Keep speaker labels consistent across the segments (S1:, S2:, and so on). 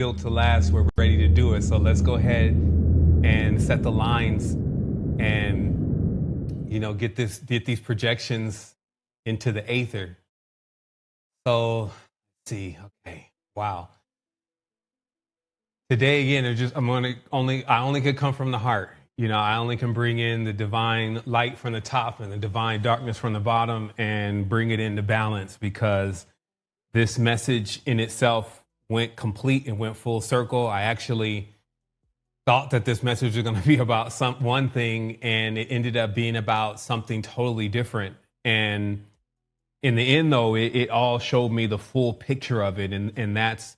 S1: built to last. We're ready to do it. So let's go ahead and set the lines and, get these projections into the aether. So let's see. Okay. Wow. Today again, I only could come from the heart. I only can bring in the divine light from the top and the divine darkness from the bottom and bring it into balance, because this message in itself went complete and went full circle. I actually thought that this message was going to be about one thing, and it ended up being about something totally different. And in the end, though, it all showed me the full picture of it, and that's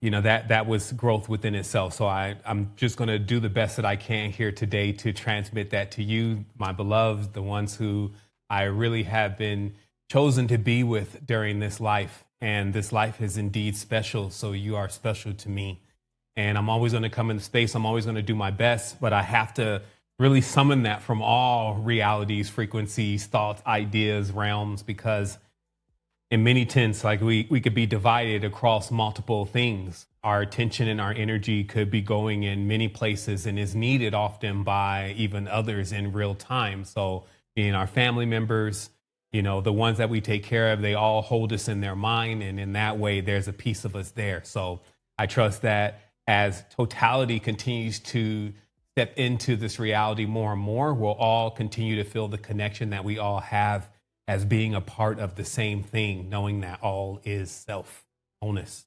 S1: that was growth within itself. So I'm just going to do the best that I can here today to transmit that to you, my beloveds, the ones who I really have been chosen to be with during this life. And this life is indeed special. So you are special to me. And I'm always going to come into space. I'm always going to do my best, but I have to really summon that from all realities, frequencies, thoughts, ideas, realms, because in many tense, like we could be divided across multiple things. Our attention and our energy could be going in many places and is needed often by even others in real time. So being our family members, the ones that we take care of, they all hold us in their mind. And in that way, there's a piece of us there. So I trust that as totality continues to step into this reality more and more, we'll all continue to feel the connection that we all have as being a part of the same thing, knowing that all is self, wholeness.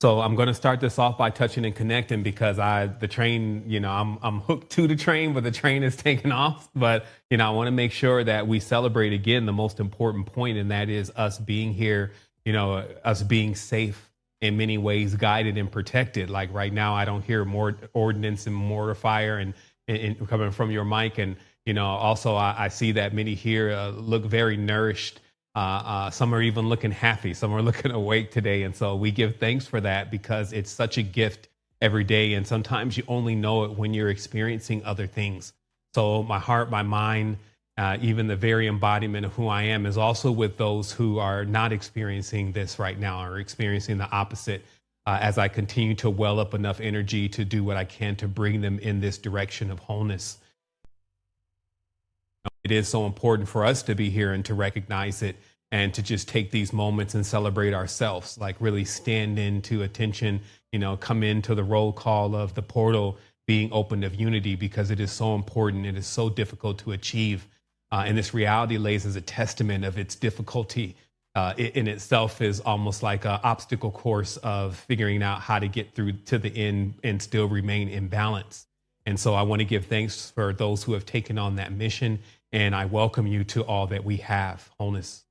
S1: So I'm going to start this off by touching and connecting, because the train, I'm hooked to the train, but the train is taking off. But, I want to make sure that we celebrate again the most important point, and that is us being here, us being safe in many ways, guided and protected. Like right now, I don't hear more ordnance and mortar fire and coming from your mic. And also, I see that many here look very nourished. Some are even looking happy. Some are looking awake today. And so we give thanks for that, because it's such a gift every day. And sometimes you only know it when you're experiencing other things. So my heart, my mind, even the very embodiment of who I am is also with those who are not experiencing this right now, or experiencing the opposite, as I continue to well up enough energy to do what I can to bring them in this direction of wholeness. It is so important for us to be here and to recognize it, and to just take these moments and celebrate ourselves, like really stand into attention, come into the roll call of the portal being open of unity, because it is so important. It is so difficult to achieve. And this reality lays as a testament of its difficulty. It in itself is almost like an obstacle course of figuring out how to get through to the end and still remain in balance. And so I want to give thanks for those who have taken on that mission. And I welcome you to all that we have, wholeness.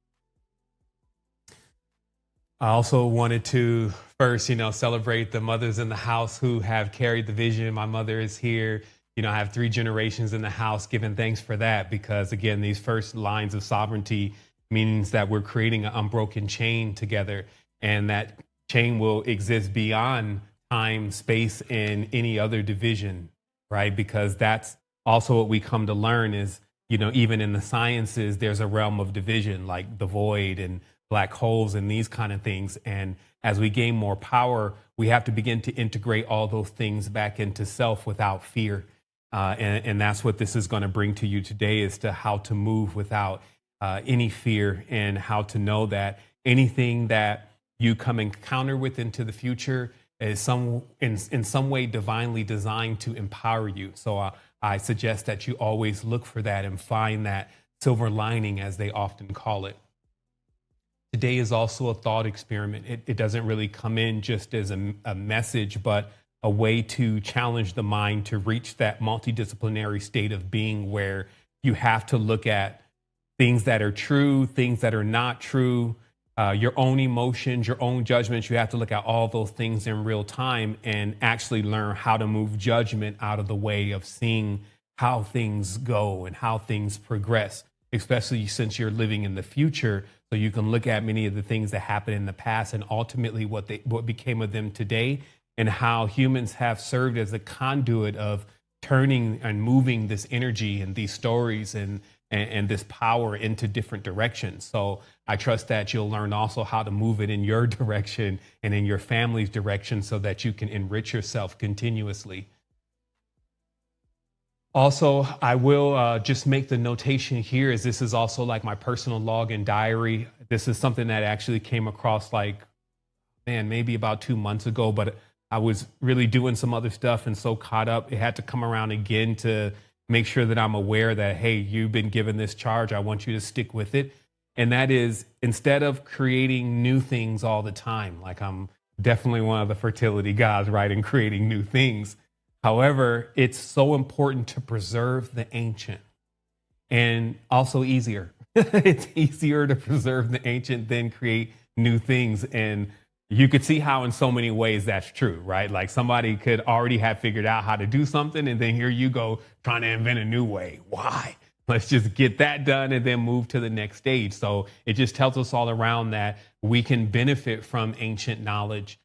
S1: I also wanted to first, celebrate the mothers in the house who have carried the vision. My mother is here. I have 3 generations in the house, giving thanks for that, because again, these first lines of sovereignty means that we're creating an unbroken chain together, and that chain will exist beyond time, space, and any other division, right? Because that's also what we come to learn is, even in the sciences, there's a realm of division, like the void and black holes and these kind of things. And as we gain more power, we have to begin to integrate all those things back into self without fear. And that's what this is going to bring to you today, is to how to move without any fear, and how to know that anything that you come encounter with into the future is in some way divinely designed to empower you. So I suggest that you always look for that and find that silver lining, as they often call it. Today is also a thought experiment. It doesn't really come in just as a message, but a way to challenge the mind to reach that multidisciplinary state of being where you have to look at things that are true, things that are not true, your own emotions, your own judgments. You have to look at all those things in real time and actually learn how to move judgment out of the way of seeing how things go and how things progress, especially since you're living in the future. So you can look at many of the things that happened in the past and ultimately what became of them today, and how humans have served as a conduit of turning and moving this energy and these stories and and this power into different directions. So I trust that you'll learn also how to move it in your direction and in your family's direction so that you can enrich yourself continuously. Also, I will just make the notation here as this is also like my personal log and diary. This is something that actually came across like, man, maybe about 2 months ago, but I was really doing some other stuff and so caught up. It had to come around again to make sure that I'm aware that, hey, you've been given this charge. I want you to stick with it. And that is, instead of creating new things all the time, like I'm definitely one of the fertility gods, right, and creating new things. However, it's so important to preserve the ancient, and also easier. It's easier to preserve the ancient than create new things. And you could see how in so many ways that's true, right? Like somebody could already have figured out how to do something, and then here you go trying to invent a new way. Why? Let's just get that done and then move to the next stage. So it just tells us all around that we can benefit from ancient knowledge.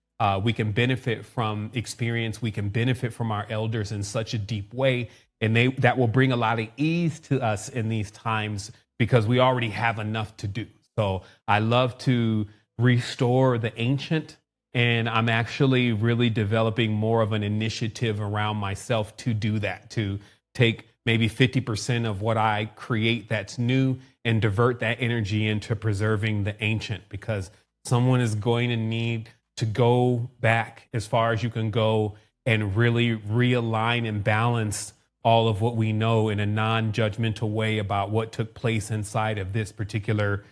S1: We can benefit from experience. We can benefit from our elders in such a deep way. And that will bring a lot of ease to us in these times because we already have enough to do. So I love to restore the ancient. And I'm actually really developing more of an initiative around myself to do that, to take maybe 50% of what I create that's new and divert that energy into preserving the ancient, because someone is going to need to go back as far as you can go and really realign and balance all of what we know in a non-judgmental way about what took place inside of this particular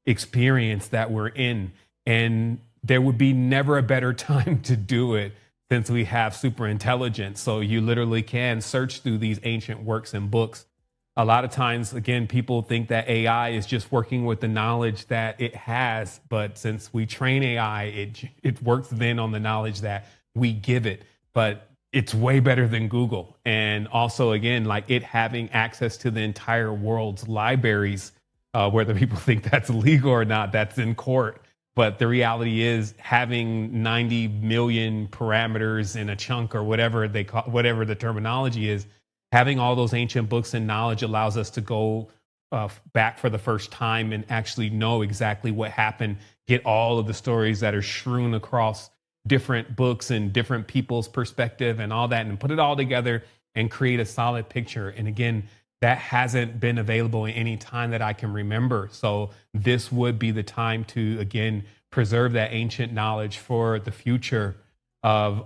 S1: experience that we're in. And there would be never a better time to do it since we have superintelligence. So you literally can search through these ancient works and books. A lot of times, again, people think that AI is just working with the knowledge that it has. But since we train AI, it works then on the knowledge that we give it. But it's way better than Google. And also, again, like it having access to the entire world's libraries, whether people think that's legal or not, that's in court. But the reality is having 90 million parameters in a chunk or whatever they call, whatever the terminology is, having all those ancient books and knowledge allows us to go back for the first time and actually know exactly what happened, get all of the stories that are strewn across different books and different people's perspective and all that, and put it all together and create a solid picture. And again, that hasn't been available in any time that I can remember. So this would be the time to, again, preserve that ancient knowledge for the future of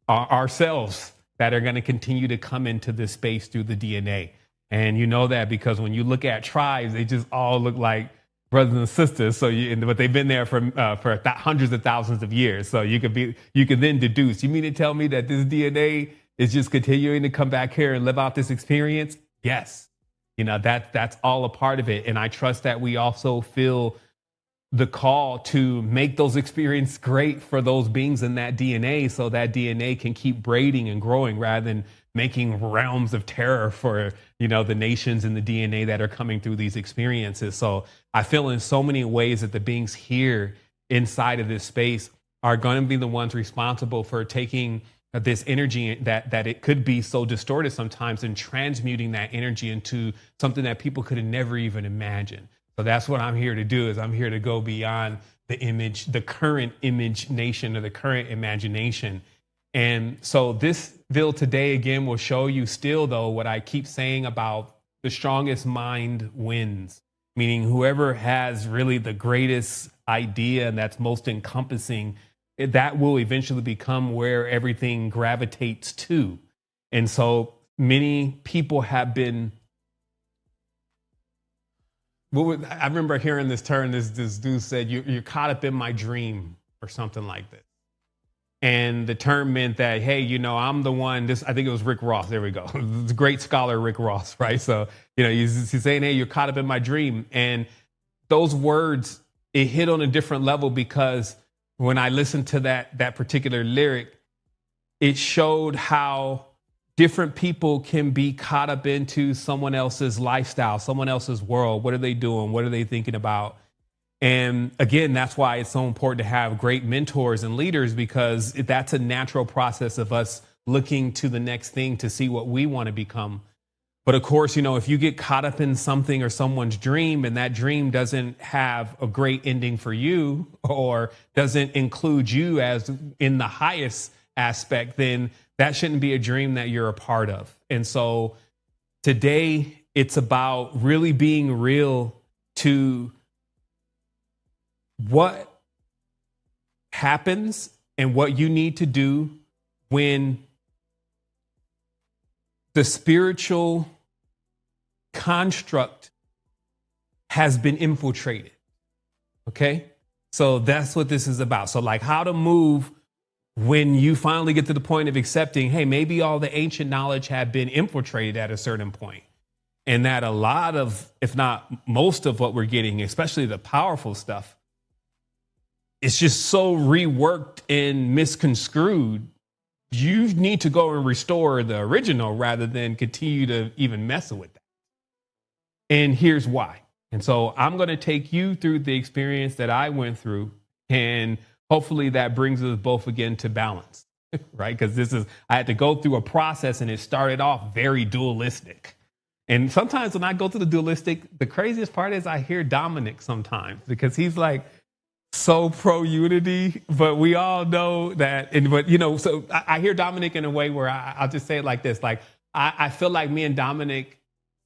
S1: ourselves that are going to continue to come into this space through the DNA. And you know that because when you look at tribes, they just all look like brothers and sisters. So but they've been there for hundreds of thousands of years. So you could then deduce, you mean to tell me that this DNA is just continuing to come back here and live out this experience? Yes. You know, that's all a part of it. And I trust that we also feel the call to make those experiences great for those beings in that DNA, so that DNA can keep braiding and growing rather than making realms of terror for, you know, the nations in the DNA that are coming through these experiences. So I feel in so many ways that the beings here inside of this space are going to be the ones responsible for taking this energy that it could be so distorted sometimes and transmuting that energy into something that people could have never even imagined. So that's what I'm here to do, is I'm here to go beyond the current image nation or the current imagination. And so this bill today, again, will show you still, though, what I keep saying about the strongest mind wins, meaning whoever has really the greatest idea and that's most encompassing, that will eventually become where everything gravitates to. And so many people have been, I remember hearing this term, this dude said, you're caught up in my dream or something like this. And the term meant that, hey, you know, I'm the one, I think it was Rick Ross. There we go. The great scholar, Rick Ross, right? So, you know, he's saying, hey, you're caught up in my dream. And those words, it hit on a different level because when I listened to that particular lyric, it showed how different people can be caught up into someone else's lifestyle, someone else's world. What are they doing? What are they thinking about? And again, that's why it's so important to have great mentors and leaders, because that's a natural process of us looking to the next thing to see what we want to become. But of course, if you get caught up in something or someone's dream and that dream doesn't have a great ending for you or doesn't include you as in the highest aspect, then that shouldn't be a dream that you're a part of. And so today it's about really being real to what happens and what you need to do when the spiritual construct has been infiltrated. Okay? So that's what this is about. So like how to move when you finally get to the point of accepting, hey, maybe all the ancient knowledge had been infiltrated at a certain point. And that a lot of, if not most of what we're getting, especially the powerful stuff, it's just so reworked and misconstrued. You need to go and restore the original rather than continue to even mess with that. And here's why. And so I'm going to take you through the experience that I went through, and hopefully that brings us both again to balance, right? Because I had to go through a process and it started off very dualistic. And sometimes when I go through the dualistic, the craziest part is I hear Dominic sometimes because he's like so pro unity, but we all know that. So I hear Dominic in a way where I'll just say it like this. Like, I feel like me and Dominic,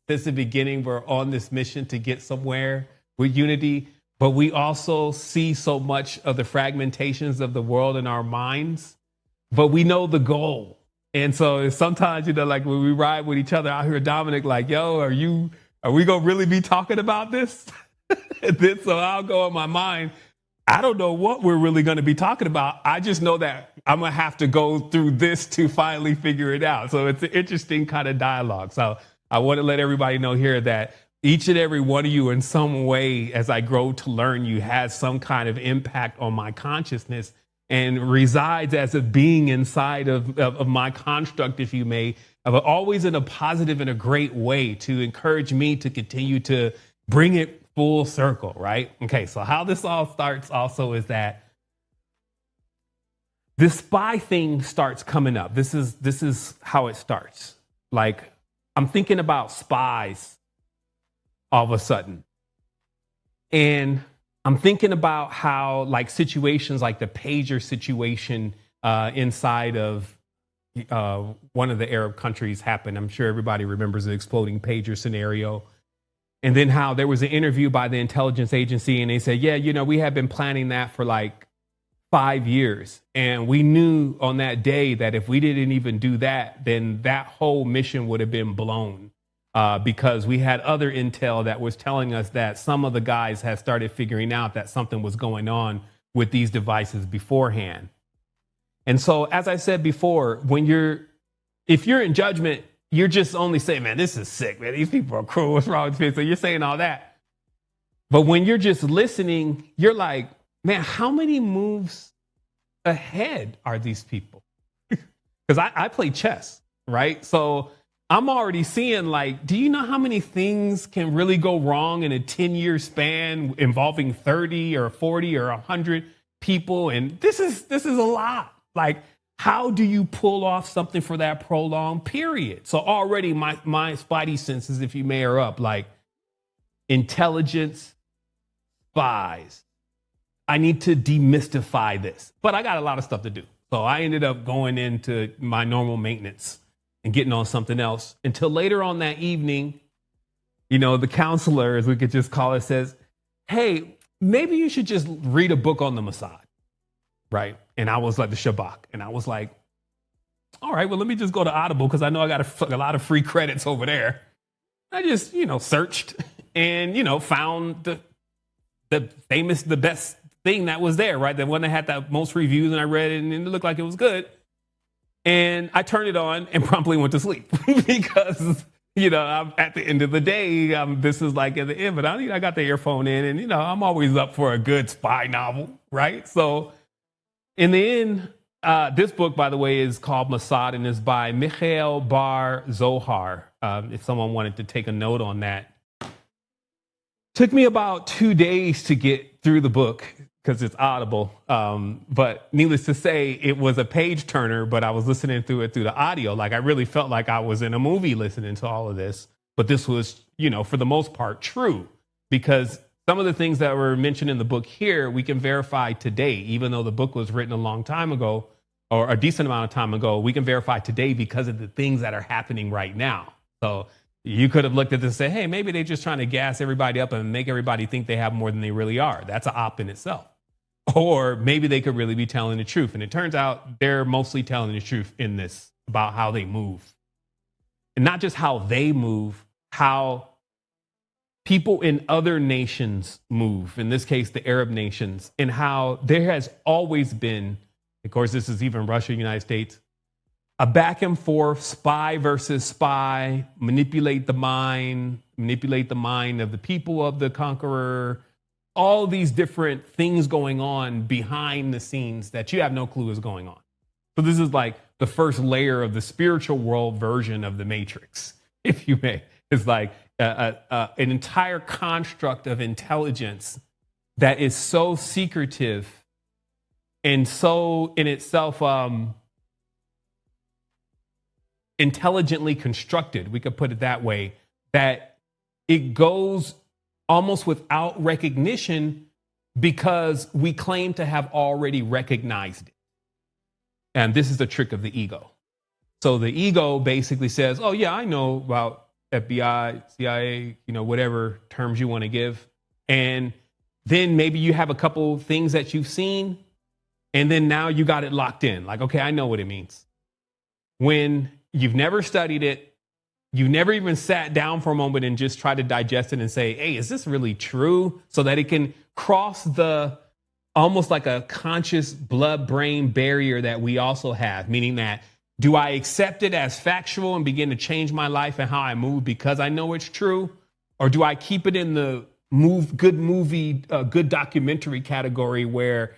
S1: since the beginning, we're on this mission to get somewhere with unity, but we also see so much of the fragmentations of the world in our minds, but we know the goal. And so sometimes, like when we ride with each other, I hear Dominic like, yo, are we going to really be talking about this? And then so I'll go in my mind, I don't know what we're really going to be talking about. I just know that I'm going to have to go through this to finally figure it out. So it's an interesting kind of dialogue. So I want to let everybody know here that each and every one of you in some way, as I grow to learn you, has some kind of impact on my consciousness and resides as a being inside of my construct, if you may, but always in a positive and a great way to encourage me to continue to bring it full circle, right? Okay, so how this all starts also is that this spy thing starts coming up. This is how it starts. Like, I'm thinking about spies all of a sudden. And I'm thinking about how like situations like the pager situation inside of one of the Arab countries happened. I'm sure everybody remembers the exploding pager scenario. And then how there was an interview by the intelligence agency and they said, yeah, we have been planning that for like 5 years. And we knew on that day that if we didn't even do that, then that whole mission would have been blown because we had other intel that was telling us that some of the guys had started figuring out that something was going on with these devices beforehand. And so, as I said before, if you're in judgment, you're just only saying, man, this is sick, man. These people are cruel. What's wrong with this? So you're saying all that. But when you're just listening, you're like, man, how many moves ahead are these people? Because I play chess, right? So I'm already seeing like, do you know how many things can really go wrong in a 10-year span involving 30 or 40 or 100 people? And this is a lot. Like, how do you pull off something for that prolonged period? So already my spidey senses, if you may, are up. Like, intelligence, spies. I need to demystify this. But I got a lot of stuff to do. So I ended up going into my normal maintenance and getting on something else until later on that evening, the counselor, as we could just call it, says, hey, maybe you should just read a book on the Mossad, right? And I was like, the Shabak. And I was like, all right, well, let me just go to Audible because I know I got a lot of free credits over there. I just, searched and, found the best thing that was there, right? The one that had the most reviews, and I read it and it looked like it was good. And I turned it on and promptly went to sleep because, I'm at the end of the day, this is like at the end, but I got the earphone in and, I'm always up for a good spy novel, right? So in the end, this book, by the way, is called Mossad and is by Mikhail Bar Zohar. If someone wanted to take a note on that. Took me about 2 days to get through the book because it's audible. But needless to say, it was a page turner, but I was listening through it through the audio. Like I really felt like I was in a movie listening to all of this. But this was, for the most part, true, because some of the things that were mentioned in the book here, we can verify today, even though the book was written a long time ago or a decent amount of time ago, we can verify today because of the things that are happening right now. So you could have looked at this and said, hey, maybe they're just trying to gas everybody up and make everybody think they have more than they really are. That's an op in itself. Or maybe they could really be telling the truth. And it turns out they're mostly telling the truth in this about how they move. And not just how they move, how people in other nations move, in this case, the Arab nations, and how there has always been, of course, this is even Russia, United States, a back and forth, spy versus spy, manipulate the mind of the people of the conqueror, all these different things going on behind the scenes that you have no clue is going on. So this is like the first layer of the spiritual world version of the Matrix, if you may. It's like an entire construct of intelligence that is so secretive and so in itself intelligently constructed, we could put it that way, that it goes almost without recognition because we claim to have already recognized it. And this is the trick of the ego. So the ego basically says, oh yeah, I know about FBI, CIA, whatever terms you want to give. And then maybe you have a couple things that you've seen, and then now you got it locked in. Like, okay, I know what it means. When you've never studied it, you've never even sat down for a moment and just tried to digest it and say, hey, is this really true? So that it can cross the almost like a conscious blood-brain barrier that we also have, meaning that do I accept it as factual and begin to change my life and how I move because I know it's true? Or do I keep it in the good movie, good documentary category where,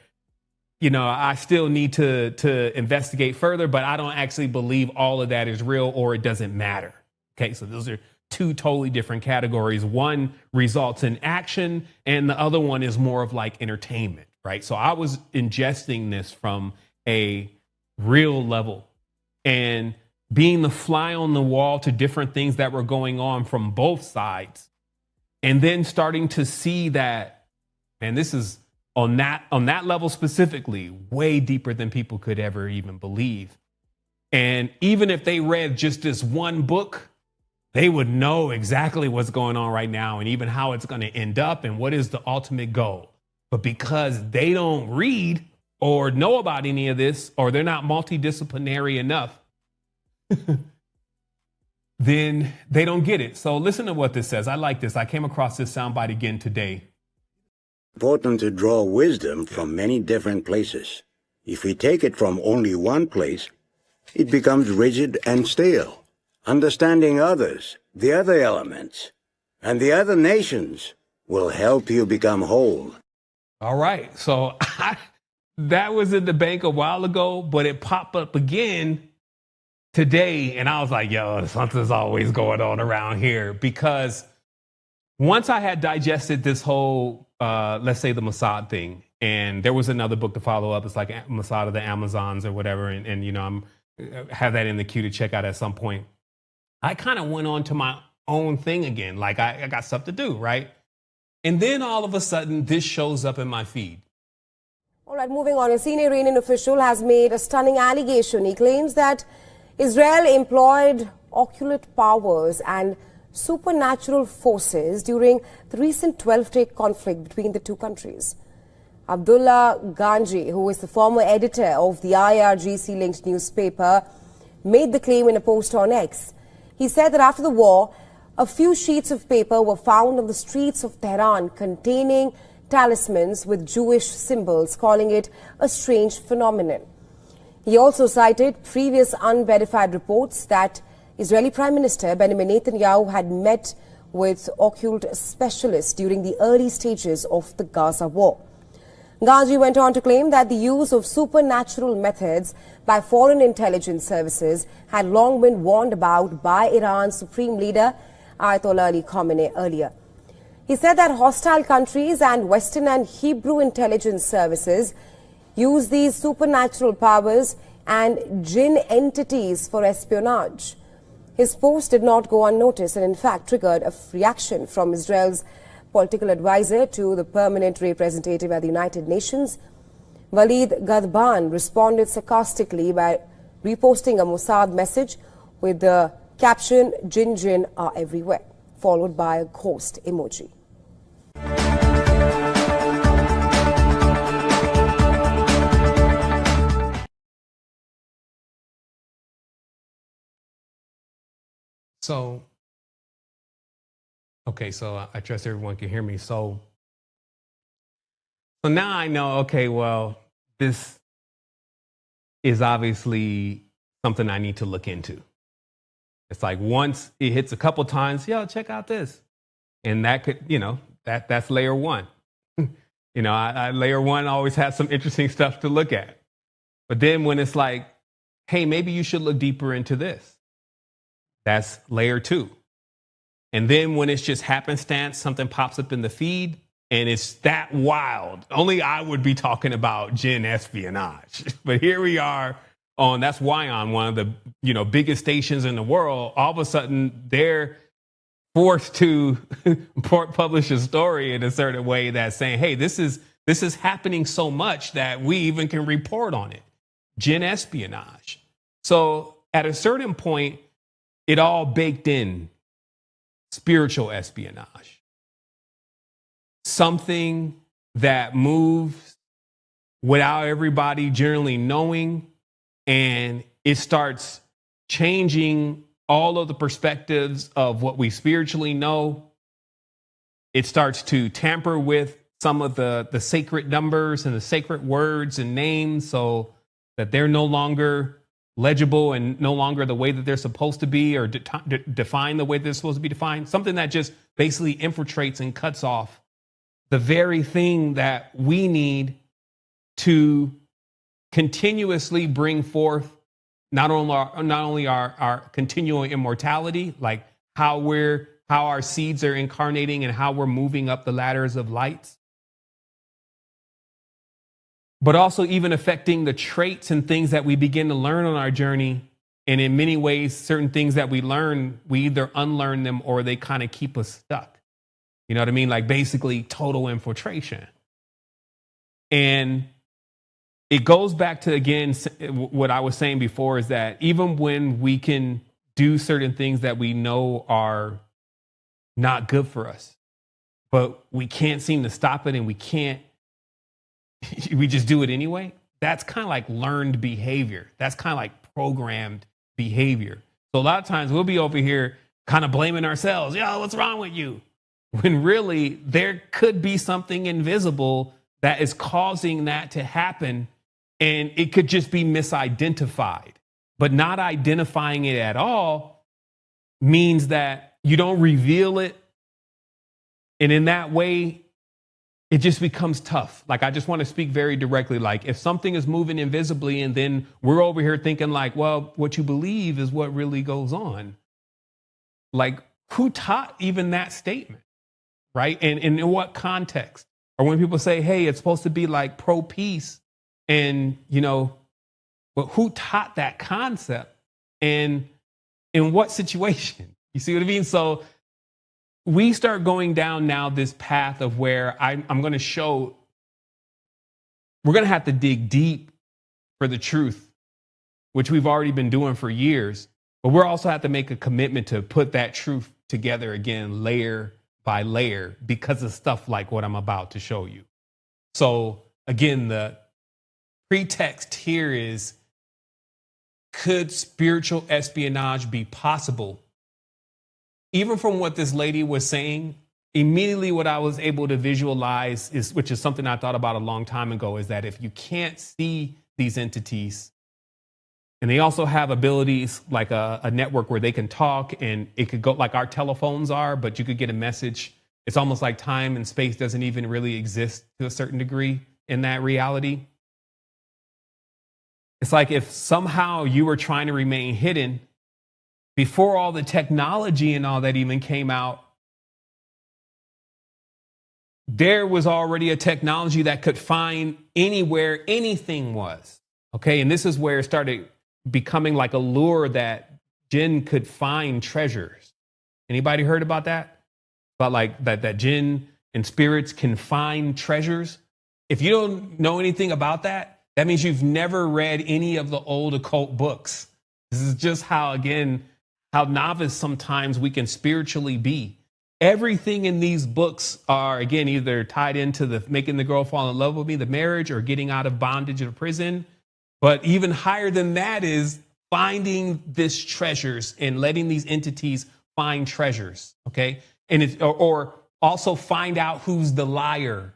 S1: I still need to investigate further, but I don't actually believe all of that is real or it doesn't matter. Okay, so those are two totally different categories. One results in action and the other one is more of like entertainment, right? So I was ingesting this from a real level and being the fly on the wall to different things that were going on from both sides. And then starting to see that, man, this is on that level specifically, way deeper than people could ever even believe. And even if they read just this one book, they would know exactly what's going on right now and even how it's going to end up and what is the ultimate goal. But because they don't read or know about any of this, or they're not multidisciplinary enough, then they don't get it. So listen to what this says. I like this. I came across this soundbite again today.
S2: Important to draw wisdom from many different places. If we take it from only one place, it becomes rigid and stale. Understanding others, the other elements, and the other nations will help you become whole.
S1: All right. So that was in the bank a while ago, but it popped up again today. And I was like, yo, something's always going on around here. Because once I had digested this whole, let's say the Mossad thing, and there was another book to follow up. It's like Mossad of the Amazons or whatever. And I'm have that in the queue to check out at some point. I kind of went on to my own thing again. Like I got stuff to do, right? And then all of a sudden, this shows up in my feed.
S3: All right, moving on. A senior Iranian official has made a stunning allegation. He claims that Israel employed occult powers and supernatural forces during the recent 12-day conflict between the two countries. Abdullah Ganji, who is the former editor of the IRGC-linked newspaper, made the claim in a post on X. He said that after the war, a few sheets of paper were found on the streets of Tehran containing talismans with Jewish symbols, calling it a strange phenomenon. He also cited previous unverified reports that Israeli Prime Minister Benjamin Netanyahu had met with occult specialists during the early stages of the Gaza war. Ganji went on to claim that the use of supernatural methods by foreign intelligence services had long been warned about by Iran's supreme leader Ayatollah Ali Khamenei earlier. He said that hostile countries and Western and Hebrew intelligence services use these supernatural powers and Jinn entities for espionage. His post did not go unnoticed and in fact triggered a reaction from Israel's political advisor to the permanent representative at the United Nations. Walid Ghadban responded sarcastically by reposting a Mossad message with the caption, Jinn are everywhere, followed by a ghost emoji.
S1: So, okay, so I trust everyone can hear me. So now I know, okay, well, this is obviously something I need to look into. It's like once it hits a couple times, yo, check out this. And that could, that's layer one. Layer one always has some interesting stuff to look at. But then when it's like, hey, maybe you should look deeper into this. That's layer two. And then when it's just happenstance, something pops up in the feed and it's that wild. Only I would be talking about Jinn espionage. But here we are that's why on one of the biggest stations in the world, all of a sudden they're forced to publish a story in a certain way that's saying, hey, this is happening so much that we even can report on it. Jinn espionage. So at a certain point, it all baked in spiritual espionage. Something that moves without everybody generally knowing, and it starts changing all of the perspectives of what we spiritually know. It starts to tamper with some of the sacred numbers and the sacred words and names so that they're no longer legible and no longer the way that they're supposed to be or define the way they're supposed to be defined. Something that just basically infiltrates and cuts off the very thing that we need to continuously bring forth not only our continual immortality, like how our seeds are incarnating and how we're moving up the ladders of lights, but also even affecting the traits and things that we begin to learn on our journey. And in many ways, certain things that we learn, we either unlearn them or they kind of keep us stuck. You know what I mean? Like basically total infiltration. And it goes back to, again, what I was saying before is that even when we can do certain things that we know are not good for us, but we can't seem to stop it and we just do it anyway. That's kind of like learned behavior. That's kind of like programmed behavior. So a lot of times we'll be over here kind of blaming ourselves. Yo, what's wrong with you? When really there could be something invisible that is causing that to happen. And it could just be misidentified, but not identifying it at all means that you don't reveal it. And in that way, it just becomes tough. Like, I just want to speak very directly. Like, if something is moving invisibly and then we're over here thinking like, well, what you believe is what really goes on. Like, who taught even that statement? Right. And in what context? Or when people say, hey, it's supposed to be like pro peace. And, but who taught that concept and in what situation? You see what I mean? So we start going down now this path of where I'm going to show we're going to have to dig deep for the truth, which we've already been doing for years. But we'll also have to make a commitment to put that truth together again, layer by layer, because of stuff like what I'm about to show you. So again, the pretext here is, could spiritual espionage be possible? Even from what this lady was saying, immediately what I was able to visualize is, which is something I thought about a long time ago, is that if you can't see these entities, and they also have abilities like a network where they can talk, and it could go like our telephones are, but you could get a message. It's almost like time and space doesn't even really exist to a certain degree in that reality. It's like if somehow you were trying to remain hidden before all the technology and all that even came out, there was already a technology that could find anywhere anything was. Okay. And this is where it started becoming like a lure that Jinn could find treasures. Anybody heard about that? About like that Jinn and spirits can find treasures? If you don't know anything about that, that means you've never read any of the old occult books. This is just how, again, how novice sometimes we can spiritually be. Everything in these books are, again, either tied into the making the girl fall in love with me, the marriage, or getting out of bondage or prison. But even higher than that is finding this treasures and letting these entities find treasures. Okay. And it's, or also find out who's the liar,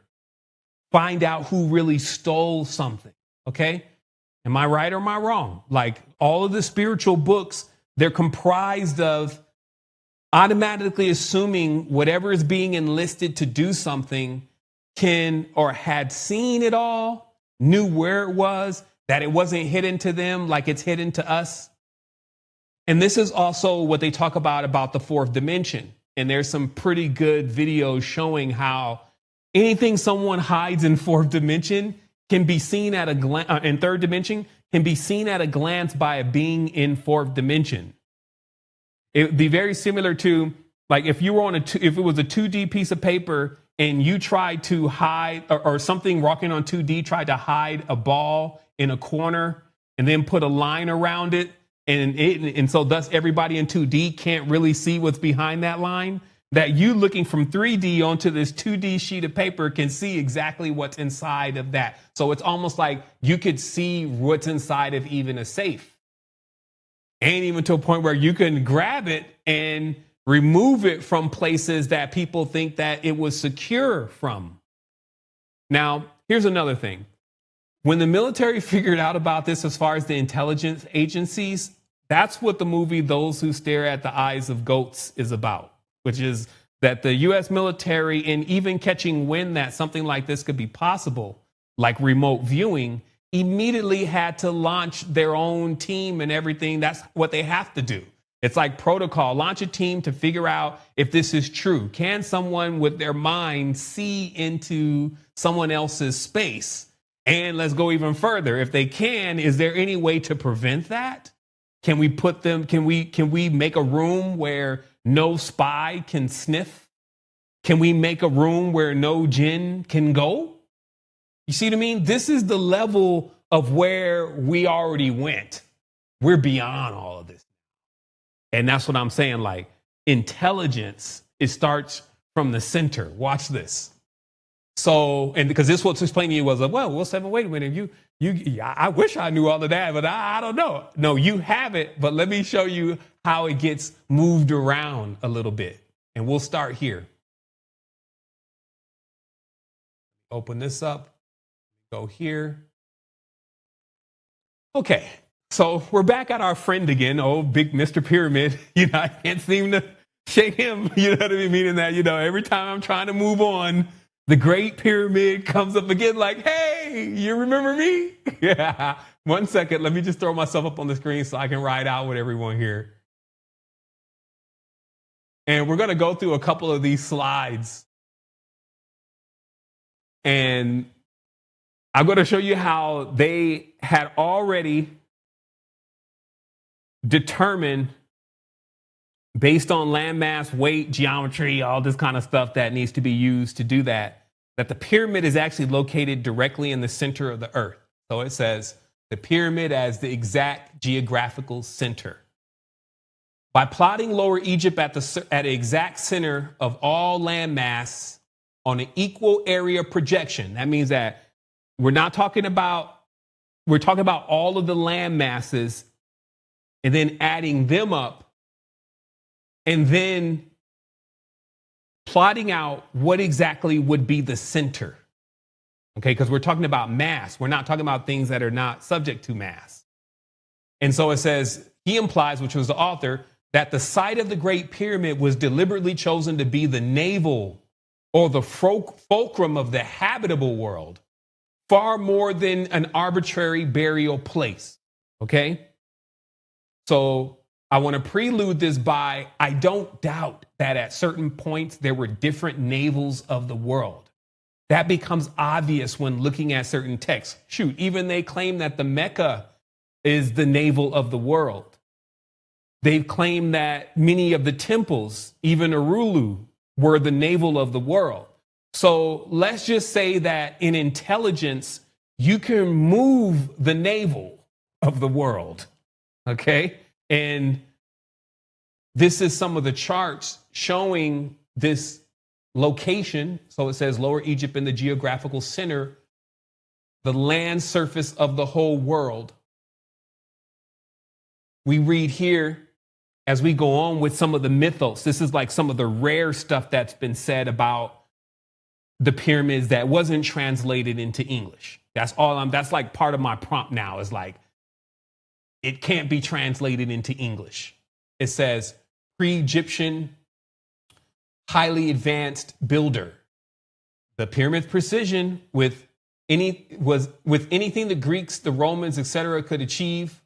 S1: find out who really stole something. Okay. Am I right or am I wrong? Like all of the spiritual books, they're comprised of automatically assuming whatever is being enlisted to do something can or had seen it all, knew where it was, that it wasn't hidden to them like it's hidden to us. And this is also what they talk about the fourth dimension. And there's some pretty good videos showing how anything someone hides in fourth dimension can be seen at a glance, in third dimension, can be seen at a glance by a being in fourth dimension. It would be very similar to like if you were on if it was a 2D piece of paper and you tried to hide or something walking on 2D tried to hide a ball in a corner and then put a line around it. And so thus everybody in 2D can't really see what's behind that line. That you looking from 3D onto this 2D sheet of paper can see exactly what's inside of that. So it's almost like you could see what's inside of even a safe. And even to a point where you can grab it and remove it from places that people think that it was secure from. Now, here's another thing. When the military figured out about this as far as the intelligence agencies, that's what the movie Those Who Stare at the Eyes of Goats is about, which is that the U.S. military, and even catching wind that something like this could be possible, like remote viewing, immediately had to launch their own team and everything. That's what they have to do. It's like protocol. Launch a team to figure out if this is true. Can someone with their mind see into someone else's space? And let's go even further. If they can, is there any way to prevent that? Can we put them, can we make a room where no spy can sniff? Can we make a room where no Jinn can go? You see what I mean? This is the level of where we already went. We're beyond all of this. And that's what I'm saying. Like intelligence, it starts from the center. Watch this. So, and because this what's explaining to you was like, well, wait a minute. I wish I knew all of that, but I don't know. No, you have it. But let me show you how it gets moved around a little bit. And we'll start here. Open this up. Go here. Okay, so we're back at our friend again, old big Mr. Pyramid. I can't seem to shake him. You know what I mean? Meaning that, every time I'm trying to move on, the Great Pyramid comes up again like, hey, you remember me? Yeah. 1 second. Let me just throw myself up on the screen so I can ride out with everyone here. And we're going to go through a couple of these slides. And I'm going to show you how they had already determined, based on landmass, weight, geometry, all this kind of stuff that needs to be used to do that the pyramid is actually located directly in the center of the earth. So it says the pyramid as the exact geographical center. By plotting Lower Egypt at the exact center of all landmass on an equal area projection, that means that we're talking about all of the land masses and then adding them up and then plotting out what exactly would be the center. Okay, because we're talking about mass. We're not talking about things that are not subject to mass. And so it says, he implies, which was the author, that the site of the Great Pyramid was deliberately chosen to be the navel or the fulcrum of the habitable world, far more than an arbitrary burial place. Okay? So I want to prelude this by, I don't doubt that at certain points there were different navels of the world. That becomes obvious when looking at certain texts. Shoot, even they claim that the Mecca is the navel of the world. They've claimed that many of the temples, even Urulu, were the navel of the world. So let's just say that in intelligence, you can move the navel of the world. Okay. And this is some of the charts showing this location. So it says Lower Egypt in the geographical center, the land surface of the whole world. We read here as we go on with some of the mythos. This is like some of the rare stuff that's been said about the pyramids that wasn't translated into English. That's like part of my prompt now is like, it can't be translated into English. It says pre-Egyptian, highly advanced builder. The pyramid's precision with anything the Greeks, the Romans, etc. could achieve.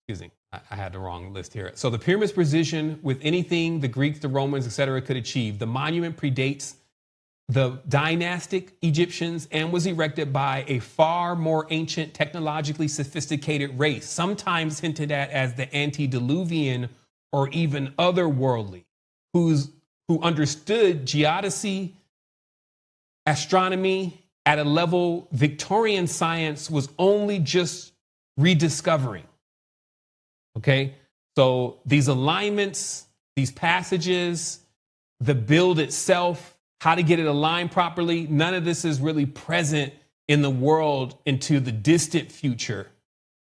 S1: Excuse me, I had the wrong list here. So the pyramid's precision with anything the Greeks, the Romans, etc. could achieve. The monument predates the dynastic Egyptians and was erected by a far more ancient, technologically sophisticated race, sometimes hinted at as the Antediluvian or even otherworldly, who understood geodesy, astronomy at a level Victorian science was only just rediscovering. Okay, so these alignments, these passages, the build itself, how to get it aligned properly, none of this is really present in the world into the distant future,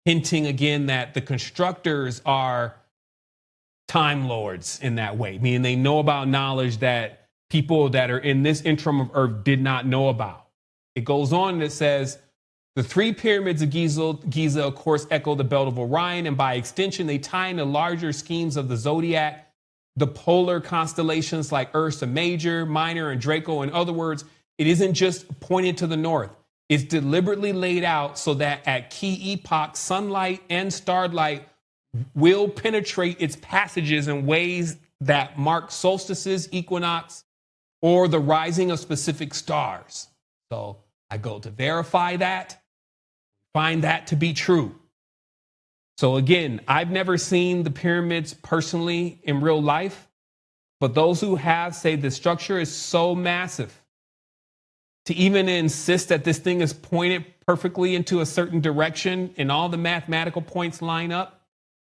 S1: hinting again that the constructors are time lords in that way, meaning they know about knowledge that people that are in this interim of Earth did not know about. It goes on and it says, the three pyramids of Giza, of course, echo the belt of Orion, and by extension, they tie into larger schemes of the zodiac, the polar constellations like Ursa Major, Minor, and Draco. In other words, it isn't just pointed to the north. It's deliberately laid out so that at key epochs, sunlight and starlight will penetrate its passages in ways that mark solstices, equinox, or the rising of specific stars. So I go to verify that, find that to be true. So again, I've never seen the pyramids personally in real life, but those who have say the structure is so massive to even insist that this thing is pointed perfectly into a certain direction and all the mathematical points line up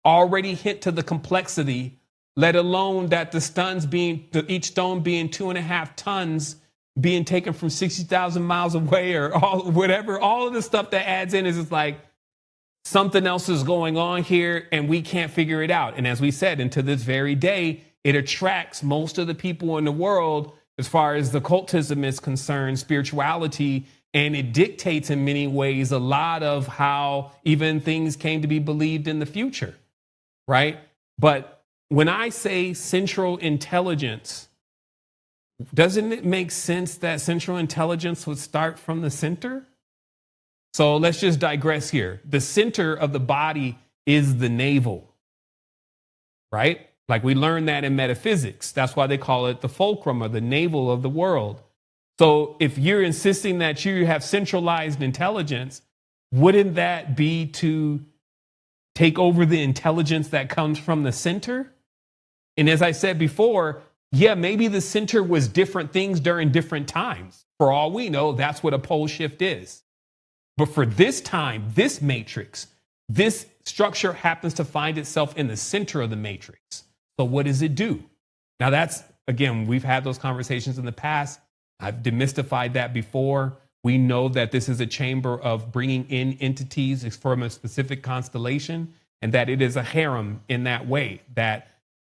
S1: already hint to the complexity, let alone that each stone being 2.5 tons being taken from 60,000 miles away or all of the stuff that adds in is just like something else is going on here and we can't figure it out. And as we said, into this very day, it attracts most of the people in the world as far as the occultism is concerned, spirituality, and it dictates in many ways a lot of how even things came to be believed in the future, right? But when I say central intelligence, doesn't it make sense that central intelligence would start from the center? So let's just digress here. The center of the body is the navel, right? Like we learned that in metaphysics. That's why they call it the fulcrum or the navel of the world. So if you're insisting that you have centralized intelligence, wouldn't that be to take over the intelligence that comes from the center? And as I said before, yeah, maybe the center was different things during different times. For all we know, that's what a pole shift is. But for this time, this matrix, this structure happens to find itself in the center of the matrix. So what does it do? Now that's, again, we've had those conversations in the past. I've demystified that before. We know that this is a chamber of bringing in entities from a specific constellation and that it is a harem in that way, that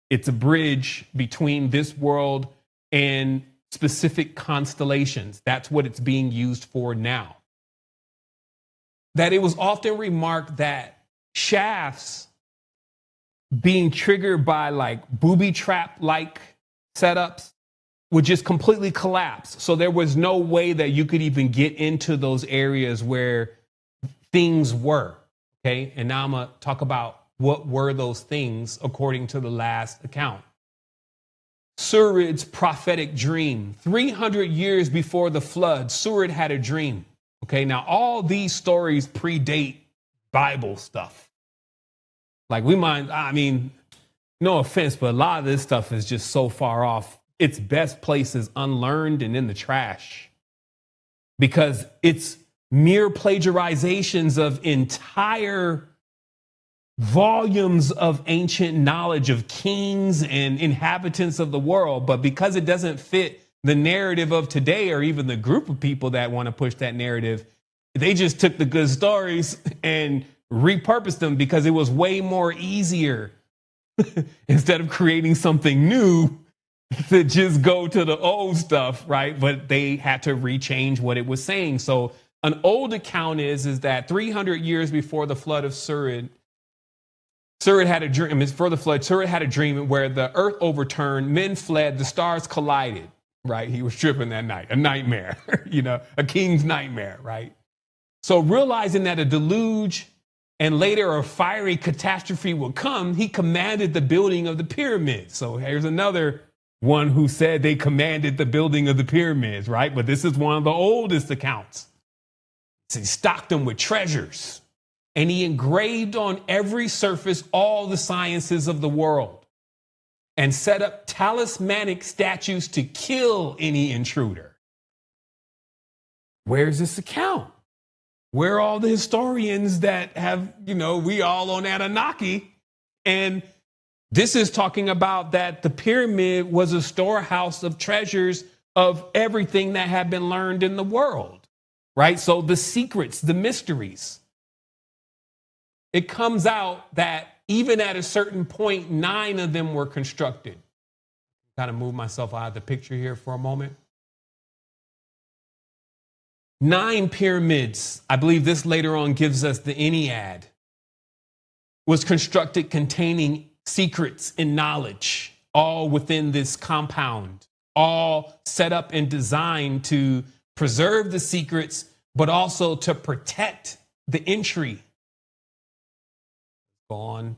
S1: it's a bridge between this world and specific constellations. That's what it's being used for now. That it was often remarked that shafts being triggered by like booby trap like setups would just completely collapse. So there was no way that you could even get into those areas where things were. Okay. And now I'm going to talk about what were those things according to the last account. Surid's prophetic dream. 300 years before the flood, Surid had a dream. Okay, now all these stories predate Bible stuff. Like no offense, but a lot of this stuff is just so far off. Its best place is unlearned and in the trash because it's mere plagiarizations of entire volumes of ancient knowledge of kings and inhabitants of the world. But because it doesn't fit the narrative of today or even the group of people that want to push that narrative, they just took the good stories and repurposed them because it was way more easier instead of creating something new to just go to the old stuff, right? But they had to rechange what it was saying. So an old account is that 300 years before the flood of Surid had a dream. Before the flood, Surid had a dream where the earth overturned, men fled, the stars collided, right? He was tripping that night, a nightmare, a king's nightmare, right? So realizing that a deluge and later a fiery catastrophe would come, he commanded the building of the pyramids. So here's another one who said they commanded the building of the pyramids, right? But this is one of the oldest accounts. So he stocked them with treasures, and he engraved on every surface all the sciences of the world and set up talismanic statues to kill any intruder. Where's this account? Where are all the historians that have, we all on Anunnaki? And this is talking about that the pyramid was a storehouse of treasures of everything that had been learned in the world, right? So the secrets, the mysteries. It comes out that even at a certain point, 9 of them were constructed. Kind of move myself out of the picture here for a moment. 9 pyramids, I believe this later on gives us the Ennead, was constructed containing secrets and knowledge, all within this compound, all set up and designed to preserve the secrets, but also to protect the entry. Go on.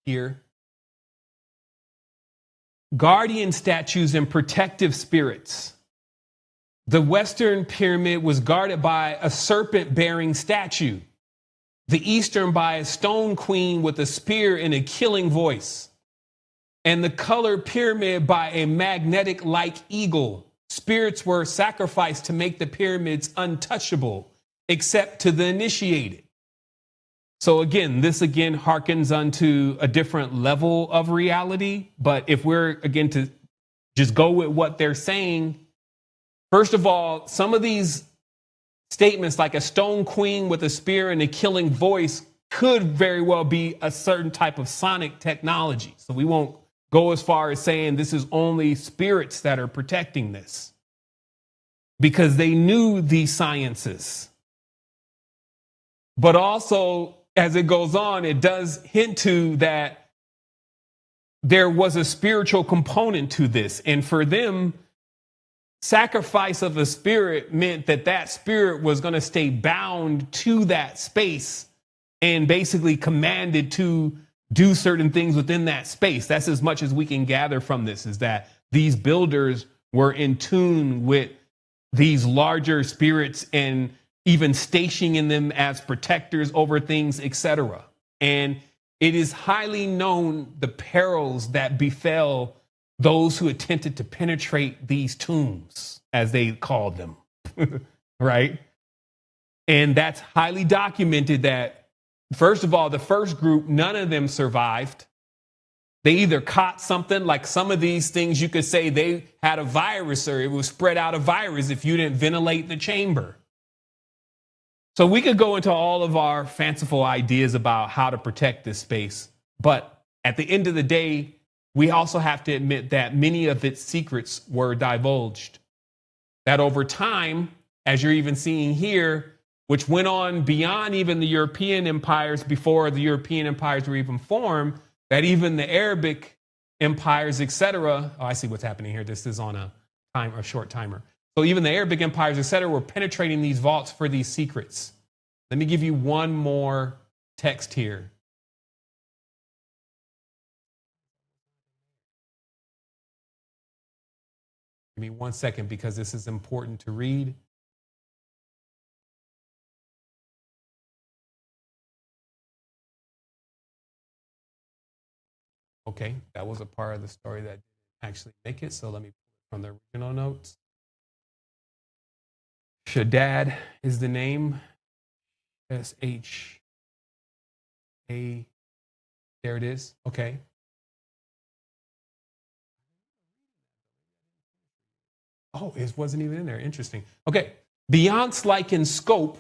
S1: Here. Guardian statues and protective spirits. The Western pyramid was guarded by a serpent-bearing statue. The Eastern by a stone queen with a spear and a killing voice. And the colored pyramid by a magnetic-like eagle. Spirits were sacrificed to make the pyramids untouchable, except to the initiated. So again, this harkens unto a different level of reality. But if we're, again, to just go with what they're saying, first of all, some of these statements like a stone queen with a spear and a killing voice could very well be a certain type of sonic technology. So we won't go as far as saying this is only spirits that are protecting this, because they knew these sciences. But also, as it goes on, it does hint to that there was a spiritual component to this. And for them, sacrifice of a spirit meant that that spirit was going to stay bound to that space and basically commanded to do certain things within that space. That's as much as we can gather from this, is that these builders were in tune with these larger spirits and even stationing them as protectors over things, etc. And it is highly known the perils that befell those who attempted to penetrate these tombs, as they called them, right? And that's highly documented that, first of all, the first group, none of them survived. They either caught something, like some of these things you could say they had a virus, or it was spread out a virus if you didn't ventilate the chamber. So we could go into all of our fanciful ideas about how to protect this space. But at the end of the day, we also have to admit that many of its secrets were divulged. That over time, as you're even seeing here, which went on beyond even the European empires before the European empires were even formed, that even the Arabic empires, etc. Oh, I see what's happening here. This is on a short timer. So even the Arabic empires, etc., were penetrating these vaults for these secrets. Let me give you one more text here. Give me 1 second because this is important to read. Okay, that was a part of the story that didn't actually make it. So let me pull it from the original notes. Shaddad is the name. S-H-A. There it is. Okay. Oh, it wasn't even in there. Interesting. Okay. Beyond like in scope,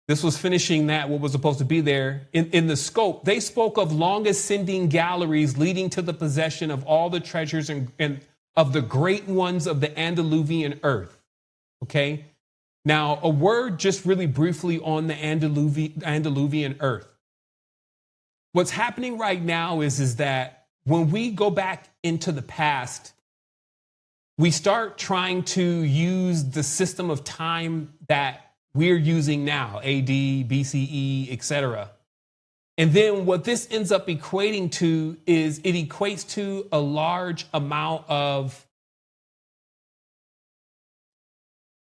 S1: this was finishing that, what was supposed to be there. In the scope, they spoke of long ascending galleries leading to the possession of all the treasures and of the great ones of the Antediluvian earth. Okay. Now, a word just really briefly on the Antediluvian earth. What's happening right now is that when we go back into the past, we start trying to use the system of time that we're using now, AD, BCE, etc. And then what this ends up equating to is it equates to a large amount of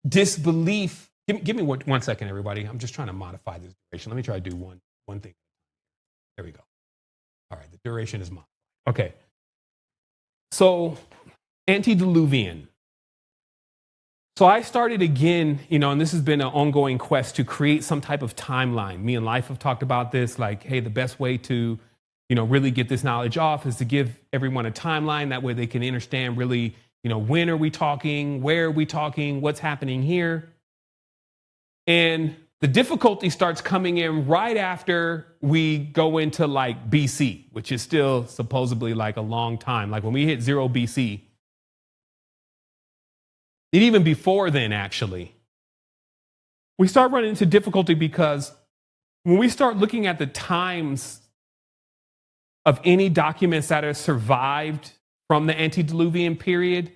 S1: disbelief. Give me 1 second, everybody. I'm just trying to modify this duration. Let me try to do one thing. There we go. All right, the duration is modified. Okay. So, Antediluvian. So I started again, and this has been an ongoing quest to create some type of timeline. Me and Life have talked about this, like, hey, the best way to, really get this knowledge off is to give everyone a timeline. That way they can understand really, when are we talking, where are we talking, what's happening here. And the difficulty starts coming in right after we go into like BC, which is still supposedly like a long time. Like when we hit 0 BC, and even before then, actually, we start running into difficulty because when we start looking at the times of any documents that have survived from the Antediluvian period,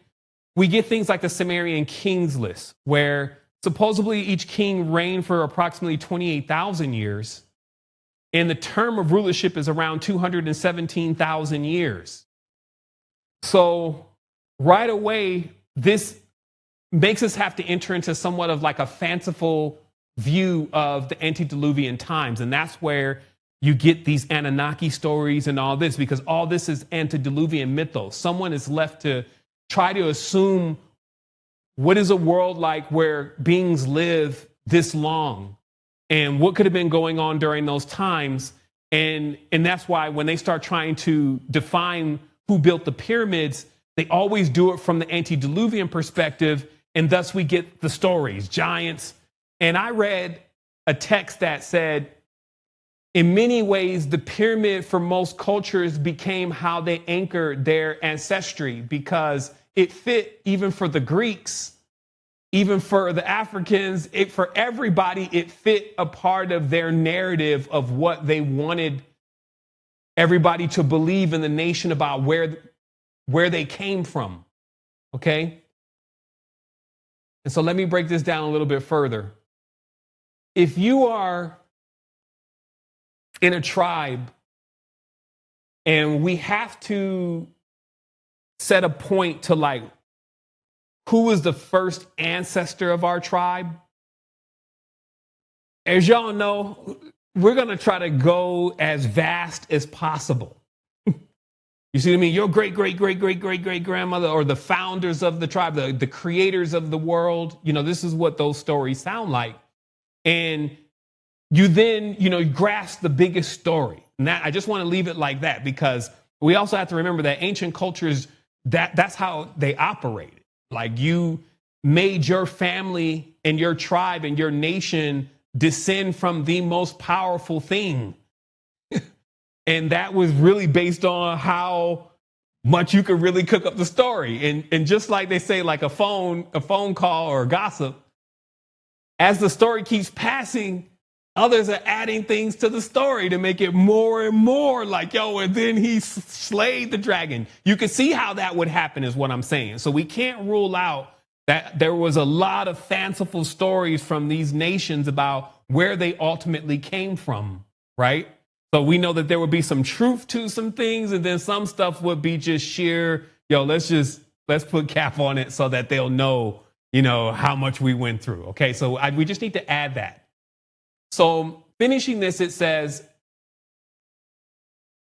S1: we get things like the Sumerian kings list, where supposedly each king reigned for approximately 28,000 years, and the term of rulership is around 217,000 years. So right away, this makes us have to enter into somewhat of like a fanciful view of the Antediluvian times. And that's where you get these Anunnaki stories and all this, because all this is Antediluvian mythos. Someone is left to try to assume what is a world like where beings live this long and what could have been going on during those times. And that's why when they start trying to define who built the pyramids, they always do it from the Antediluvian perspective. And thus we get the stories, giants. And I read a text that said, in many ways, the pyramid for most cultures became how they anchored their ancestry, because it fit even for the Greeks, even for the Africans, for everybody, it fit a part of their narrative of what they wanted everybody to believe in the nation about where they came from. Okay? And so let me break this down a little bit further. If you are in a tribe and we have to set a point to like, who was the first ancestor of our tribe? As y'all know, we're going to try to go as vast as possible. You see what I mean? Your great, great, great, great, great, great grandmother, or the founders of the tribe, the creators of the world. This is what those stories sound like. And you then, grasp the biggest story. And that, I just want to leave it like that, because we also have to remember that ancient cultures, that's how they operated. Like, you made your family and your tribe and your nation descend from the most powerful thing. And that was really based on how much you could really cook up the story. And just like they say, like a phone call or gossip, as the story keeps passing, others are adding things to the story to make it more and more like, and then he slayed the dragon. You can see how that would happen, is what I'm saying. So we can't rule out that there was a lot of fanciful stories from these nations about where they ultimately came from, right? So we know that there would be some truth to some things, and then some stuff would be just sheer, let's just let's put cap on it so that they'll know, how much we went through. Okay, so we just need to add that. So finishing this, it says,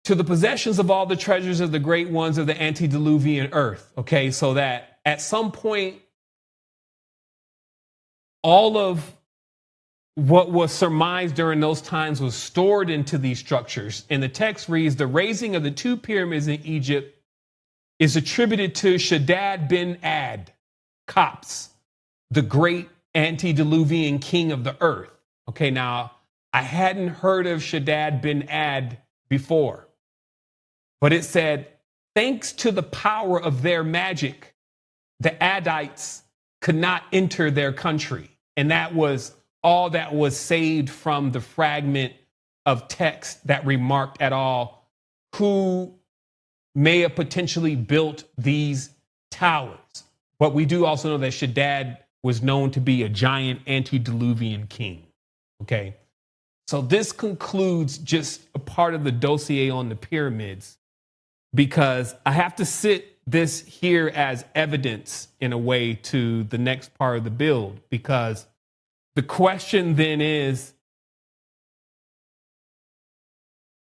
S1: to the possessions of all the treasures of the great ones of the antediluvian earth. Okay, so that at some point, all of what was surmised during those times was stored into these structures. And the text reads, the raising of the 2 pyramids in Egypt is attributed to Shaddad bin Ad, Cops, the great antediluvian king of the earth. Okay, now I hadn't heard of Shaddad bin Ad before. But it said, thanks to the power of their magic, the Adites could not enter their country. And that was all that was saved from the fragment of text that remarked at all who may have potentially built these towers. But we do also know that Shaddad was known to be a giant antediluvian king. Okay, so this concludes just a part of the dossier on the pyramids, because I have to sit this here as evidence in a way to the next part of the build, because the question then is,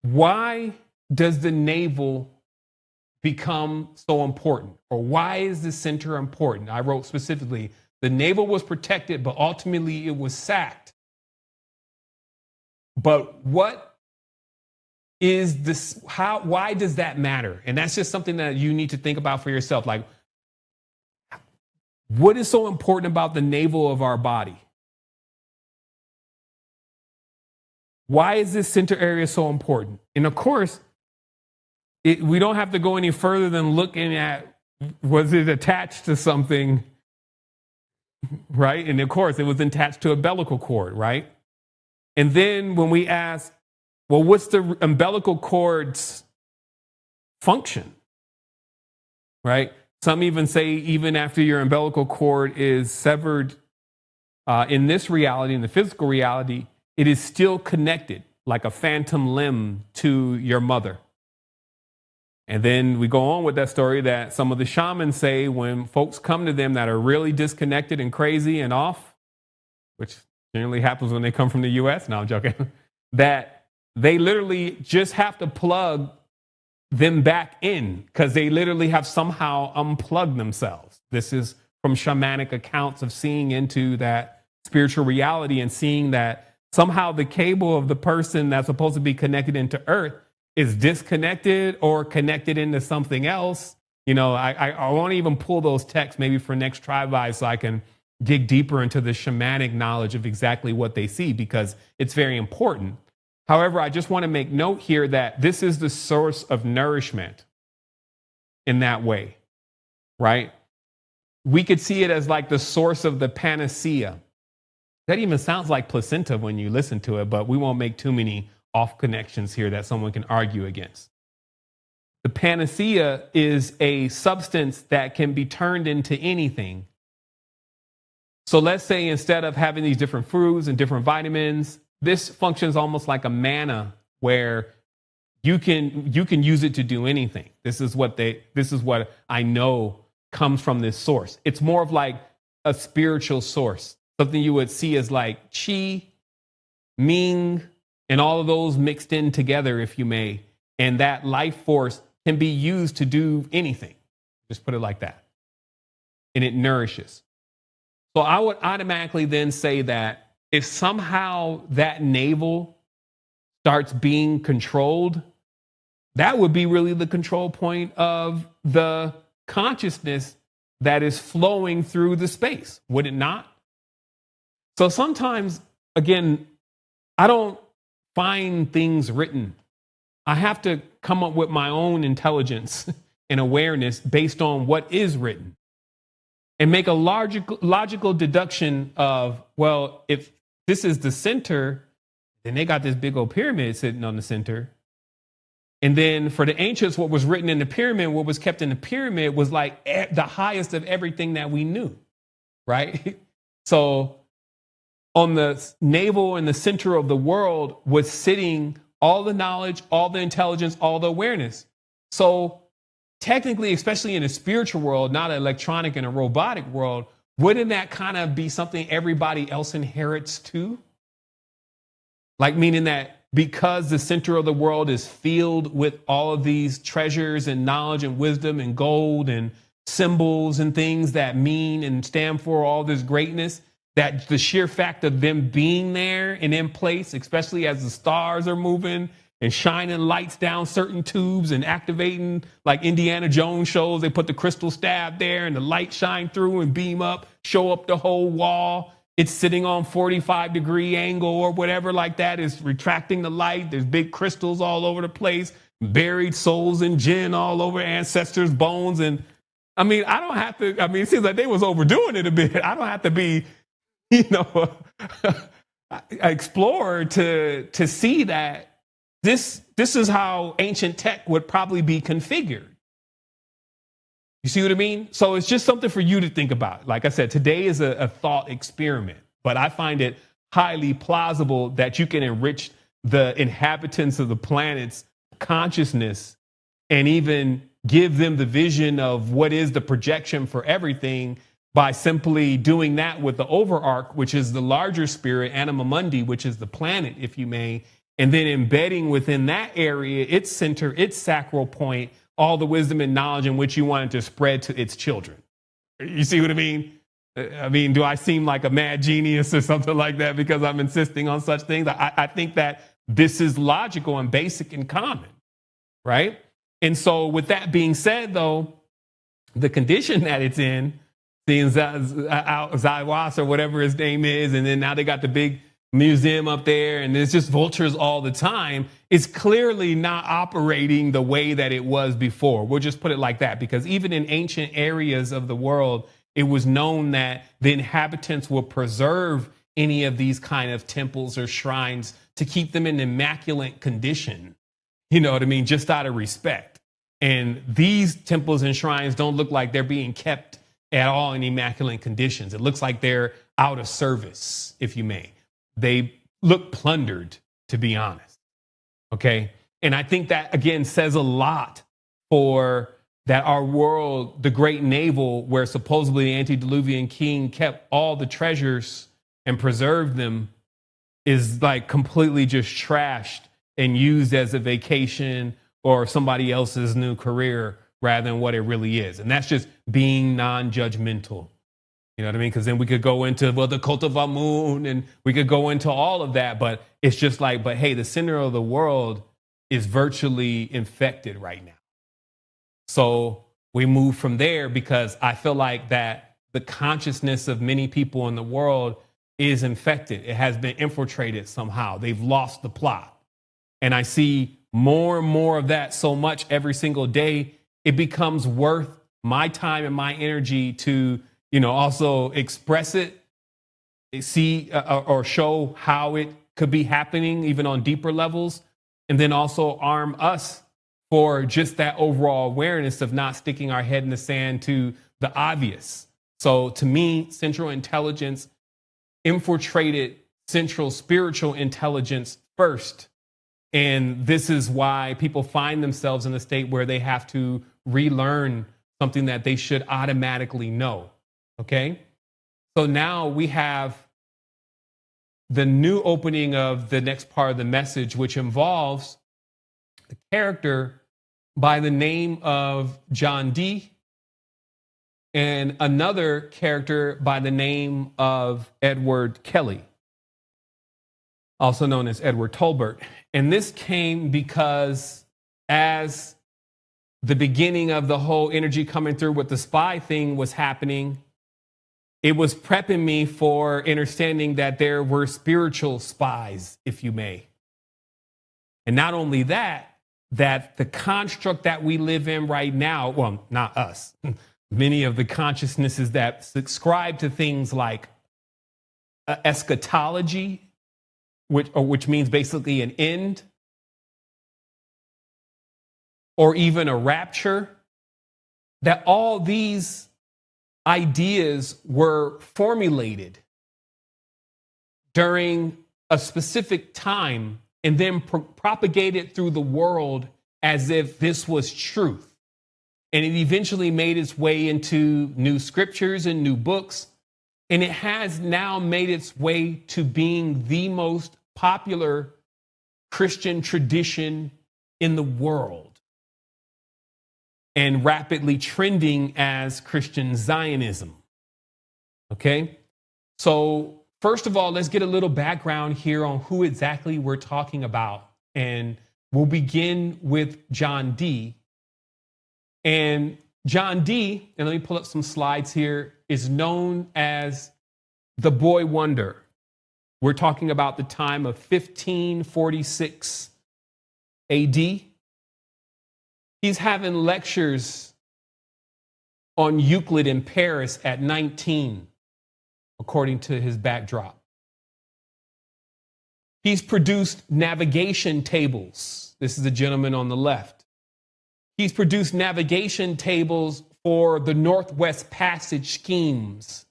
S1: why does the naval become so important? Or why is the center important? I wrote specifically, the naval was protected, but ultimately it was sacked. But what is this? Why does that matter? And that's just something that you need to think about for yourself. Like, what is so important about the navel of our body? Why is this center area so important? And of course, we don't have to go any further than looking at, was it attached to something, right? And of course, it was attached to a umbilical cord, right? And then when we ask, well, what's the umbilical cord's function, right? Some even say even after your umbilical cord is severed in this reality, in the physical reality, it is still connected like a phantom limb to your mother. And then we go on with that story that some of the shamans say when folks come to them that are really disconnected and crazy and off, which generally happens when they come from the US, no, I'm joking, that they literally just have to plug them back in because they literally have somehow unplugged themselves. This is from shamanic accounts of seeing into that spiritual reality and seeing that somehow the cable of the person that's supposed to be connected into earth is disconnected or connected into something else. I want to even pull those texts maybe for next Tribe so I can dig deeper into the shamanic knowledge of exactly what they see, because it's very important. However, I just want to make note here that this is the source of nourishment in that way, right? We could see it as like the source of the panacea. That even sounds like placenta when you listen to it, but we won't make too many off connections here that someone can argue against. The panacea is a substance that can be turned into anything. So let's say instead of having these different fruits and different vitamins, this functions almost like a manna where you can use it to do anything. This is what I know comes from this source. It's more of like a spiritual source, something you would see as like chi, ming, and all of those mixed in together, if you may. And that life force can be used to do anything. Just put it like that. And it nourishes. So I would automatically then say that if somehow that navel starts being controlled, that would be really the control point of the consciousness that is flowing through the space, would it not? So sometimes, again, I don't find things written. I have to come up with my own intelligence and awareness based on what is written and make a logical deduction of, well, if this is the center, then they got this big old pyramid sitting on the center. And then for the ancients, what was written in the pyramid, what was kept in the pyramid was like the highest of everything that we knew, right? So on the navel in the center of the world was sitting all the knowledge, all the intelligence, all the awareness. So technically, especially in a spiritual world, not an electronic and a robotic world, wouldn't that kind of be something everybody else inherits too? Like, meaning that because the center of the world is filled with all of these treasures and knowledge and wisdom and gold and symbols and things that mean and stand for all this greatness, that the sheer fact of them being there and in place, especially as the stars are moving and shining lights down certain tubes and activating, like Indiana Jones shows, they put the crystal stab there and the light shine through and beam up, show up the whole wall. It's sitting on 45-degree angle or whatever like that. Is retracting the light. There's big crystals all over the place, buried souls and Jinn all over ancestors' bones. And I mean, I don't have to, I mean, it seems like they was overdoing it a bit. I don't have to be, you know, explorer to see that this is how ancient tech would probably be configured. You see what I mean? So it's just something for you to think about. Like I said, today is a thought experiment, but I find it highly plausible that you can enrich the inhabitants of the planet's consciousness and even give them the vision of what is the projection for everything by simply doing that with the overarch, which is the larger spirit, Anima Mundi, which is the planet, if you may, and then embedding within that area, its center, its sacral point, all the wisdom and knowledge in which you wanted to spread to its children. You see what I mean? I mean, do I seem like a mad genius or something like that because I'm insisting on such things? I think that this is logical and basic and common, right? And so with that being said, though, the condition that it's in, seeing Zaiwas or whatever his name is, and then now they got the big museum up there and there's just vultures all the time, is clearly not operating the way that it was before. We'll just put it like that, because even in ancient areas of the world, it was known that the inhabitants would preserve any of these kind of temples or shrines to keep them in immaculate condition. You know what I mean? Just out of respect. And these temples and shrines don't look like they're being kept at all in immaculate conditions. It looks like they're out of service, if you may. They look plundered, to be honest. Okay. And I think that, again, says a lot for that our world, the great Naval, where supposedly the Antediluvian king kept all the treasures and preserved them, is like completely just trashed and used as a vacation or somebody else's new career rather than what it really is. And that's just being non-judgmental. You know what I mean? Because then we could go into, well, the cult of Amun, and we could go into all of that. But it's just like, but hey, the center of the world is virtually infected right now. So we move from there, because I feel like that the consciousness of many people in the world is infected. It has been infiltrated somehow. They've lost the plot. And I see more and more of that so much every single day. It becomes worth my time and my energy to, you know, also express it, see or show how it could be happening even on deeper levels, and then also arm us for just that overall awareness of not sticking our head in the sand to the obvious. So to me, central intelligence infiltrated central spiritual intelligence first. And this is why people find themselves in a state where they have to relearn something that they should automatically know. Okay, so now we have the new opening of the next part of the message, which involves a character by the name of John D. and another character by the name of Edward Kelly, also known as Edward Tolbert. And this came because as the beginning of the whole energy coming through with the spy thing was happening, it was prepping me for understanding that there were spiritual spies, if you may. And not only that, that the construct that we live in right now, well, not us, many of the consciousnesses that subscribe to things like eschatology, which means basically an end, or even a rapture, that all these ideas were formulated during a specific time and then propagated through the world as if this was truth. And it eventually made its way into new scriptures and new books. And it has now made its way to being the most popular Christian tradition in the world, and rapidly trending as Christian Zionism. Okay? So first of all, let's get a little background here on who exactly we're talking about. And we'll begin with John Dee. And John Dee, and let me pull up some slides here, is known as the Boy Wonder. We're talking about the time of 1546 AD. He's having lectures on Euclid in Paris at 19, according to his backdrop. He's produced navigation tables. This is the gentleman on the left. He's produced navigation tables for the Northwest Passage schemes.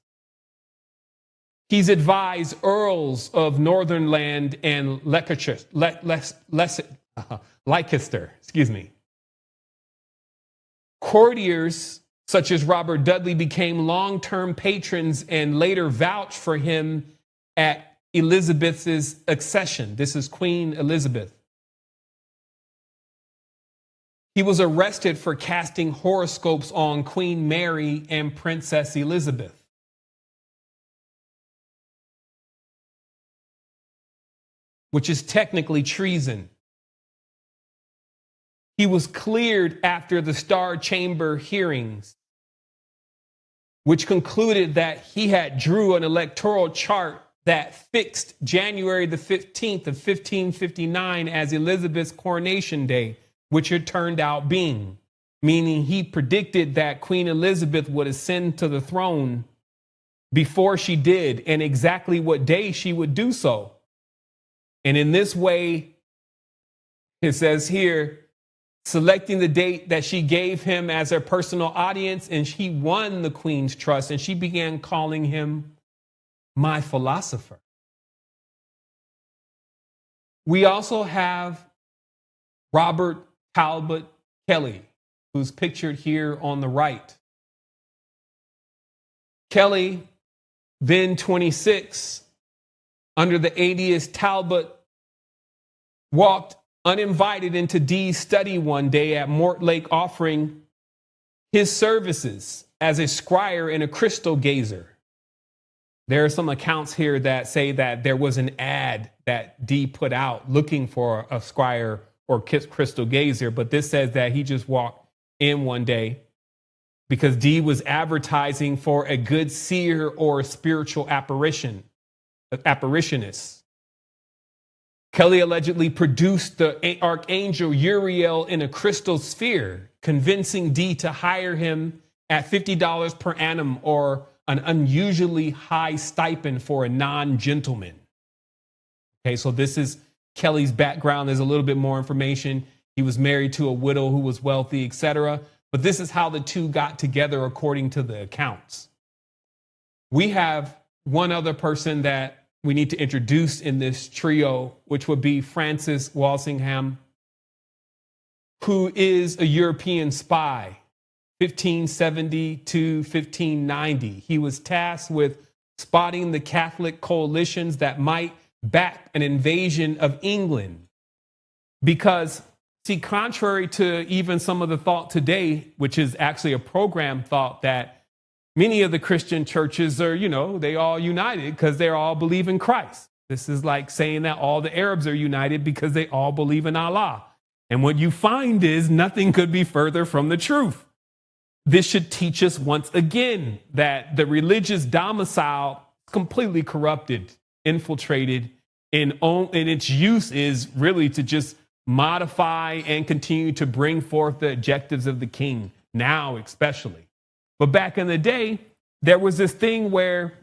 S1: He's advised earls of Northernland and Leicester, Courtiers such as Robert Dudley became long-term patrons and later vouched for him at Elizabeth's accession. This is Queen Elizabeth. He was arrested for casting horoscopes on Queen Mary and Princess Elizabeth. Which is technically treason. He was cleared after the Star Chamber hearings, which concluded that he had drew an electoral chart that fixed January the 15th of 1559 as Elizabeth's coronation day, which it turned out being, meaning he predicted that Queen Elizabeth would ascend to the throne before she did, and exactly what day she would do so. And in this way, it says here, selecting the date that she gave him as her personal audience, and she won the Queen's trust, and she began calling him my philosopher. We also have Robert Talbot Kelly, who's pictured here on the right. Kelly, then 26, under the alias Talbot, walked uninvited into Dee's study one day at Mortlake, offering his services as a scryer and a crystal gazer. There are some accounts here that say that there was an ad that Dee put out looking for a scryer or crystal gazer, but this says that he just walked in one day because Dee was advertising for a good seer or a spiritual apparitionist. Kelly allegedly produced the archangel Uriel in a crystal sphere, convincing Dee to hire him at $50 per annum, or an unusually high stipend for a non-gentleman. Okay, so this is Kelly's background. There's a little bit more information. He was married to a widow who was wealthy, etc. But this is how the two got together according to the accounts. We have one other person that we need to introduce in this trio, which would be Francis Walsingham, who is a European spy, 1570 to 1590. He was tasked with spotting the Catholic coalitions that might back an invasion of England. Because, see, contrary to even some of the thought today, which is actually a program thought that many of the Christian churches are, they all united because they all believe in Christ. This is like saying that all the Arabs are united because they all believe in Allah. And what you find is nothing could be further from the truth. This should teach us once again that the religious domicile is completely corrupted, infiltrated, and its use is really to just modify and continue to bring forth the objectives of the king, now especially. But back in the day, there was this thing where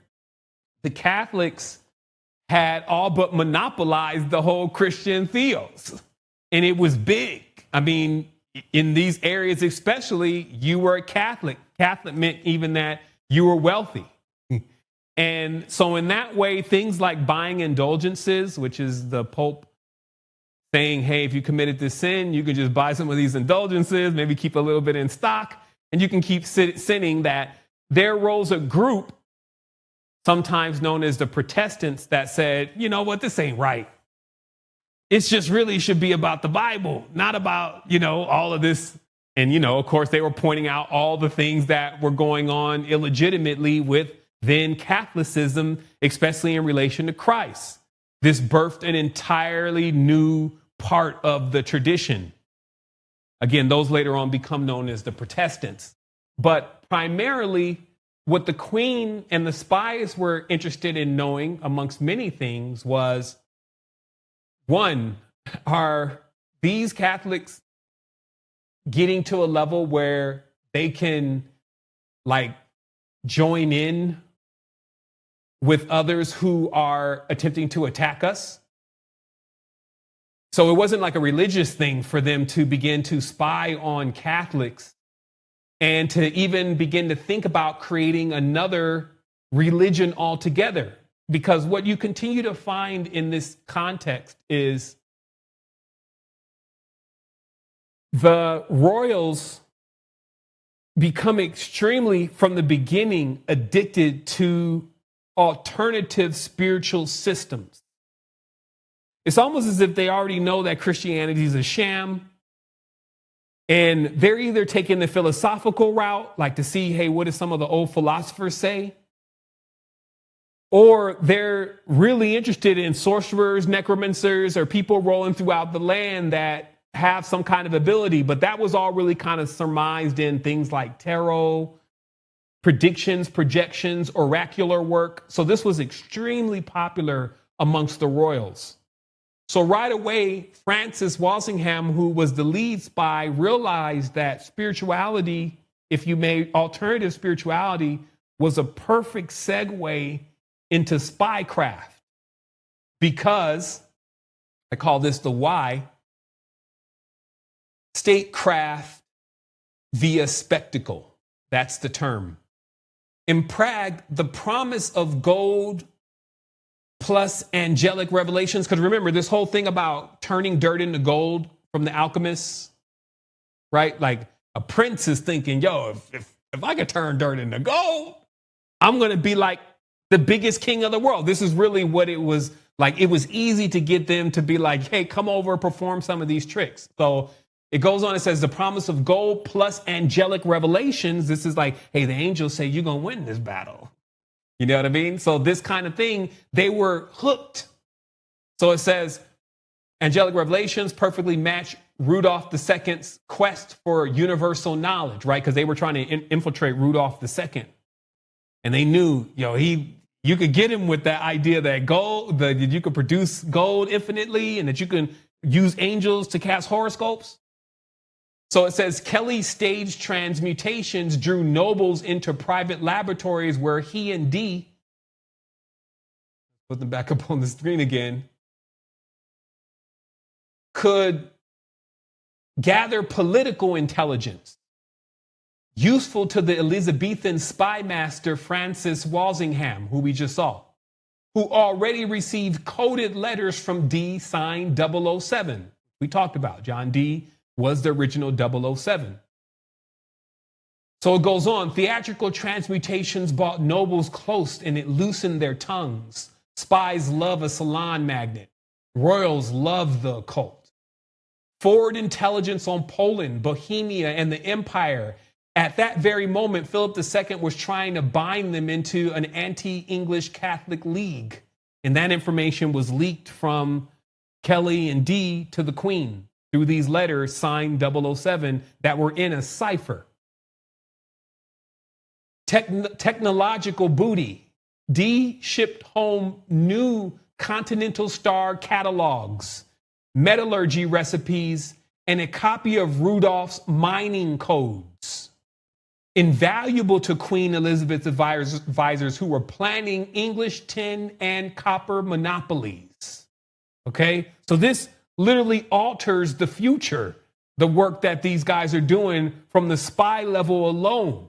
S1: the Catholics had all but monopolized the whole Christian theos. And it was big. I mean, in these areas especially, you were a Catholic. Catholic meant even that you were wealthy. And so in that way, things like buying indulgences, which is the Pope saying, hey, if you committed this sin, you can just buy some of these indulgences, maybe keep a little bit in stock. And you can keep sinning that there rose a group, sometimes known as the Protestants, that said, you know what, this ain't right. It's just really should be about the Bible, not about, all of this. And, of course, they were pointing out all the things that were going on illegitimately with then Catholicism, especially in relation to Christ. This birthed an entirely new part of the tradition. Again, those later on become known as the Protestants. But primarily, what the Queen and the spies were interested in knowing, amongst many things, was, one, are these Catholics getting to a level where they can, join in with others who are attempting to attack us? So it wasn't like a religious thing for them to begin to spy on Catholics and to even begin to think about creating another religion altogether. Because what you continue to find in this context is the royals become extremely, from the beginning, addicted to alternative spiritual systems. It's almost as if they already know that Christianity is a sham, and they're either taking the philosophical route, like to see, hey, what do some of the old philosophers say? Or they're really interested in sorcerers, necromancers, or people rolling throughout the land that have some kind of ability. But that was all really kind of surmised in things like tarot, predictions, projections, oracular work. So this was extremely popular amongst the royals. So right away, Francis Walsingham, who was the lead spy, realized that spirituality, if you made alternative spirituality, was a perfect segue into spycraft. Because, I call this the why, statecraft via spectacle. That's the term. In Prague, the promise of gold plus angelic revelations, because remember this whole thing about turning dirt into gold from the alchemists, right? Like a prince is thinking, yo, if I could turn dirt into gold, I'm going to be like the biggest king of the world. This is really what it was like. It was easy to get them to be like, hey, come over, perform some of these tricks. So it goes on, it says the promise of gold plus angelic revelations. This is like, hey, the angels say you're going to win this battle. You know what I mean? So this kind of thing, they were hooked. So it says angelic revelations perfectly match Rudolph II's quest for universal knowledge, right? Because they were trying to infiltrate Rudolph II. And they knew, you could get him with that idea that that you could produce gold infinitely and that you can use angels to cast horoscopes. So it says Kelly staged transmutations, drew nobles into private laboratories where he and D, put them back up on the screen again, could gather political intelligence useful to the Elizabethan spy master Francis Walsingham, who we just saw, who already received coded letters from D signed 007. We talked about John D was the original 007. So it goes on. Theatrical transmutations brought nobles close and it loosened their tongues. Spies love a salon magnet. Royals love the occult. Forward intelligence on Poland, Bohemia, and the Empire. At that very moment, Philip II was trying to bind them into an anti-English Catholic league. And that information was leaked from Kelly and D to the Queen through these letters signed 007 that were in a cipher. Technological booty. D shipped home new Continental Star catalogs, metallurgy recipes, and a copy of Rudolph's mining codes. Invaluable to Queen Elizabeth's advisors who were planning English tin and copper monopolies. Okay? So this literally alters the future, the work that these guys are doing from the spy level alone.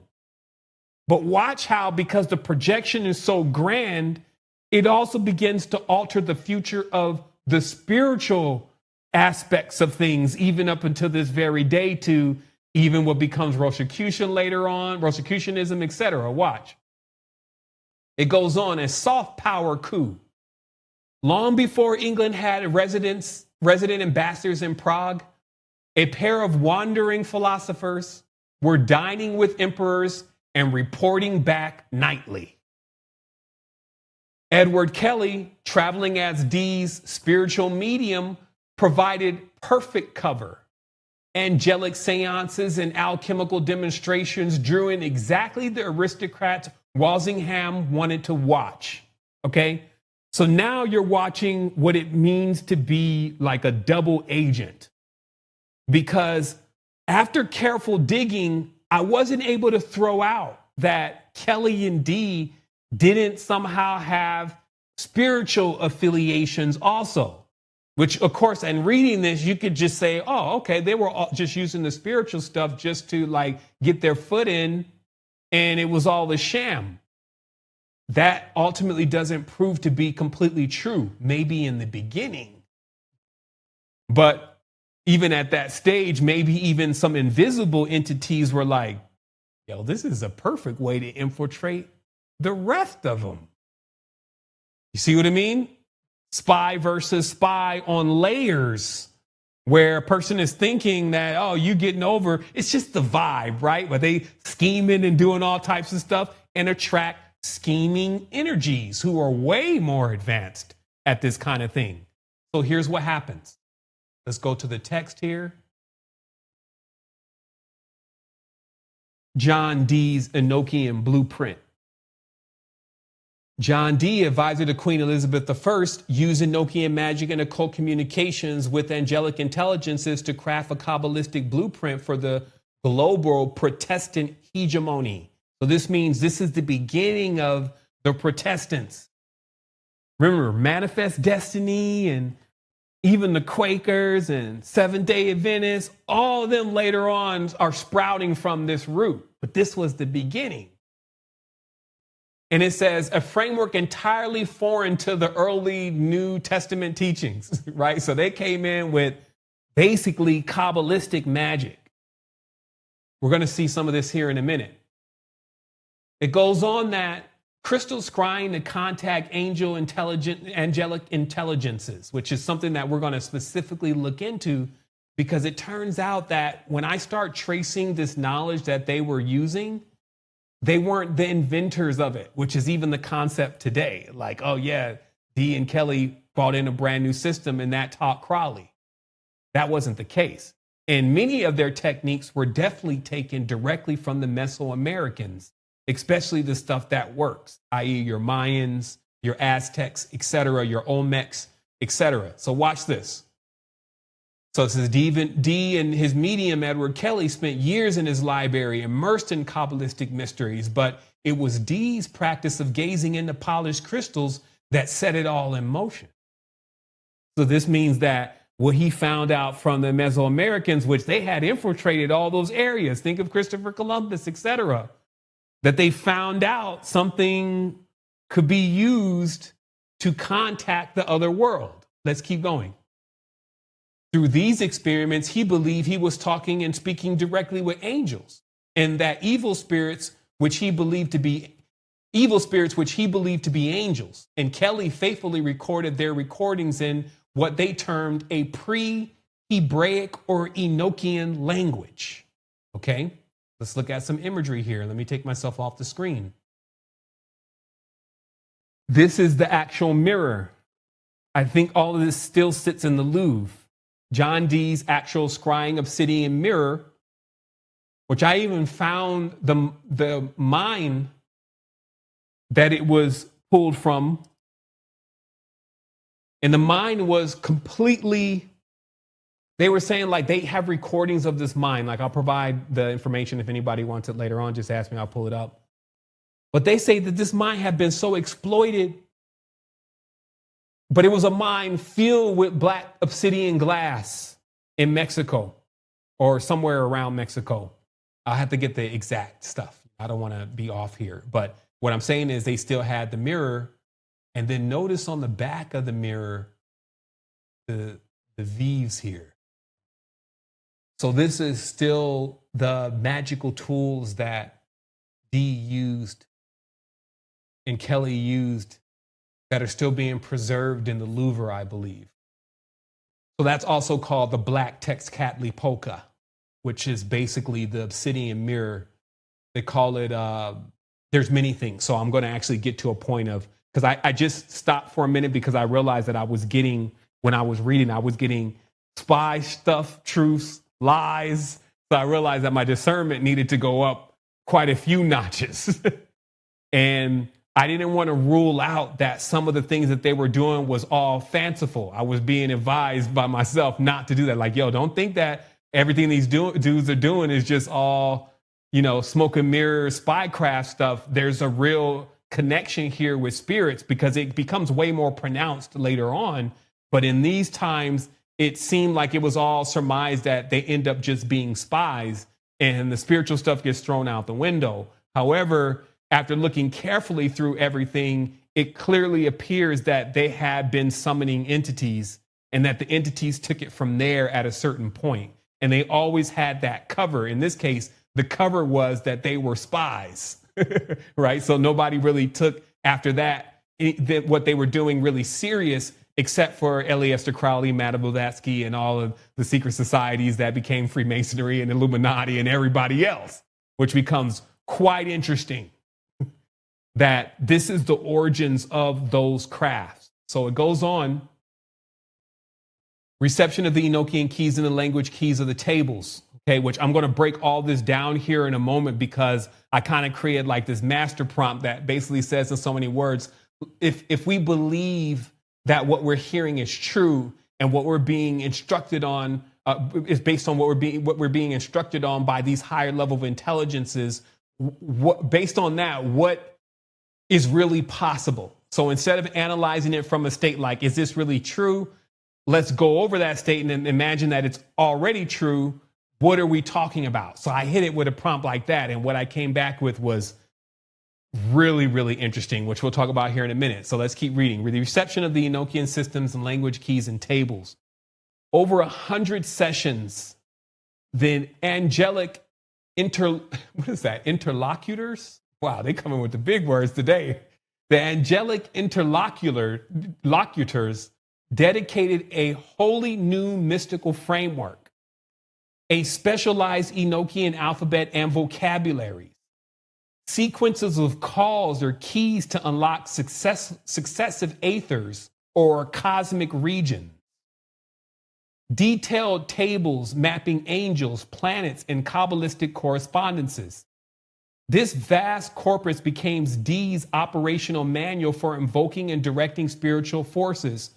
S1: But watch how, because the projection is so grand, it also begins to alter the future of the spiritual aspects of things, even up until this very day, to even what becomes Rosicrucian later on, Rosicrucianism, etc. Watch. It goes on, a soft power coup. Long before England had resident ambassadors in Prague, a pair of wandering philosophers were dining with emperors and reporting back nightly. Edward Kelly, traveling as Dee's spiritual medium, provided perfect cover. Angelic seances and alchemical demonstrations drew in exactly the aristocrats Walsingham wanted to watch. Okay? So now you're watching what it means to be like a double agent. Because after careful digging, I wasn't able to throw out that Kelly and Dee didn't somehow have spiritual affiliations also. Which, of course, and reading this, you could just say, oh, okay, they were all just using the spiritual stuff just to like get their foot in, and it was all a sham. That ultimately doesn't prove to be completely true, maybe in the beginning. But even at that stage, maybe even some invisible entities were like, yo, this is a perfect way to infiltrate the rest of them. You see what I mean? Spy versus spy on layers, where a person is thinking that, oh, you getting over, it's just the vibe, right? But they scheming and doing all types of stuff and attract scheming energies who are way more advanced at this kind of thing. So here's what happens. Let's go to the text here. John Dee's Enochian blueprint. John Dee, advisor to Queen Elizabeth I, used Enochian magic and occult communications with angelic intelligences to craft a Kabbalistic blueprint for the global Protestant hegemony. So this means this is the beginning of the Protestants. Remember, Manifest Destiny and even the Quakers and Seventh-day Adventists, all of them later on are sprouting from this root. But this was the beginning. And it says a framework entirely foreign to the early New Testament teachings, right? So they came in with basically Kabbalistic magic. We're going to see some of this here in a minute. It goes on that crystal scrying to contact angelic intelligences, which is something that we're going to specifically look into, because it turns out that when I start tracing this knowledge that they were using, they weren't the inventors of it, which is even the concept today. Like, oh yeah, Dee and Kelly brought in a brand new system and that taught Crowley. That wasn't the case. And many of their techniques were definitely taken directly from the Mesoamericans, especially the stuff that works, i.e. your Mayans, your Aztecs, etc., your Olmecs, etc. So watch this. So it says Dee and his medium, Edward Kelly, spent years in his library immersed in Kabbalistic mysteries, but it was Dee's practice of gazing into polished crystals that set it all in motion. So this means that what he found out from the Mesoamericans, which they had infiltrated all those areas, think of Christopher Columbus, etc., that they found out something could be used to contact the other world. Let's keep going. Through these experiments, he believed he was talking and speaking directly with angels, and that evil spirits, which he believed to be angels. And Kelly faithfully recorded their recordings in what they termed a pre-Hebraic or Enochian language. Okay, let's look at some imagery here. Let me take myself off the screen. This is the actual mirror. I think all of this still sits in the Louvre. John Dee's actual scrying obsidian mirror, which I even found the mine that it was pulled from. And the mine was completely, they were saying like they have recordings of this mine. Like I'll provide the information if anybody wants it later on, just ask me, I'll pull it up. But they say that this mine had been so exploited, but it was a mine filled with black obsidian glass in Mexico or somewhere around Mexico. I'll have to get the exact stuff. I don't want to be off here. But what I'm saying is they still had the mirror. And then notice on the back of the mirror, the V's here. So this is still the magical tools that Dee used and Kelly used that are still being preserved in the Louvre, I believe. So that's also called the Black Tezcatlipoca, which is basically the obsidian mirror. They call it, there's many things. So I'm going to actually get to a point of, because I just stopped for a minute because I realized that I was getting, when I was reading, I was getting spy stuff, truths, lies. So I realized that my discernment needed to go up quite a few notches. And I didn't want to rule out that some of the things that they were doing was all fanciful. I was being advised by myself not to do that. Like, yo, don't think that everything these dudes are doing is just all, you know, smoke and mirror spycraft stuff. There's a real connection here with spirits because it becomes way more pronounced later on. But in these times, it seemed like it was all surmised that they end up just being spies and the spiritual stuff gets thrown out the window. However, after looking carefully through everything, it clearly appears that they had been summoning entities and that the entities took it from there at a certain point. And they always had that cover. In this case, the cover was that they were spies, right? So nobody really took after that what they were doing really serious, except for Aleister Crowley, Madame Blavatsky, and all of the secret societies that became Freemasonry and Illuminati and everybody else, which becomes quite interesting. That this is the origins of those crafts. So it goes on. Reception of the Enochian keys and the language keys of the tables. Okay, which I'm going to break all this down here in a moment because I kind of created like this master prompt that basically says in so many words, if we believe that what we're hearing is true and what we're being instructed on is based on what we're being instructed on by these higher level of intelligences, based on that, what is really possible. So instead of analyzing it from a state like, is this really true? Let's go over that state and then imagine that it's already true. What are we talking about? So I hit it with a prompt like that. And what I came back with was really, really interesting, which we'll talk about here in a minute. So let's keep reading. The reception of the Enochian systems and language keys and tables. Over 100 sessions, the angelic interlocutors? Wow, they coming with the big words today. The angelic interlocutors dedicated a wholly new mystical framework, a specialized Enochian alphabet and vocabulary, sequences of calls or keys to unlock successive aethers or cosmic regions, detailed tables mapping angels, planets, and Kabbalistic correspondences. This vast corpus became Dee's operational manual for invoking and directing spiritual forces,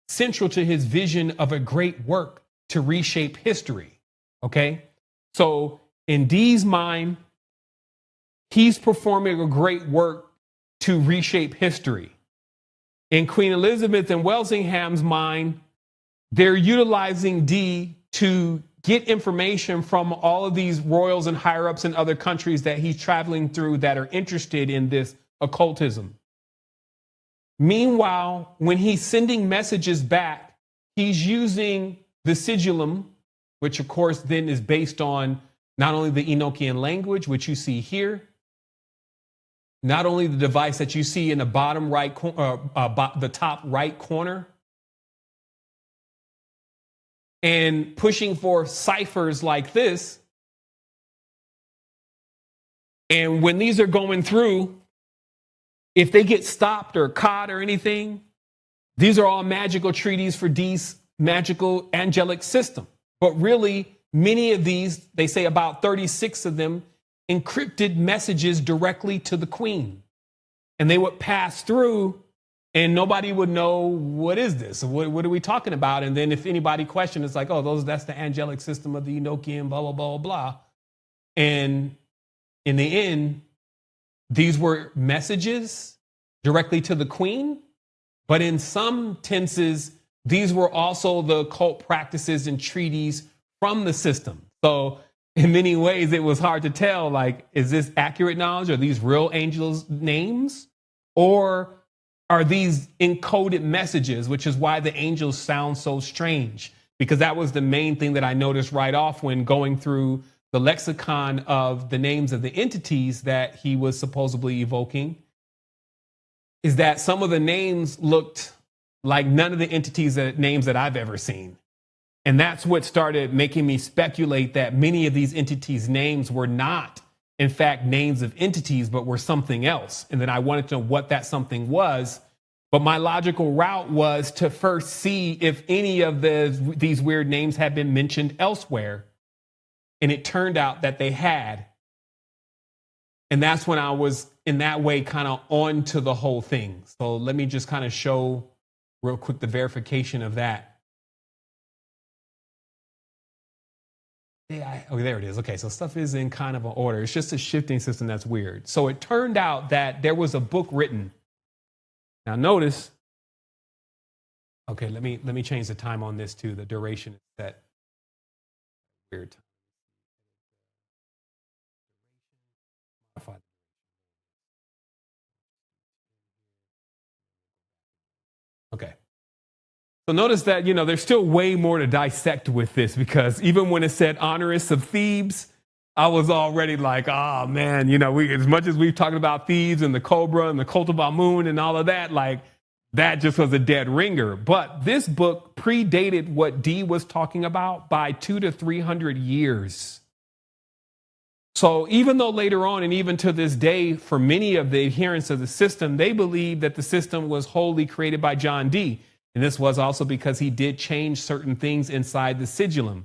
S1: central to his vision of a great work to reshape history. Okay? So in Dee's mind, he's performing a great work to reshape history. In Queen Elizabeth and Welsingham's mind, they're utilizing Dee to get information from all of these royals and higher ups in other countries that he's traveling through that are interested in this occultism. Meanwhile, when he's sending messages back, he's using the sigillum, which of course then is based on not only the Enochian language, which you see here, not only the device that you see in the bottom right, the top right corner, and pushing for ciphers like this. And when these are going through, if they get stopped or caught or anything, these are all magical treaties for Dee's magical angelic system. But really, many of these, they say about 36 of them, encrypted messages directly to the queen. And they would pass through and nobody would know, what is this? What are we talking about? And then if anybody questioned, it's like, oh, that's the angelic system of the Enochian, blah, blah, blah, blah. And in the end, these were messages directly to the queen. But in some tenses, these were also the occult practices and treaties from the system. So in many ways, it was hard to tell, like, is this accurate knowledge? Are these real angels' names? Or are these encoded messages, which is why the angels sound so strange? Because that was the main thing that I noticed right off when going through the lexicon of the names of the entities that he was supposedly evoking, is that some of the names looked like none of the names that I've ever seen. And that's what started making me speculate that many of these entities' names were not, in fact, names of entities, but were something else. And then I wanted to know what that something was. But my logical route was to first see if any of these weird names had been mentioned elsewhere. And it turned out that they had. And that's when I was, in that way, kind of on to the whole thing. So let me just kind of show real quick the verification of that. Oh, there it is. Okay, so stuff is in kind of an order. It's just a shifting system that's weird. So it turned out that there was a book written. Now notice, okay, let me change the time on this too. The duration is set. Weird time. Okay. So notice that, there's still way more to dissect with this, because even when it said Honorous of Thebes, I was already like, oh man, as much as we've talked about Thebes and the Cobra and the Cult of Amun and all of that, like that just was a dead ringer. But this book predated what Dee was talking about by 200 to 300 years. So even though later on, and even to this day, for many of the adherents of the system, they believe that the system was wholly created by John Dee. And this was also because he did change certain things inside the sigillum.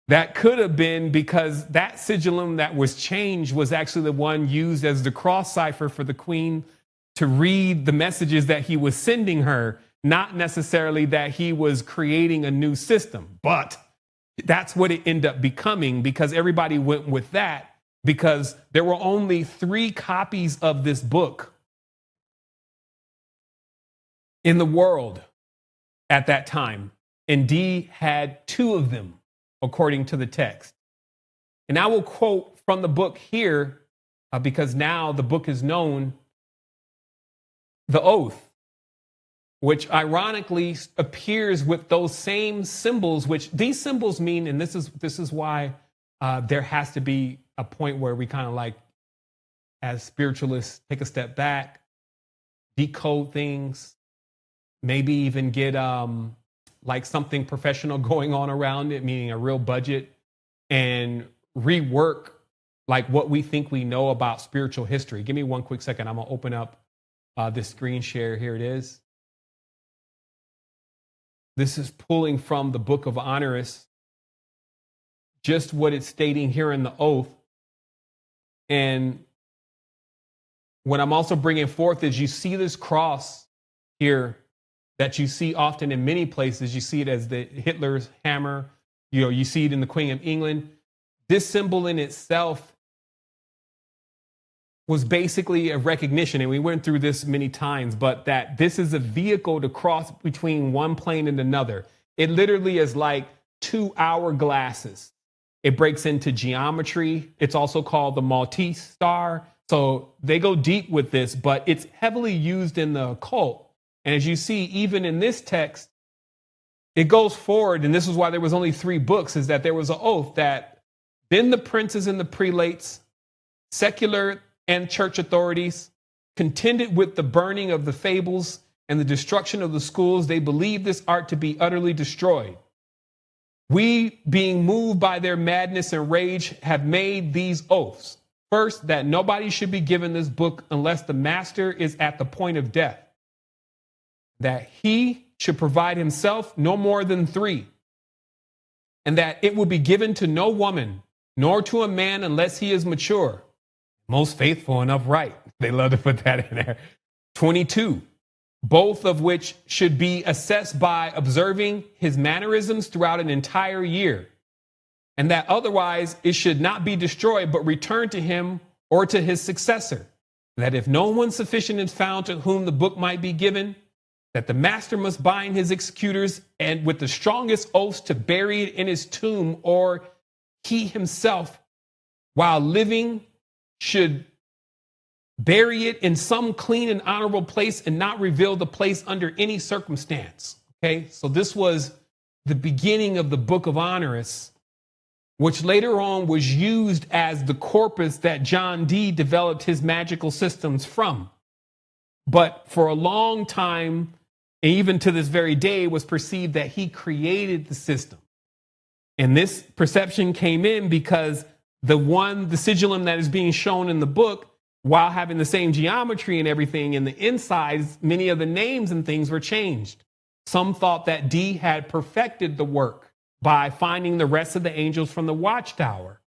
S1: That could have been because that sigillum that was changed was actually the one used as the cross cipher for the queen to read the messages that he was sending her, not necessarily that he was creating a new system. But that's what it ended up becoming, because everybody went with that, because there were only 3 copies of this book in the world at that time. And Dee had 2 of them, according to the text. And I will quote from the book here, because now the book is known, the oath, which ironically appears with those same symbols, which these symbols mean, and this is why there has to be a point where we kind of like, as spiritualists, take a step back, decode things, maybe even get like something professional going on around it, meaning a real budget, and rework like what we think we know about spiritual history. Give me one quick second. I'm gonna open up this screen share. Here it is. This is pulling from the Book of Honorus, just what it's stating here in the oath. And what I'm also bringing forth is, you see this cross here that you see often in many places. You see it as the Hitler's hammer. You see it in the Queen of England. This symbol in itself was basically a recognition, and we went through this many times, but that this is a vehicle to cross between one plane and another. It literally is like 2 hourglasses. It breaks into geometry. It's also called the Maltese star. So they go deep with this, but it's heavily used in the occult. And as you see, even in this text, it goes forward, and this is why there was only 3 books, is that there was an oath that then the princes and the prelates, secular and church authorities, contended with the burning of the fables and the destruction of the schools. They believed this art to be utterly destroyed. We, being moved by their madness and rage, have made these oaths. First, that nobody should be given this book unless the master is at the point of death. That he should provide himself no more than 3. And that it will be given to no woman, nor to a man unless he is mature, most faithful and upright. They love to put that in there. 22. Both of which should be assessed by observing his mannerisms throughout an entire year. And that otherwise it should not be destroyed, but returned to him or to his successor. That if no one sufficient is found to whom the book might be given, that the master must bind his executors and with the strongest oaths to bury it in his tomb, or he himself, while living, should bury it in some clean and honorable place and not reveal the place under any circumstance. Okay, so this was the beginning of the Book of Honorus. which later on was used as the corpus that John Dee developed his magical systems from. But for a long time, and even to this very day, it was perceived that he created the system. And this perception came in because the sigillum that is being shown in the book, while having the same geometry and everything in the insides, many of the names and things were changed. Some thought that Dee had perfected the work by finding the rest of the angels from the Watchtower.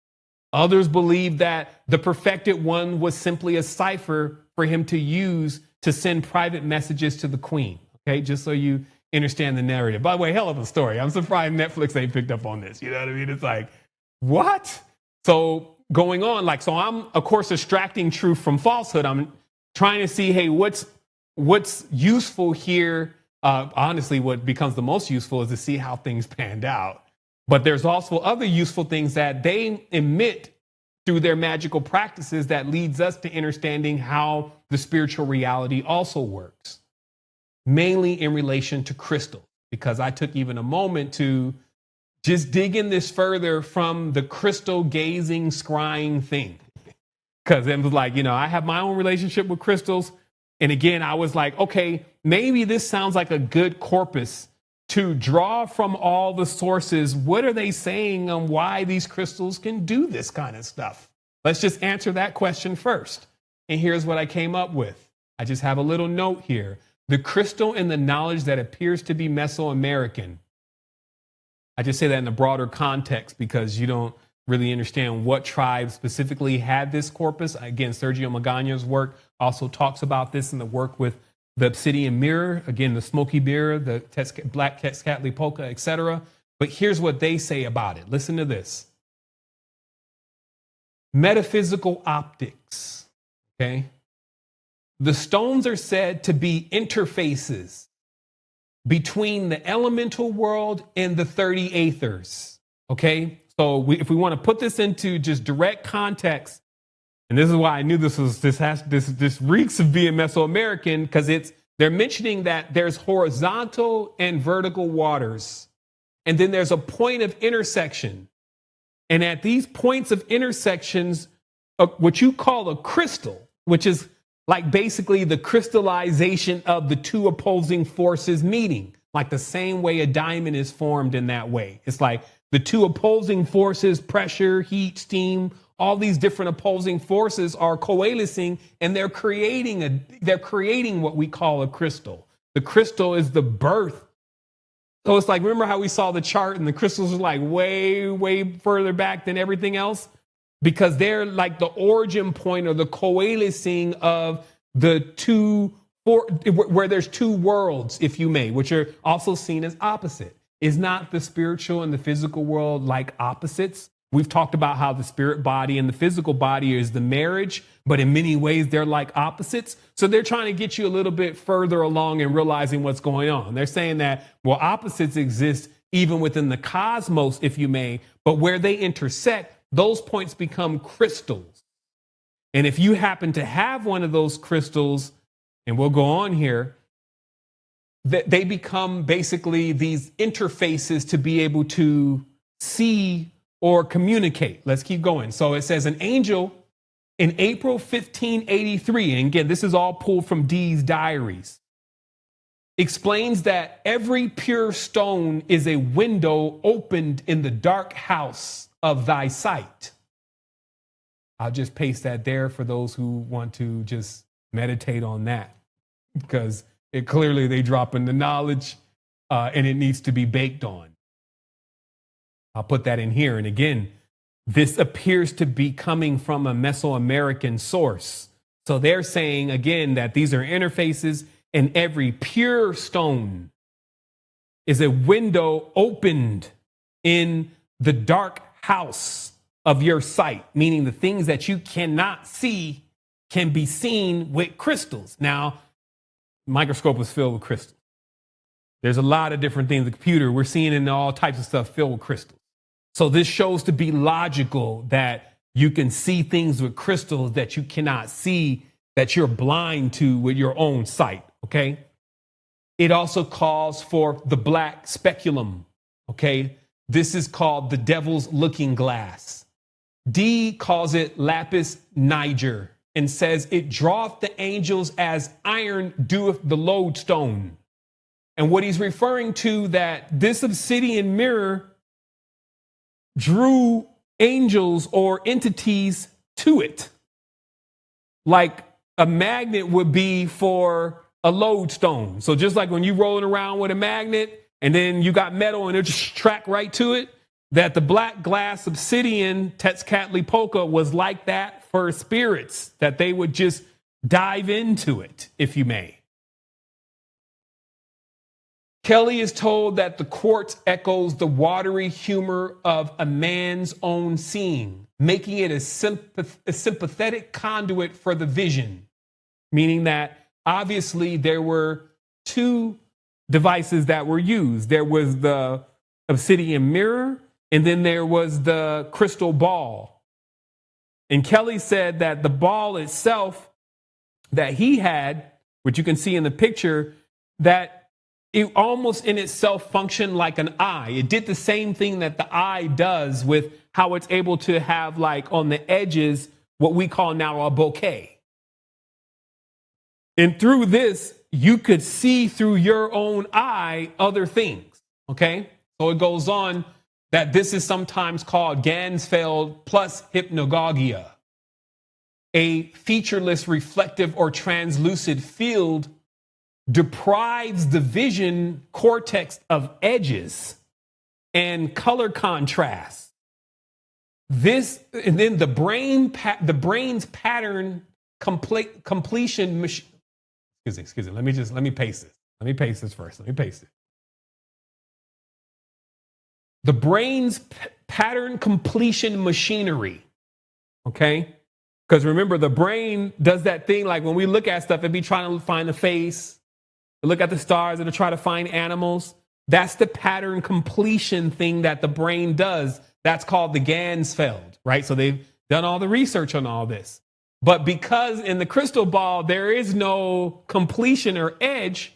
S1: Others believed that the perfected one was simply a cipher for him to use to send private messages to the queen. Okay, just so you understand the narrative. By the way, hell of a story. I'm surprised Netflix ain't picked up on this. You know what I mean? It's like, what? So going on, like, so I'm, of course, extracting truth from falsehood. I'm trying to see, hey, what's useful here? Honestly, what becomes the most useful is to see how things panned out. But there's also other useful things that they emit through their magical practices that leads us to understanding how the spiritual reality also works, mainly in relation to crystal, because I took even a moment to just dig in this further from the crystal gazing, scrying thing. Because it was like, I have my own relationship with crystals. And again, I was like, okay, maybe this sounds like a good corpus to draw from all the sources. What are they saying on why these crystals can do this kind of stuff? Let's just answer that question first. And here's what I came up with. I just have a little note here. The crystal and the knowledge that appears to be Mesoamerican. I just say that in a broader context because you don't really understand what tribe specifically had this corpus. Again, Sergio Magaña's work also talks about this in the work with the Obsidian mirror, again, the smoky mirror, the black Tezcatlipoca, etc. But here's what they say about it. Listen to this. Metaphysical optics, okay? The stones are said to be interfaces between the elemental world and the 30 aethers, okay? So if we want to put this into just direct context, and this is why I knew this reeks of being Mesoamerican, because they're mentioning that there's horizontal and vertical waters, and then there's a point of intersection. And at these points of intersections, what you call a crystal, which is like basically the crystallization of the two opposing forces meeting, like the same way a diamond is formed in that way. It's like the two opposing forces, pressure, heat, steam, all these different opposing forces are coalescing, and they're creating what we call a crystal. The crystal is the birth. So it's like, remember how we saw the chart and the crystals are like way, way further back than everything else? Because they're like the origin point or the coalescing of the two, where there's two worlds, if you may, which are also seen as opposite. Is not the spiritual and the physical world like opposites? We've talked about how the spirit body and the physical body is the marriage, but in many ways they're like opposites. So they're trying to get you a little bit further along in realizing what's going on. They're saying that, well, opposites exist even within the cosmos, if you may, but where they intersect, those points become crystals. And if you happen to have one of those crystals, and we'll go on here, that they become basically these interfaces to be able to see or communicate. Let's keep going. So it says an angel in April 1583, and again, this is all pulled from Dee's diaries, explains that every pure stone is a window opened in the dark house of thy sight. I'll just paste that there for those who want to just meditate on that, because it clearly they drop in the knowledge and it needs to be baked on. I'll put that in here. And again, this appears to be coming from a Mesoamerican source. So they're saying, again, that these are interfaces, and every pure stone is a window opened in the dark house of your sight, meaning the things that you cannot see can be seen with crystals. Now, the microscope is filled with crystals. There's a lot of different things. The computer, we're seeing in all types of stuff filled with crystals. So this shows to be logical that you can see things with crystals that you cannot see, that you're blind to with your own sight, okay? It also calls for the black speculum, okay? This is called the devil's looking glass. D calls it lapis niger and says it draweth the angels as iron doeth the lodestone. And what he's referring to, that this obsidian mirror drew angels or entities to it, like a magnet would be for a lodestone. So just like when you rolling around with a magnet and then you got metal and it just track right to it, that the black glass obsidian Tezcatlipoca was like that for spirits, that they would just dive into it, if you may. Kelly is told that the quartz echoes the watery humor of a man's own seeing, making it a sympathetic conduit for the vision, meaning that obviously there were two devices that were used. There was the obsidian mirror, and then there was the crystal ball. And Kelly said that the ball itself that he had, which you can see in the picture, that it almost in itself functioned like an eye. It did the same thing that the eye does with how it's able to have, like, on the edges, what we call now a bouquet. And through this, you could see through your own eye other things, okay? So it goes on that this is sometimes called Gansfeld plus hypnagogia, a featureless, reflective, or translucid field deprives the vision cortex of edges and color contrast. This, and then the brain's pattern completion. Excuse me. Let me paste this. Let me paste this first. Let me paste it. The brain's pattern completion machinery. Okay? Because remember, the brain does that thing like when we look at stuff, it'd be trying to find the face. Look at the stars and try to find animals. That's the pattern completion thing that the brain does. That's called the Gansfeld, right? So they've done all the research on all this. But because in the crystal ball, there is no completion or edge,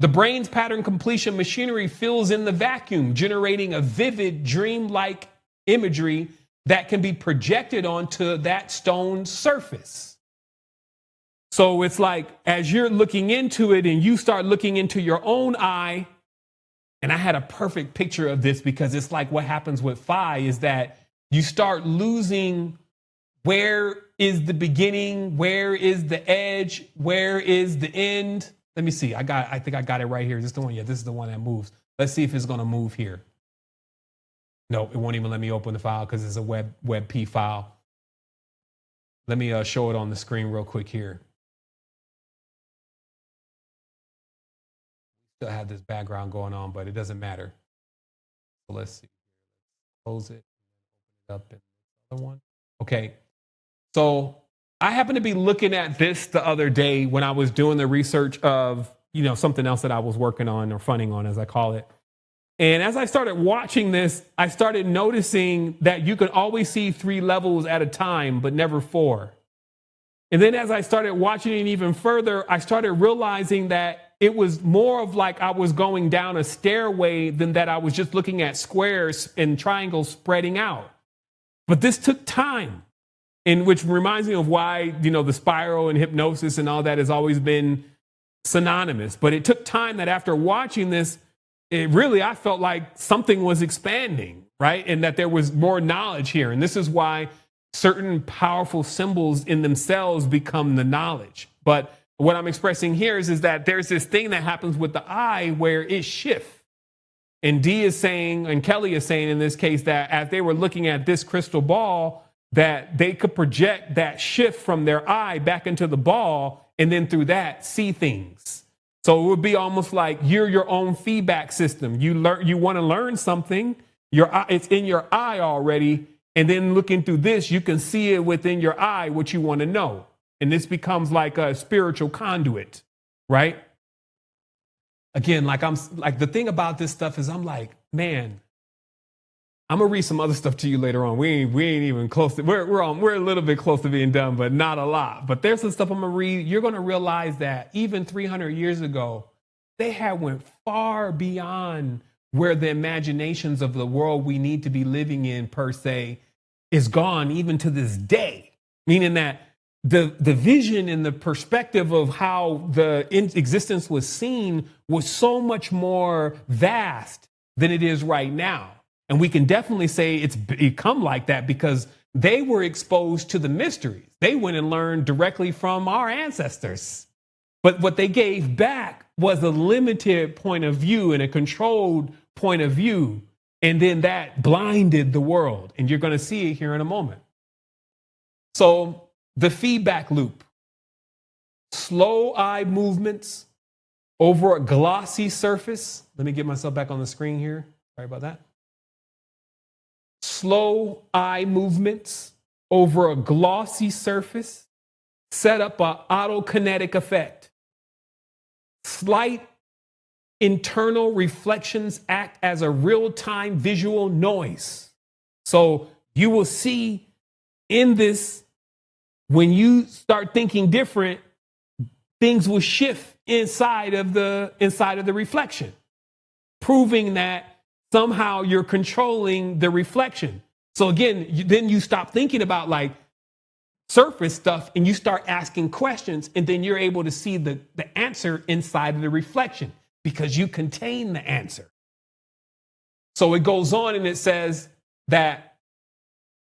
S1: the brain's pattern completion machinery fills in the vacuum, generating a vivid, dreamlike imagery that can be projected onto that stone surface. So it's like, as you're looking into it and you start looking into your own eye, and I had a perfect picture of this because it's like what happens with Phi is that you start losing where is the beginning, where is the edge, where is the end. Let me see. I think I got it right here. Is this the one? Yeah, this is the one that moves. Let's see if it's going to move here. No, it won't even let me open the file because it's a WebP file. Let me show it on the screen real quick here. Still have this background going on, but it doesn't matter. So let's see. Close it. Open it up in the other one. Okay. So I happened to be looking at this the other day when I was doing the research of, something else that I was working on or funning on, as I call it. And as I started watching this, I started noticing that you can always see 3 levels at a time, but never 4. And then as I started watching it even further, I started realizing that it was more of like I was going down a stairway than that I was just looking at squares and triangles spreading out. But this took time, and which reminds me of why, the spiral and hypnosis and all that has always been synonymous. But it took time that after watching this, I felt like something was expanding, right? And that there was more knowledge here. And this is why certain powerful symbols in themselves become the knowledge. But what I'm expressing here is that there's this thing that happens with the eye where it shifts. And D is saying, and Kelly is saying in this case, that as they were looking at this crystal ball, that they could project that shift from their eye back into the ball, and then through that see things. So it would be almost like you're your own feedback system. You want to learn something, it's in your eye already, and then looking through this, you can see it within your eye what you want to know. And this becomes like a spiritual conduit, right? Again, the thing about this stuff is I'm like, man, I'm gonna read some other stuff to you later on. We ain't even close to, we're a little bit close to being done, but not a lot. But there's some stuff I'm gonna read. You're gonna realize that even 300 years ago, they had went far beyond where the imaginations of the world we need to be living in, per se, is gone even to this day. Meaning that the vision and the perspective of how the existence was seen was so much more vast than it is right now. And we can definitely say it's become like that because they were exposed to the mysteries. They went and learned directly from our ancestors. But what they gave back was a limited point of view and a controlled point of view. And then that blinded the world. And you're going to see it here in a moment. So the feedback loop, slow eye movements over a glossy surface. Let me get myself back on the screen here. Sorry about that. Slow eye movements over a glossy surface set up an autokinetic effect. Slight internal reflections act as a real-time visual noise. So you will see in this, when you start thinking different, things will shift inside of the reflection, proving that somehow you're controlling the reflection. So again, then you stop thinking about like surface stuff and you start asking questions, and then you're able to see the answer inside of the reflection because you contain the answer. So it goes on and it says that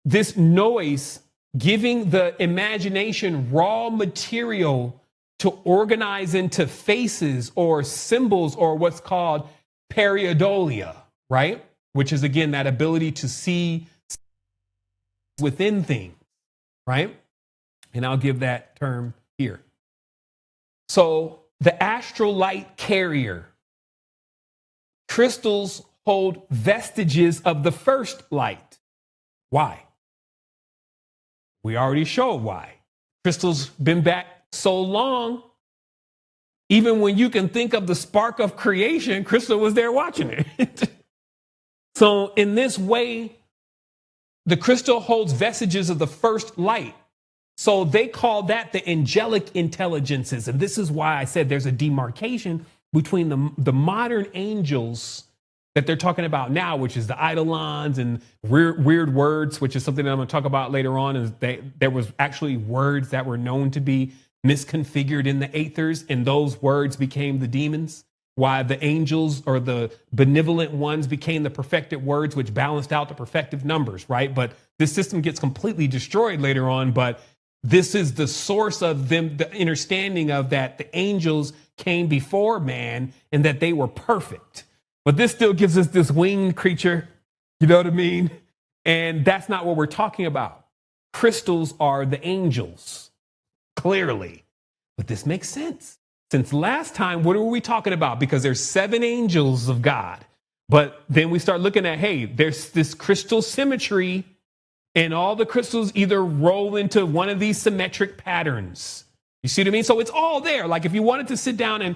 S1: this noise giving the imagination raw material to organize into faces or symbols or what's called pareidolia, right? Which is, again, that ability to see within things, right? And I'll give that term here. So the astral light carrier, crystals hold vestiges of the first light. Why? We already showed why. Crystals been back so long. Even when you can think of the spark of creation, Crystal was there watching it. So in this way, the crystal holds vestiges of the first light. So they call that the angelic intelligences. And this is why I said there's a demarcation between the modern angels that they're talking about now, which is the eidolons and weird words, which is something that I'm going to talk about later on. Is there was actually words that were known to be misconfigured in the aethers, and those words became the demons. Why the angels or the benevolent ones became the perfected words, which balanced out the perfective numbers, right? But this system gets completely destroyed later on. But this is the source of them, the understanding of that the angels came before man and that they were perfect. But this still gives us this winged creature, you know what I mean? And that's not what we're talking about. Crystals are the angels, clearly. But this makes sense. Since last time, what were we talking about? Because there's 7 angels of God. But then we start looking at, hey, there's this crystal symmetry, and all the crystals either roll into one of these symmetric patterns. You see what I mean? So it's all there. Like if you wanted to sit down and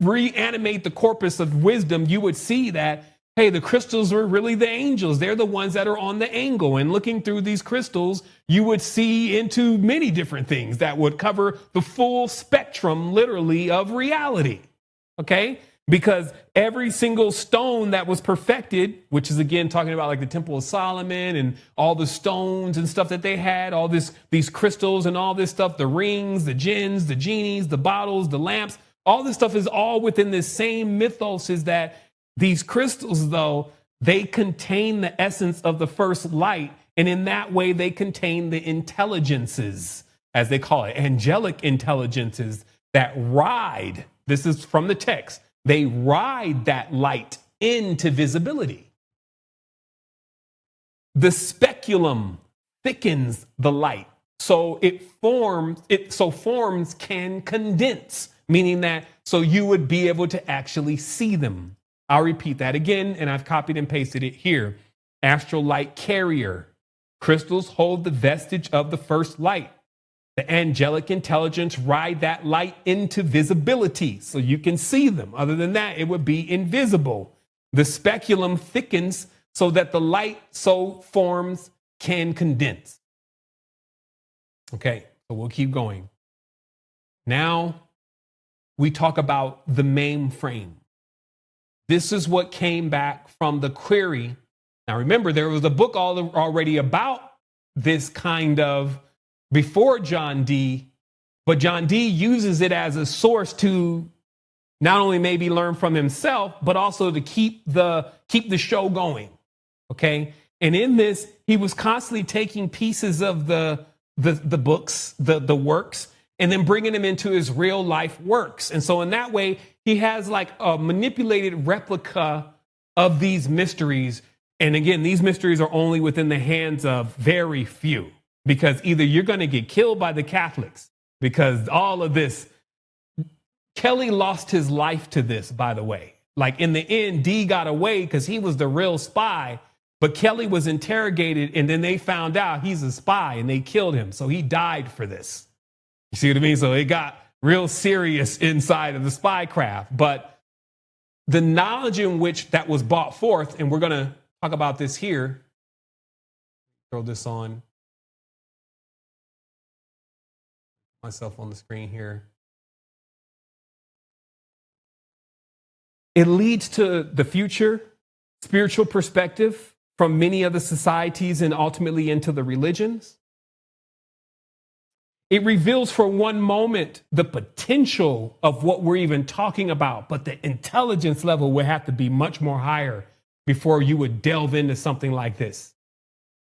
S1: reanimate the corpus of wisdom, you would see that, hey, the crystals were really the angels. They're the ones that are on the angle. And looking through these crystals, you would see into many different things that would cover the full spectrum, literally, of reality. Okay? Because every single stone that was perfected, which is, again, talking about like the Temple of Solomon and all the stones and stuff that they had, all these crystals and all this stuff, the rings, the jinns, the genies, the bottles, the lamps, all this stuff is all within this same mythos. Is that these crystals, though, they contain the essence of the first light. And in that way, they contain the intelligences, as they call it, angelic intelligences that ride. This is from the text. They ride that light into visibility. The speculum thickens the light. So forms can condense, meaning that so you would be able to actually see them. I'll repeat that again, and I've copied and pasted it here. Astral light carrier. Crystals hold the vestige of the first light. The angelic intelligence ride that light into visibility so you can see them. Other than that, it would be invisible. The speculum thickens so that the light forms can condense. Okay, so we'll keep going. Now we talk about the mainframe. This is what came back from the query. Now, remember, there was a book already about this kind of before John Dee, but John Dee uses it as a source to not only maybe learn from himself, but also to keep the show going. Okay. And in this, he was constantly taking pieces of the books, the works, and then bringing them into his real life works. And so in that way, he has like a manipulated replica of these mysteries. And again, these mysteries are only within the hands of very few, because either you're going to get killed by the Catholics, because all of this, Kelly lost his life to this, by the way. Like in the end, Dee got away because he was the real spy, but Kelly was interrogated and then they found out he's a spy and they killed him. So he died for this. You see what I mean? So it got real serious inside of the spy craft. But the knowledge in which that was brought forth, and we're going to talk about this here. Throw this on. Myself on the screen here. It leads to the future spiritual perspective from many of the societies and ultimately into the religions. It reveals for one moment the potential of what we're even talking about, but the intelligence level would have to be much more higher before you would delve into something like this.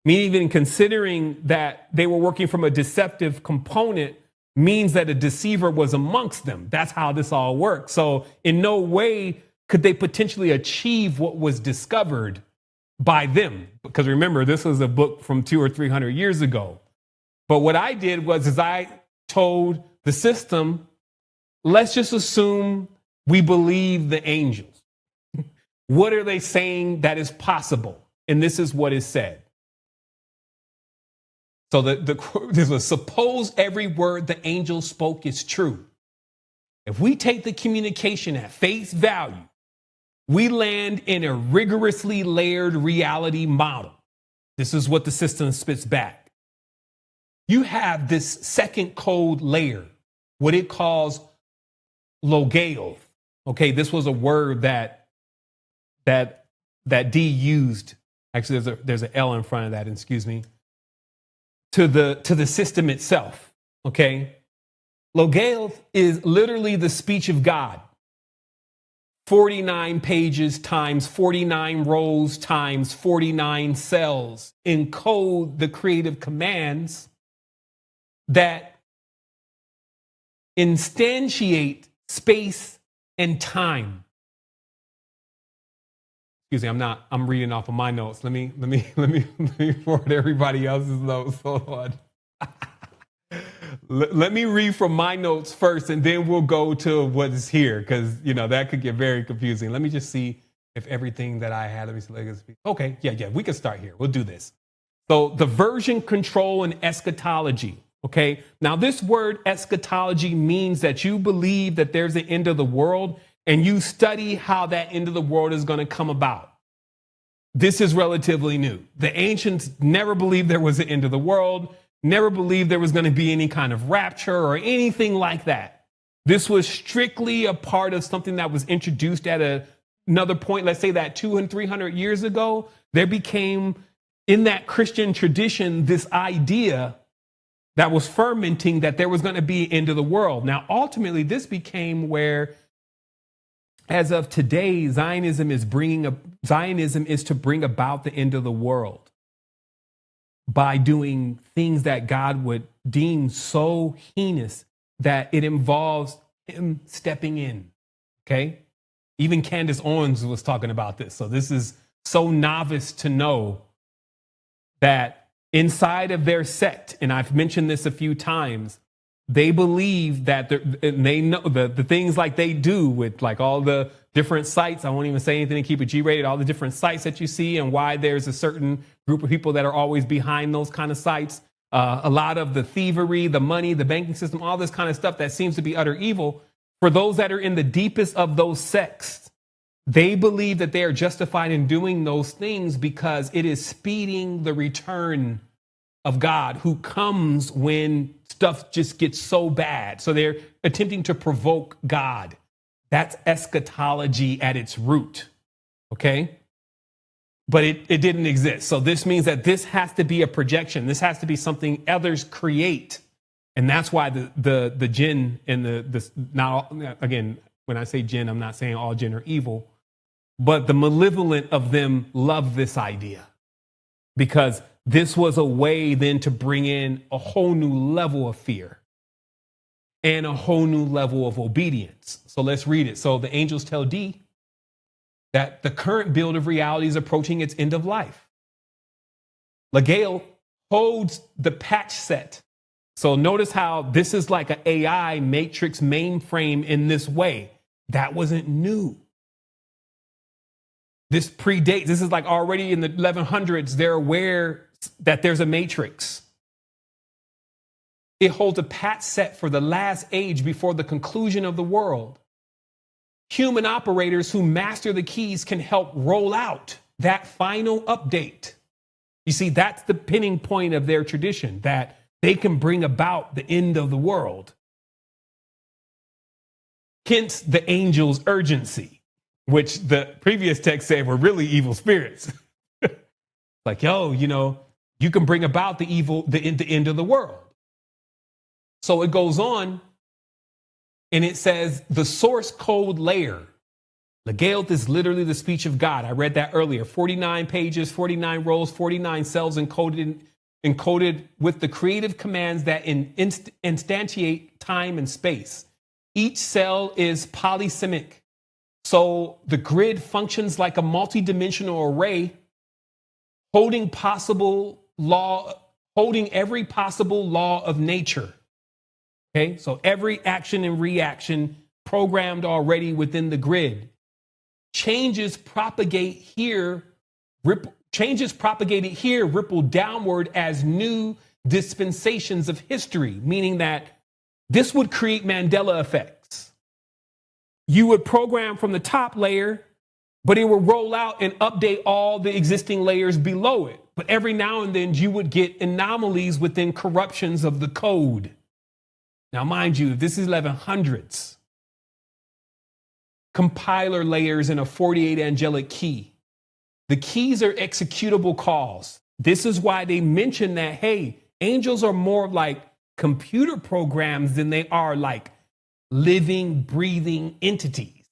S1: Me even considering that they were working from a deceptive component means that a deceiver was amongst them. That's how this all works. So in no way could they potentially achieve what was discovered by them. Because remember, this was a book from 200 or 300 years ago. But what I did was I told the system, let's just assume we believe the angels. What are they saying that is possible? And this is what is said. So this was, suppose every word the angel spoke is true. If we take the communication at face value, we land in a rigorously layered reality model. This is what the system spits back. You have this second code layer, what it calls logale. Okay, this was a word that Dee used. Actually, there's an L in front of that, excuse me. To the system itself. Okay, logale is literally the speech of God. 49 pages times 49 rows times 49 cells encode the creative commands that instantiate space and time. Excuse me, I'm reading off of my notes. Let me forward everybody else's notes. Hold on. Let me read from my notes first, and then we'll go to what is here, because that could get very confusing. Let me just see if everything that I had. Let me see. Okay, yeah, we can start here. We'll do this. So the version control and eschatology. Okay, now this word eschatology means that you believe that there's an end of the world, and you study how that end of the world is going to come about. This is relatively new. The ancients never believed there was an end of the world. Never believed there was going to be any kind of rapture or anything like that. This was strictly a part of something that was introduced at another point. Let's say that 200 and 300 years ago, there became in that Christian tradition this idea that was fermenting that there was going to be an end of the world. Now, ultimately, this became where, as of today, Zionism is to bring about the end of the world by doing things that God would deem so heinous that it involves him stepping in. Okay? Even Candace Owens was talking about this. So this is so novice to know that inside of their sect, and I've mentioned this a few times, they believe that they know the things like they do with like all the different sites. I won't even say anything to keep it G-rated, all the different sites that you see and why there's a certain group of people that are always behind those kind of sites. A lot of the thievery, the money, the banking system, all this kind of stuff that seems to be utter evil. For those that are in the deepest of those sects, they believe that they are justified in doing those things because it is speeding the return of God, who comes when stuff just gets so bad. So they're attempting to provoke God That's eschatology at its root. Okay? But it didn't exist. So this means that this has to be a projection. This has to be something others create. And that's why the jinn and the not all, again, when I say jinn, I'm not saying all jinn are evil, but the malevolent of them love this idea, because this was a way then to bring in a whole new level of fear and a whole new level of obedience. So let's read it. So the angels tell D that the current build of reality is approaching its end of life. Legale holds the patch set. So notice how this is like an AI matrix mainframe in this way. That wasn't new. This predates, this is like already in the 1100s, they're aware that there's a matrix. It holds a patch set for the last age before the conclusion of the world. Human operators who master the keys can help roll out that final update. You see, that's the pinning point of their tradition, that they can bring about the end of the world. Hence the angels' urgency, which the previous text said were really evil spirits. Like, yo, you can bring about the end of the world. So it goes on. And it says the source code layer. Legale is literally the speech of God. I read that earlier. 49 pages, 49 rows, 49 cells encoded with the creative commands that instantiate time and space. Each cell is polysemic. So the grid functions like a multidimensional array holding every possible law of nature. Okay, so every action and reaction programmed already within the grid. Changes propagated here ripple downward as new dispensations of history, meaning that this would create Mandela effects. You would program from the top layer, but it would roll out and update all the existing layers below it. But every now and then you would get anomalies within corruptions of the code. Now, mind you, this is 1100s. Compiler layers in a 48 angelic key. The keys are executable calls. This is why they mention that, hey, angels are more like computer programs than they are like living, breathing entities.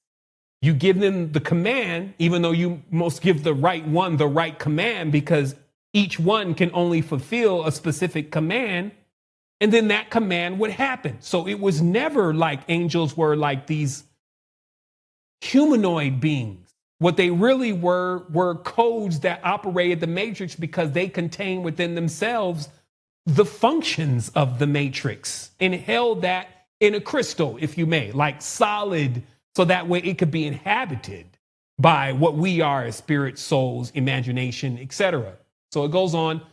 S1: You give them the command, even though you must give the right one the right command, because each one can only fulfill a specific command. And then that command would happen. So it was never like angels were like these humanoid beings. What they really were codes that operated the matrix, because they contain within themselves the functions of the matrix and held that in a crystal, if you may, like solid, so that way it could be inhabited by what we are as spirits, souls, imagination, etc. So it goes on.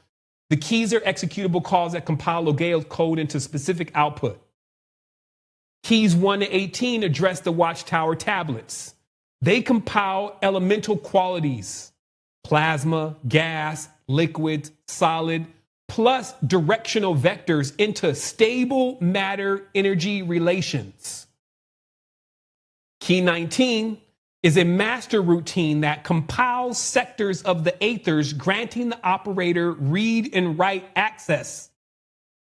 S1: The keys are executable calls that compile Legale's code into specific output. Keys 1 to 18 address the Watchtower tablets. They compile elemental qualities, plasma, gas, liquid, solid, plus directional vectors into stable matter-energy relations. Key 19 is a master routine that compiles sectors of the aethers, granting the operator read and write access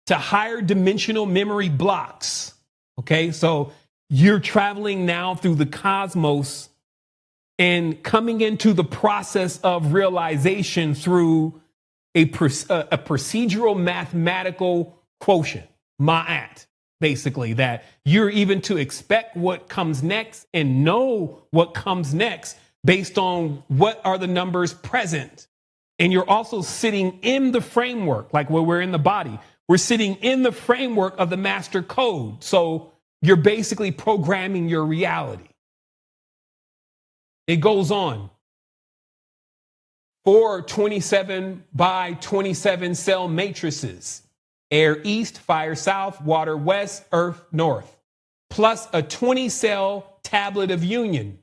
S1: to higher dimensional memory blocks. Okay, so you're traveling now through the cosmos and coming into the process of realization through a procedural mathematical quotient, ma'at. Basically, that you're even to expect what comes next and know what comes next based on what are the numbers present. And you're also sitting in the framework, like where we're in the body. We're sitting in the framework of the master code. So you're basically programming your reality. It goes on. 4 27 by 27 cell matrices. Air east, fire south, water west, earth north, plus a 20-cell tablet of union.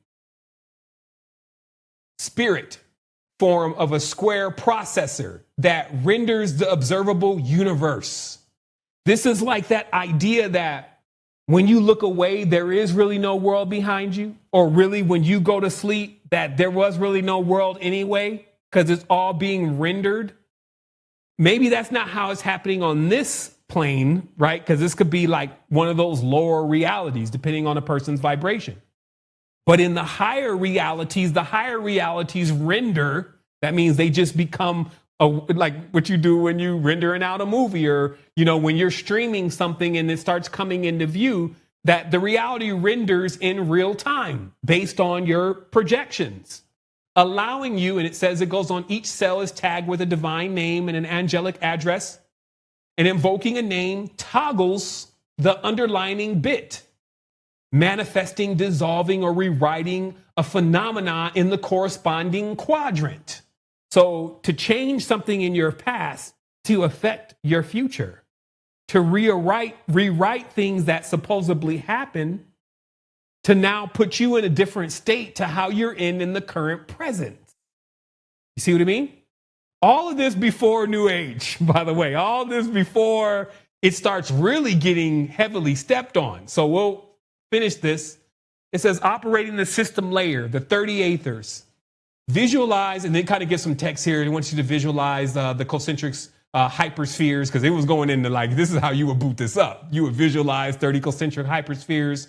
S1: Spirit form of a square processor that renders the observable universe. This is like that idea that when you look away, there is really no world behind you? Or really, when you go to sleep, that there was really no world anyway, because it's all being rendered? Maybe that's not how it's happening on this plane, right? Because this could be like one of those lower realities, depending on a person's vibration. But in the higher realities render. That means they just become like what you do when you rendering out a movie, or, you know, when you're streaming something and it starts coming into view, that the reality renders in real time based on your projections, allowing you, and it says it goes on, each cell is tagged with a divine name and an angelic address, and invoking a name toggles the underlining bit, manifesting, dissolving, or rewriting a phenomena in the corresponding quadrant. So to change something in your past to affect your future, to rewrite things that supposedly happen, to now put you in a different state to how you're in the current present. You see what I mean? All of this before New Age, by the way, all this before it starts really getting heavily stepped on. So we'll finish this. It says operating the system layer, the 30 aethers. Visualize, and then kind of get some text here. It wants you to visualize the concentric hyperspheres, because it was going into like, this is how you would boot this up. You would visualize 30 concentric hyperspheres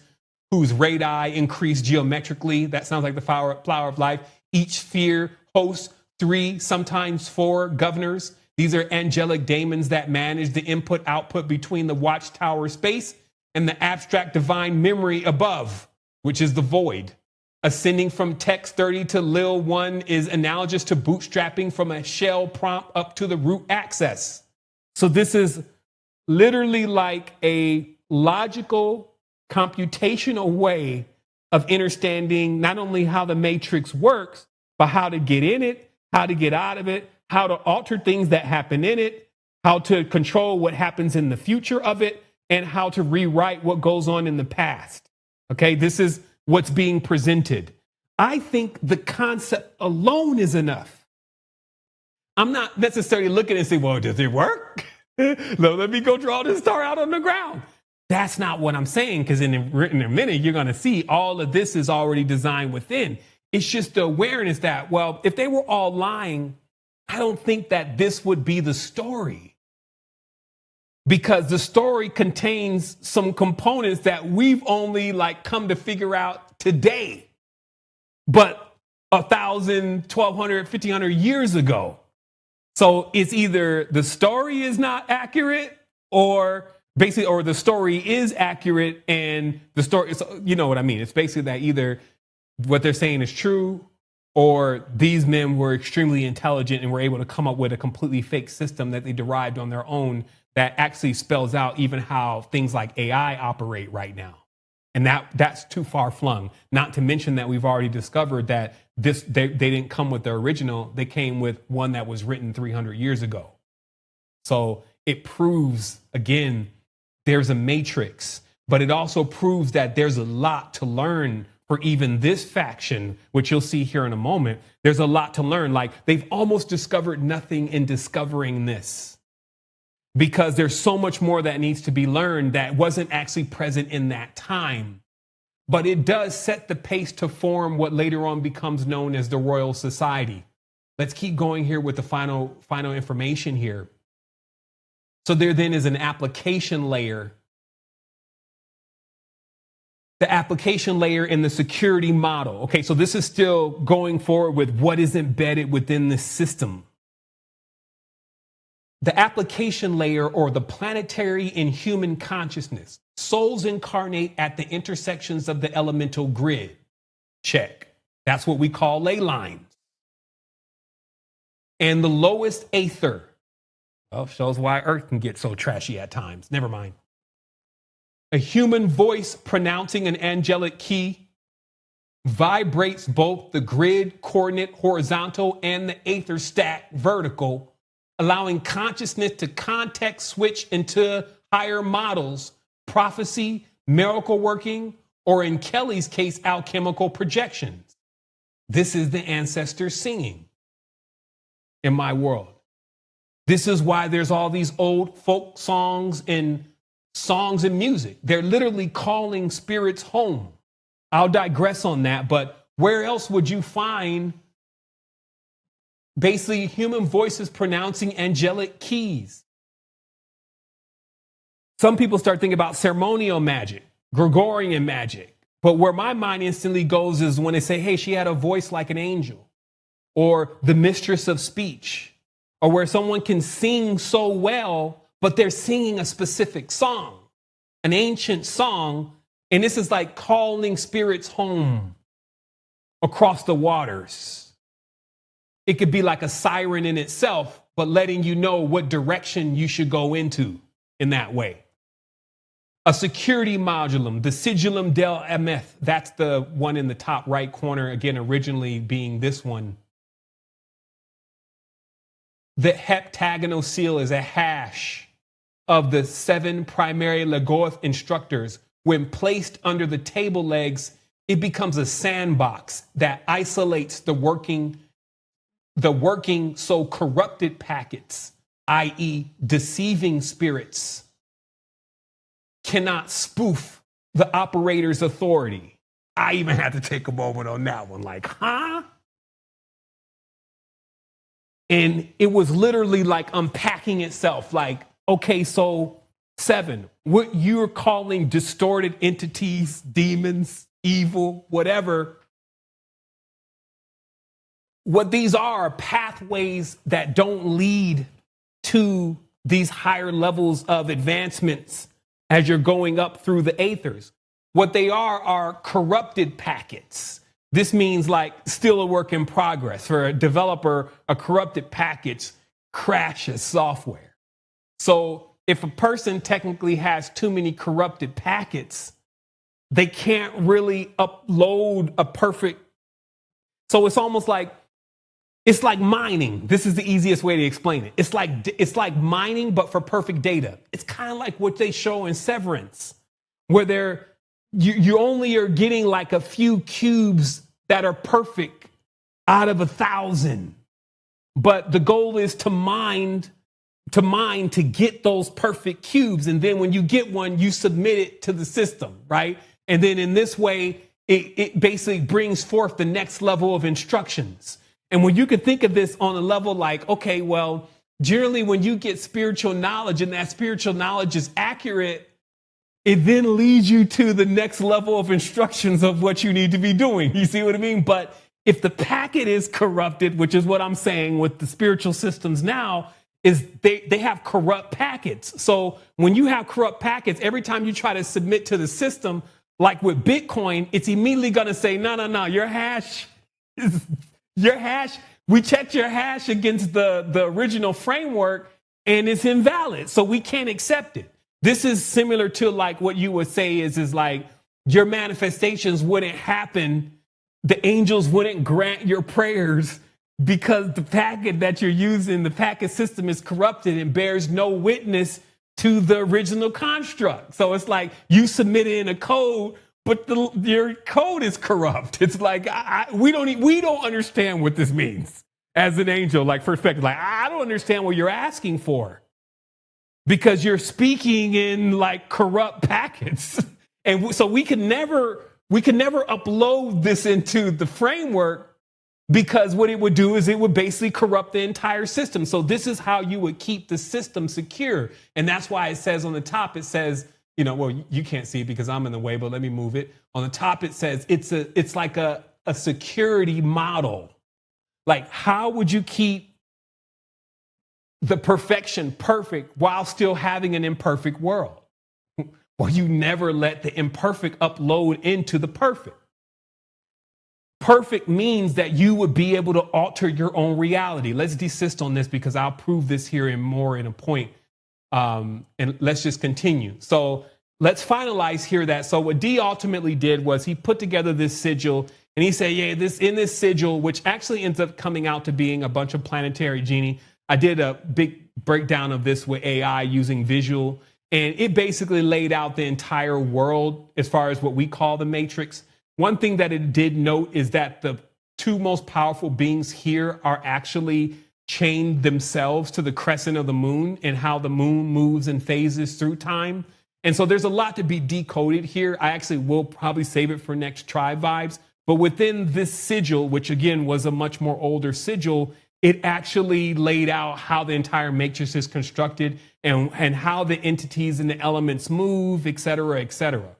S1: whose radii increase geometrically. That sounds like the flower of life. Each sphere hosts 3, sometimes 4 governors. These are angelic daemons that manage the input-output between the watchtower space and the abstract divine memory above, which is the void. Ascending from text 30 to Lil 1 is analogous to bootstrapping from a shell prompt up to the root access. So this is literally like a logical, computational way of understanding not only how the matrix works, but how to get in it, how to get out of it, how to alter things that happen in it, how to control what happens in the future of it, and how to rewrite what goes on in the past. Okay, this is what's being presented. I think the concept alone is enough. I'm not necessarily looking and saying, well, does it work? Let me go draw this star out on the ground. That's not what I'm saying, because in a minute, you're going to see all of this is already designed within. It's just the awareness that, well, if they were all lying, I don't think that this would be the story. Because the story contains some components that we've only like come to figure out today, but 1,000, 1,200, 1,500 years ago. So it's either the story is not accurate, or basically, or the story is accurate and the story, you know what I mean? It's basically that either what they're saying is true, or these men were extremely intelligent and were able to come up with a completely fake system that they derived on their own that actually spells out even how things like AI operate right now. And that's too far flung. Not to mention that we've already discovered that they didn't come with their original. They came with one that was written 300 years ago. So it proves, again, there's a matrix, but it also proves that there's a lot to learn for even this faction, which you'll see here in a moment. There's a lot to learn. Like, they've almost discovered nothing in discovering this, because there's so much more that needs to be learned that wasn't actually present in that time. But it does set the pace to form what later on becomes known as the Royal Society. Let's keep going here with the final information here. So there then is an application layer. The application layer in the security model. Okay, so this is still going forward with what is embedded within the system. The application layer, or the planetary and human consciousness. Souls incarnate at the intersections of the elemental grid. Check. That's what we call ley lines. And the lowest aether. Well, shows why Earth can get so trashy at times. Never mind. A human voice pronouncing an angelic key vibrates both the grid coordinate horizontal and the aether stack vertical, allowing consciousness to context switch into higher models, prophecy, miracle working, or in Kelly's case, alchemical projections. This is the ancestors singing in my world. This is why there's all these old folk songs and songs and music. They're literally calling spirits home. I'll digress on that, but where else would you find basically human voices pronouncing angelic keys? Some people start thinking about ceremonial magic, Gregorian magic. But where my mind instantly goes is when they say, hey, she had a voice like an angel, or the mistress of speech, or where someone can sing so well, but they're singing a specific song, an ancient song. And this is like calling spirits home across the waters. It could be like a siren in itself, but letting you know what direction you should go into in that way. A security modulum, the sigillum del ameth, that's the one in the top right corner, again, originally being this one. The heptagonal seal is a hash of the 7 primary Lagoth instructors. When placed under the table legs, it becomes a sandbox that isolates the working so corrupted packets, i.e. deceiving spirits, cannot spoof the operator's authority. I even had to take a moment on that one, like, huh? And it was literally like unpacking itself, like, okay, so 7, what you're calling distorted entities, demons, evil, whatever, what these are pathways that don't lead to these higher levels of advancements as you're going up through the aethers. What they are corrupted packets. This means like still a work in progress. For a developer, a corrupted package crashes software. So if a person technically has too many corrupted packets, they can't really upload a perfect. So it's almost like, it's like mining. This is the easiest way to explain it. It's like mining, but for perfect data. It's kind of like what they show in Severance, where you only are getting like a few cubes that are perfect out of 1,000. But the goal is to mine to get those perfect cubes. And then when you get one, you submit it to the system, right? And then in this way, it basically brings forth the next level of instructions. And when you can think of this on a level like, okay, well, generally when you get spiritual knowledge and that spiritual knowledge is accurate, it then leads you to the next level of instructions of what you need to be doing. You see what I mean? But if the packet is corrupted, which is what I'm saying with the spiritual systems now, is they have corrupt packets. So when you have corrupt packets, every time you try to submit to the system, like with Bitcoin, it's immediately going to say, no, your hash is... Your hash, we checked your hash against the original framework and it's invalid. So we can't accept it. This is similar to like what you would say is like your manifestations wouldn't happen. The angels wouldn't grant your prayers because the packet that you're using, the packet system is corrupted and bears no witness to the original construct. So it's like you submitted in a code, but your code is corrupt. It's like we don't understand what this means as an angel. Like perspective, like I don't understand what you're asking for because you're speaking in like corrupt packets, and so we can never upload this into the framework because what it would do is it would basically corrupt the entire system. So this is how you would keep the system secure, and that's why it says on the top it says. Well, you can't see it because I'm in the way, but let me move it. On the top, it says it's like a security model. Like, how would you keep the perfection perfect while still having an imperfect world? Well, you never let the imperfect upload into the perfect. Perfect means that you would be able to alter your own reality. Let's desist on this because I'll prove this here in a point. And let's just continue. So let's finalize here that. So what D ultimately did was he put together this sigil and he said, yeah, this sigil, which actually ends up coming out to being a bunch of planetary genie. I did a big breakdown of this with AI using visual, and it basically laid out the entire world as far as what we call the matrix. One thing that it did note is that the 2 most powerful beings here are actually chained themselves to the crescent of the moon and how the moon moves in phases through time. And so there's a lot to be decoded here. I actually will probably save it for next Tribe Vibes. But within this sigil, which again was a much more older sigil, it actually laid out how the entire matrix is constructed and how the entities and the elements move, et cetera,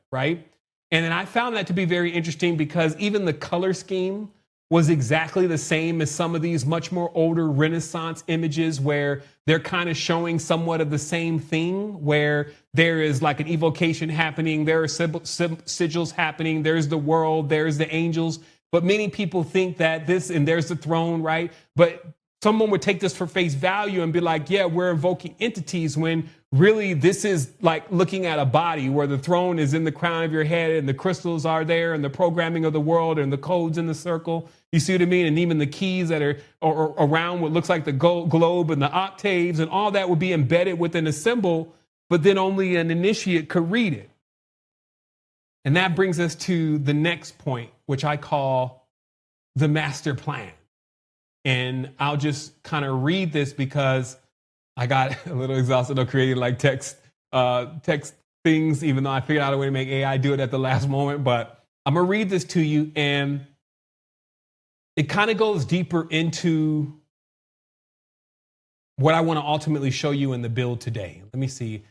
S1: right? And then I found that to be very interesting because even the color scheme was exactly the same as some of these much more older Renaissance images where they're kind of showing somewhat of the same thing, where there is like an evocation happening, there are sigils happening, there's the world, there's the angels. But many people think that this, and there's the throne, right? But someone would take this for face value and be like, yeah, we're invoking entities, when really this is like looking at a body where the throne is in the crown of your head and the crystals are there and the programming of the world and the codes in the circle. You see what I mean? And even the keys that are around what looks like the globe and the octaves and all that would be embedded within a symbol, but then only an initiate could read it. And that brings us to the next point, which I call the master plan. And I'll just kind of read this because I got a little exhausted of creating like text things, even though I figured out a way to make AI do it at the last moment. But I'm going to read this to you, and it kind of goes deeper into what I want to ultimately show you in the build today. Let me see.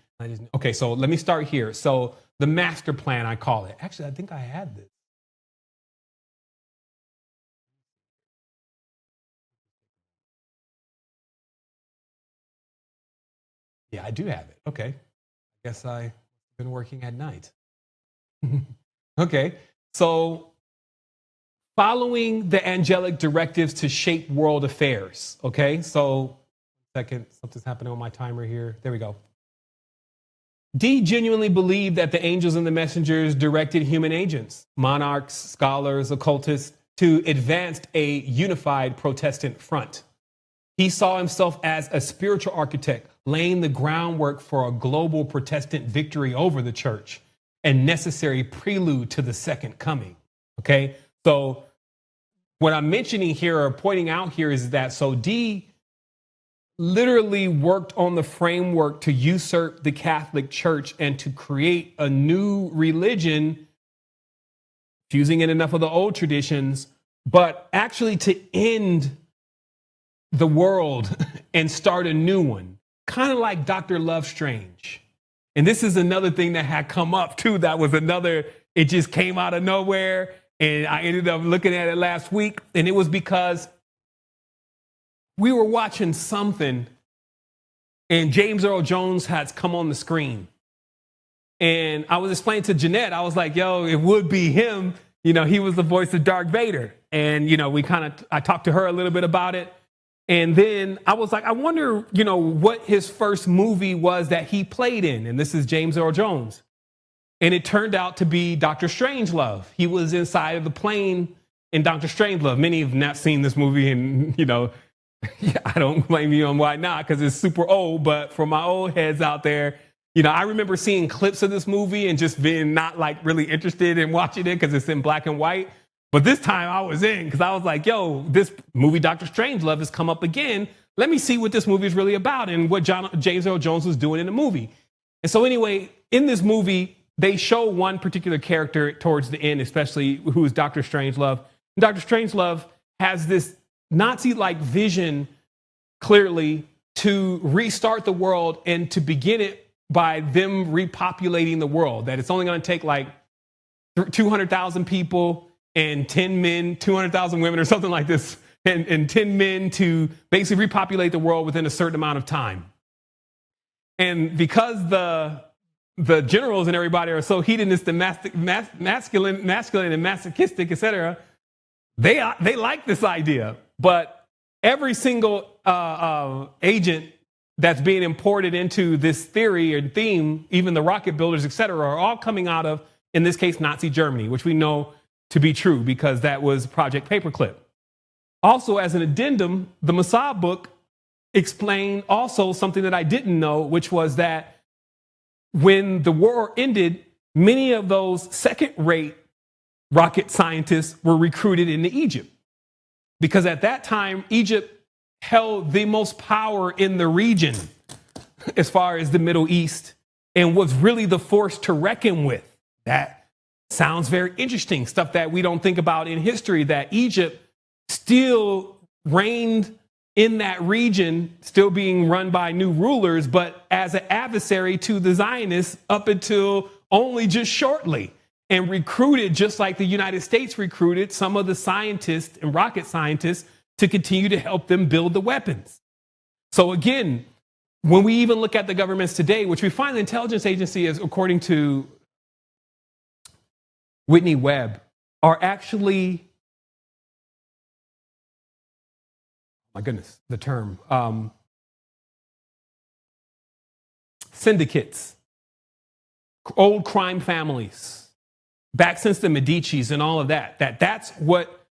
S1: Okay, so let me start here. So the master plan, I call it. Actually, I think I had this. Yeah, I do have it. Okay. I guess I've been working at night. Okay. So following the angelic directives to shape world affairs. Okay. So second, something's happening on my timer here. There we go. D genuinely believed that the angels and the messengers directed human agents, monarchs, scholars, occultists to advance a unified Protestant front. He saw himself as a spiritual architect, laying the groundwork for a global Protestant victory over the church, a necessary prelude to the second coming. Okay, so what I'm mentioning here or pointing out here is that so D literally worked on the framework to usurp the Catholic Church and to create a new religion, fusing in enough of the old traditions, but actually to end the world and start a new one, kind of like Dr. Love Strange. And this is another thing that had come up too. That was another, it just came out of nowhere. And I ended up looking at it last week. And it was because we were watching something and James Earl Jones had come on the screen. And I was explaining to Jeanette, I was like, yo, it would be him. You know, he was the voice of Darth Vader. And, you know, I talked to her a little bit about it. And then I was like, I wonder, you know, what his first movie was that he played in. And this is James Earl Jones. And it turned out to be Dr. Strangelove. He was inside of the plane in Dr. Strangelove. Many have not seen this movie, and, you know, I don't blame you on why not, because it's super old. But for my old heads out there, you know, I remember seeing clips of this movie and just being not like really interested in watching it because it's in black and white. But this time I was in because I was like, yo, this movie, Dr. Strangelove, has come up again. Let me see what this movie is really about and what James Earl Jones was doing in the movie. And so anyway, in this movie, they show one particular character towards the end, especially who is Dr. Strangelove. And Dr. Strangelove has this Nazi-like vision clearly to restart the world and to begin it by them repopulating the world, that it's only going to take like 200,000 people and 10 men, 200,000 women or something like this, and 10 men to basically repopulate the world within a certain amount of time. And because the generals and everybody are so hedonistic, masculine and masochistic, etc., they like this idea. But every single agent that's being imported into this theory and theme, even the rocket builders, etc., are all coming out of, in this case, Nazi Germany, which we know to be true because that was Project Paperclip. Also, as an addendum, the Mossad book explained also something that I didn't know, which was that when the war ended, many of those second-rate rocket scientists were recruited into Egypt. Because at that time, Egypt held the most power in the region as far as the Middle East and was really the force to reckon with. That sounds very interesting. Stuff that we don't think about in history, that Egypt still reigned in that region, still being run by new rulers, but as an adversary to the Zionists up until only just shortly, and recruited, just like the United States recruited some of the scientists and rocket scientists to continue to help them build the weapons. So again, when we even look at the governments today, which we find the intelligence agency is, according to Whitney Webb, are actually, my goodness, the term, syndicates, old crime families, back since the Medicis and all of that, that's what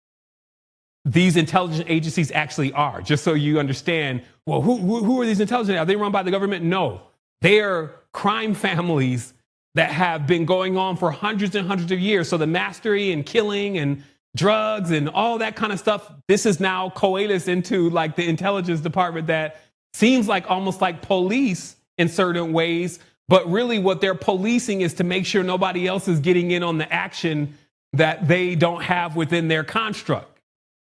S1: these intelligence agencies actually are. Just so you understand, well, who are these intelligence? Are they run by the government? No, they are crime families that have been going on for hundreds and hundreds of years. So the mastery and killing and drugs and all that kind of stuff, this is now coalesced into like the intelligence department that seems like almost like police in certain ways, but really what they're policing is to make sure nobody else is getting in on the action that they don't have within their construct.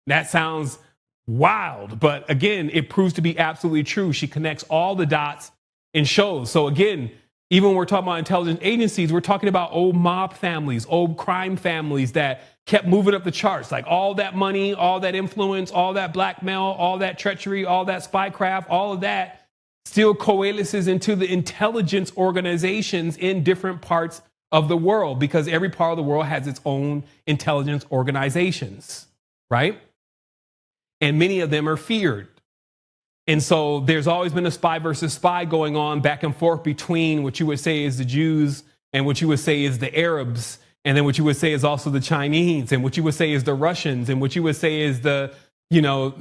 S1: That sounds wild, but again, it proves to be absolutely true. She connects all the dots and shows. So again, even when we're talking about intelligence agencies, we're talking about old mob families, old crime families that kept moving up the charts, like all that money, all that influence, all that blackmail, all that treachery, all that spycraft, all of that still coalesces into the intelligence organizations in different parts of the world, because every part of the world has its own intelligence organizations, right? And many of them are feared. And so there's always been a spy versus spy going on back and forth between what you would say is the Jews and what you would say is the Arabs, and then what you would say is also the Chinese, and what you would say is the Russians, and what you would say is the, you know,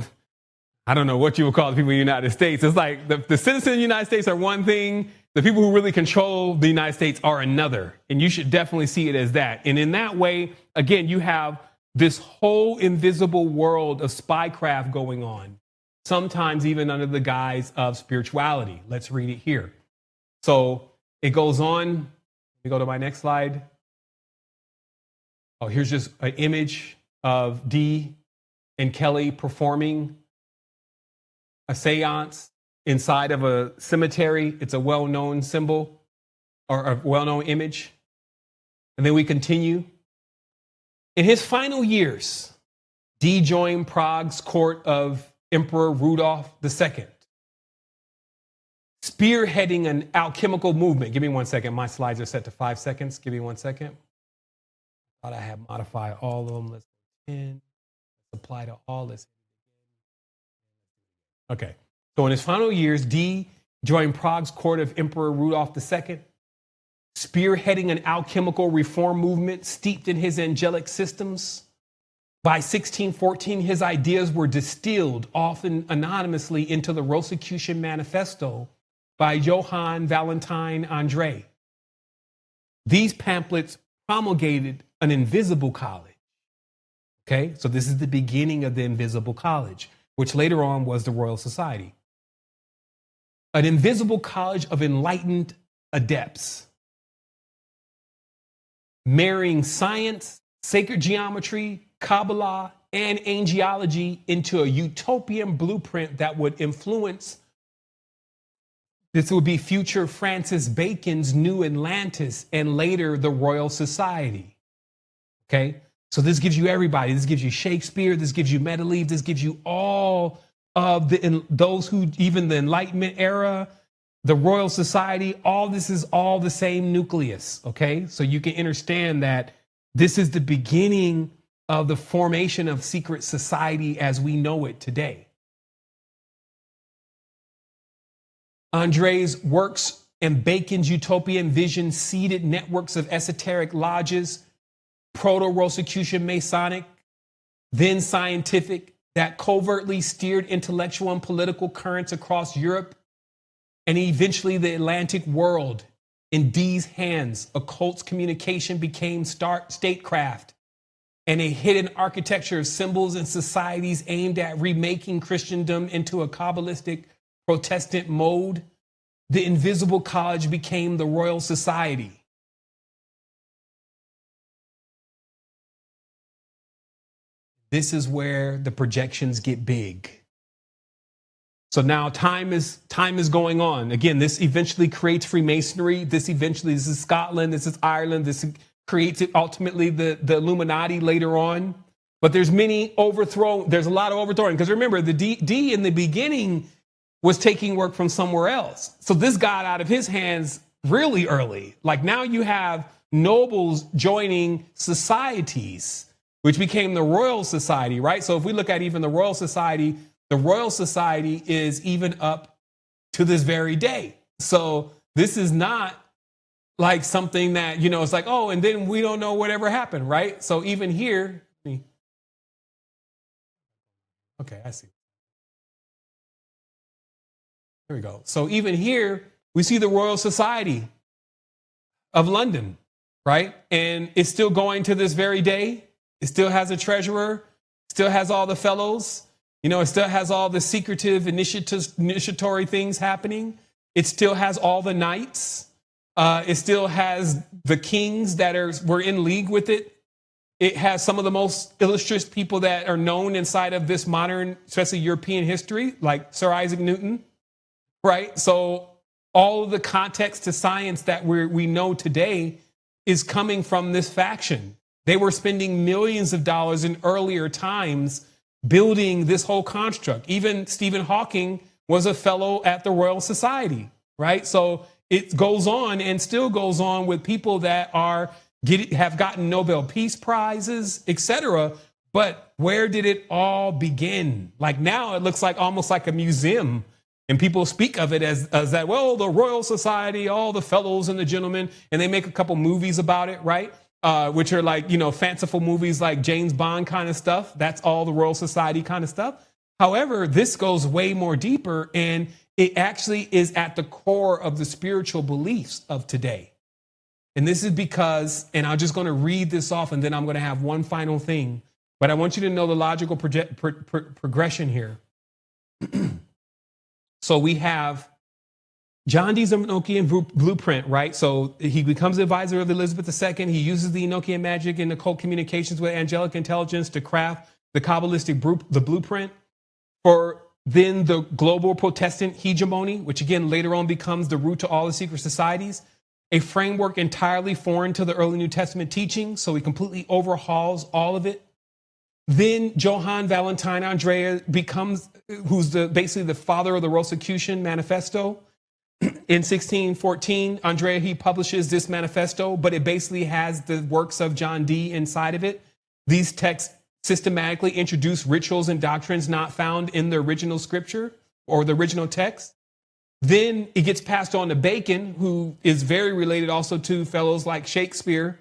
S1: I don't know what you would call the people in the United States. It's like the citizens of the United States are one thing. The people who really control the United States are another. And you should definitely see it as that. And in that way, again, you have this whole invisible world of spycraft going on, sometimes even under the guise of spirituality. Let's read it here. So it goes on. Let me go to my next slide. Oh, here's just an image of Dee and Kelly performing a seance inside of a cemetery. It's a well-known symbol or a well-known image. And then we continue. In his final years, Dee joined Prague's court of Emperor Rudolf II, spearheading an alchemical movement. Give me 1 second. My slides are set to 5 seconds. Give me 1 second. Thought I had modified all of them. Let's go 10. Let's apply to all this. Okay. So in his final years, Dee joined Prague's court of Emperor Rudolf II, spearheading an alchemical reform movement steeped in his angelic systems. By 1614, his ideas were distilled, often anonymously, into the Rosicrucian Manifesto by Johann Valentine André. These pamphlets promulgated an invisible college. Okay, so this is the beginning of the invisible college, which later on was the Royal Society. An invisible college of enlightened adepts, marrying science, sacred geometry, Kabbalah, and angelology into a utopian blueprint that would influence, this would be future Francis Bacon's New Atlantis and later the Royal Society. Okay? So this gives you everybody. This gives you Shakespeare. This gives you Metaphysical. This gives you all of those who, even the Enlightenment era, the Royal Society, all this is all the same nucleus. Okay? So you can understand that this is the beginning of the formation of secret society as we know it today. André's works and Bacon's utopian vision seeded networks of esoteric lodges, proto-Rosicrucian Masonic, then scientific, that covertly steered intellectual and political currents across Europe and eventually the Atlantic world. In Dee's hands, occult's communication became statecraft and a hidden architecture of symbols and societies aimed at remaking Christendom into a Kabbalistic Protestant mode. the Invisible College became the Royal Society. This is where the projections get big. So now time is going on. Again, this eventually creates Freemasonry. This is Scotland. This is Ireland. This creates it ultimately the Illuminati later on. But there's a lot of overthrowing. Because remember, the D in the beginning was taking work from somewhere else. So this got out of his hands really early. Like now you have nobles joining societies, which became the Royal Society, right? So if we look at even the Royal Society is even up to this very day. So this is not like something that, it's like, oh, and then we don't know whatever happened, right? So even here, okay, I see. There we go. So even here, we see the Royal Society of London, right? And it's still going to this very day. It still has a treasurer, still has all the fellows. It still has all the secretive initiatory things happening. It still has all the knights. It still has the kings that were in league with it. It has some of the most illustrious people that are known inside of this modern, especially European history, like Sir Isaac Newton, right? So all of the context to science that we know today is coming from this faction. They were spending millions of dollars in earlier times building this whole construct. Even Stephen Hawking was a fellow at the Royal Society, right? So it goes on and still goes on with people that have gotten Nobel Peace Prizes, etc. But where did it all begin? Like now it looks like almost like a museum, and people speak of it as that, well, the Royal Society, all the fellows and the gentlemen, and they make a couple movies about it, right? Which are like, fanciful movies like James Bond kind of stuff. That's all the Royal Society kind of stuff. However, this goes way more deeper, and it actually is at the core of the spiritual beliefs of today. And this is because, and I'm just going to read this off, and then I'm going to have one final thing. But I want you to know the logical progression here. So we have John Dee's Enochian blueprint, right? So he becomes the advisor of Elizabeth II. He uses the Enochian magic and occult communications with angelic intelligence to craft the Kabbalistic blueprint for then the global Protestant hegemony, which again later on becomes the root to all the secret societies, a framework entirely foreign to the early New Testament teaching. So he completely overhauls all of it. Then Johann Valentine Andrea becomes, who's basically the father of the Rosicrucian Manifesto. In 1614, Andrea, he publishes this manifesto, but it basically has the works of John Dee inside of it. These texts systematically introduce rituals and doctrines not found in the original scripture or the original text. Then it gets passed on to Bacon, who is very related also to fellows like Shakespeare.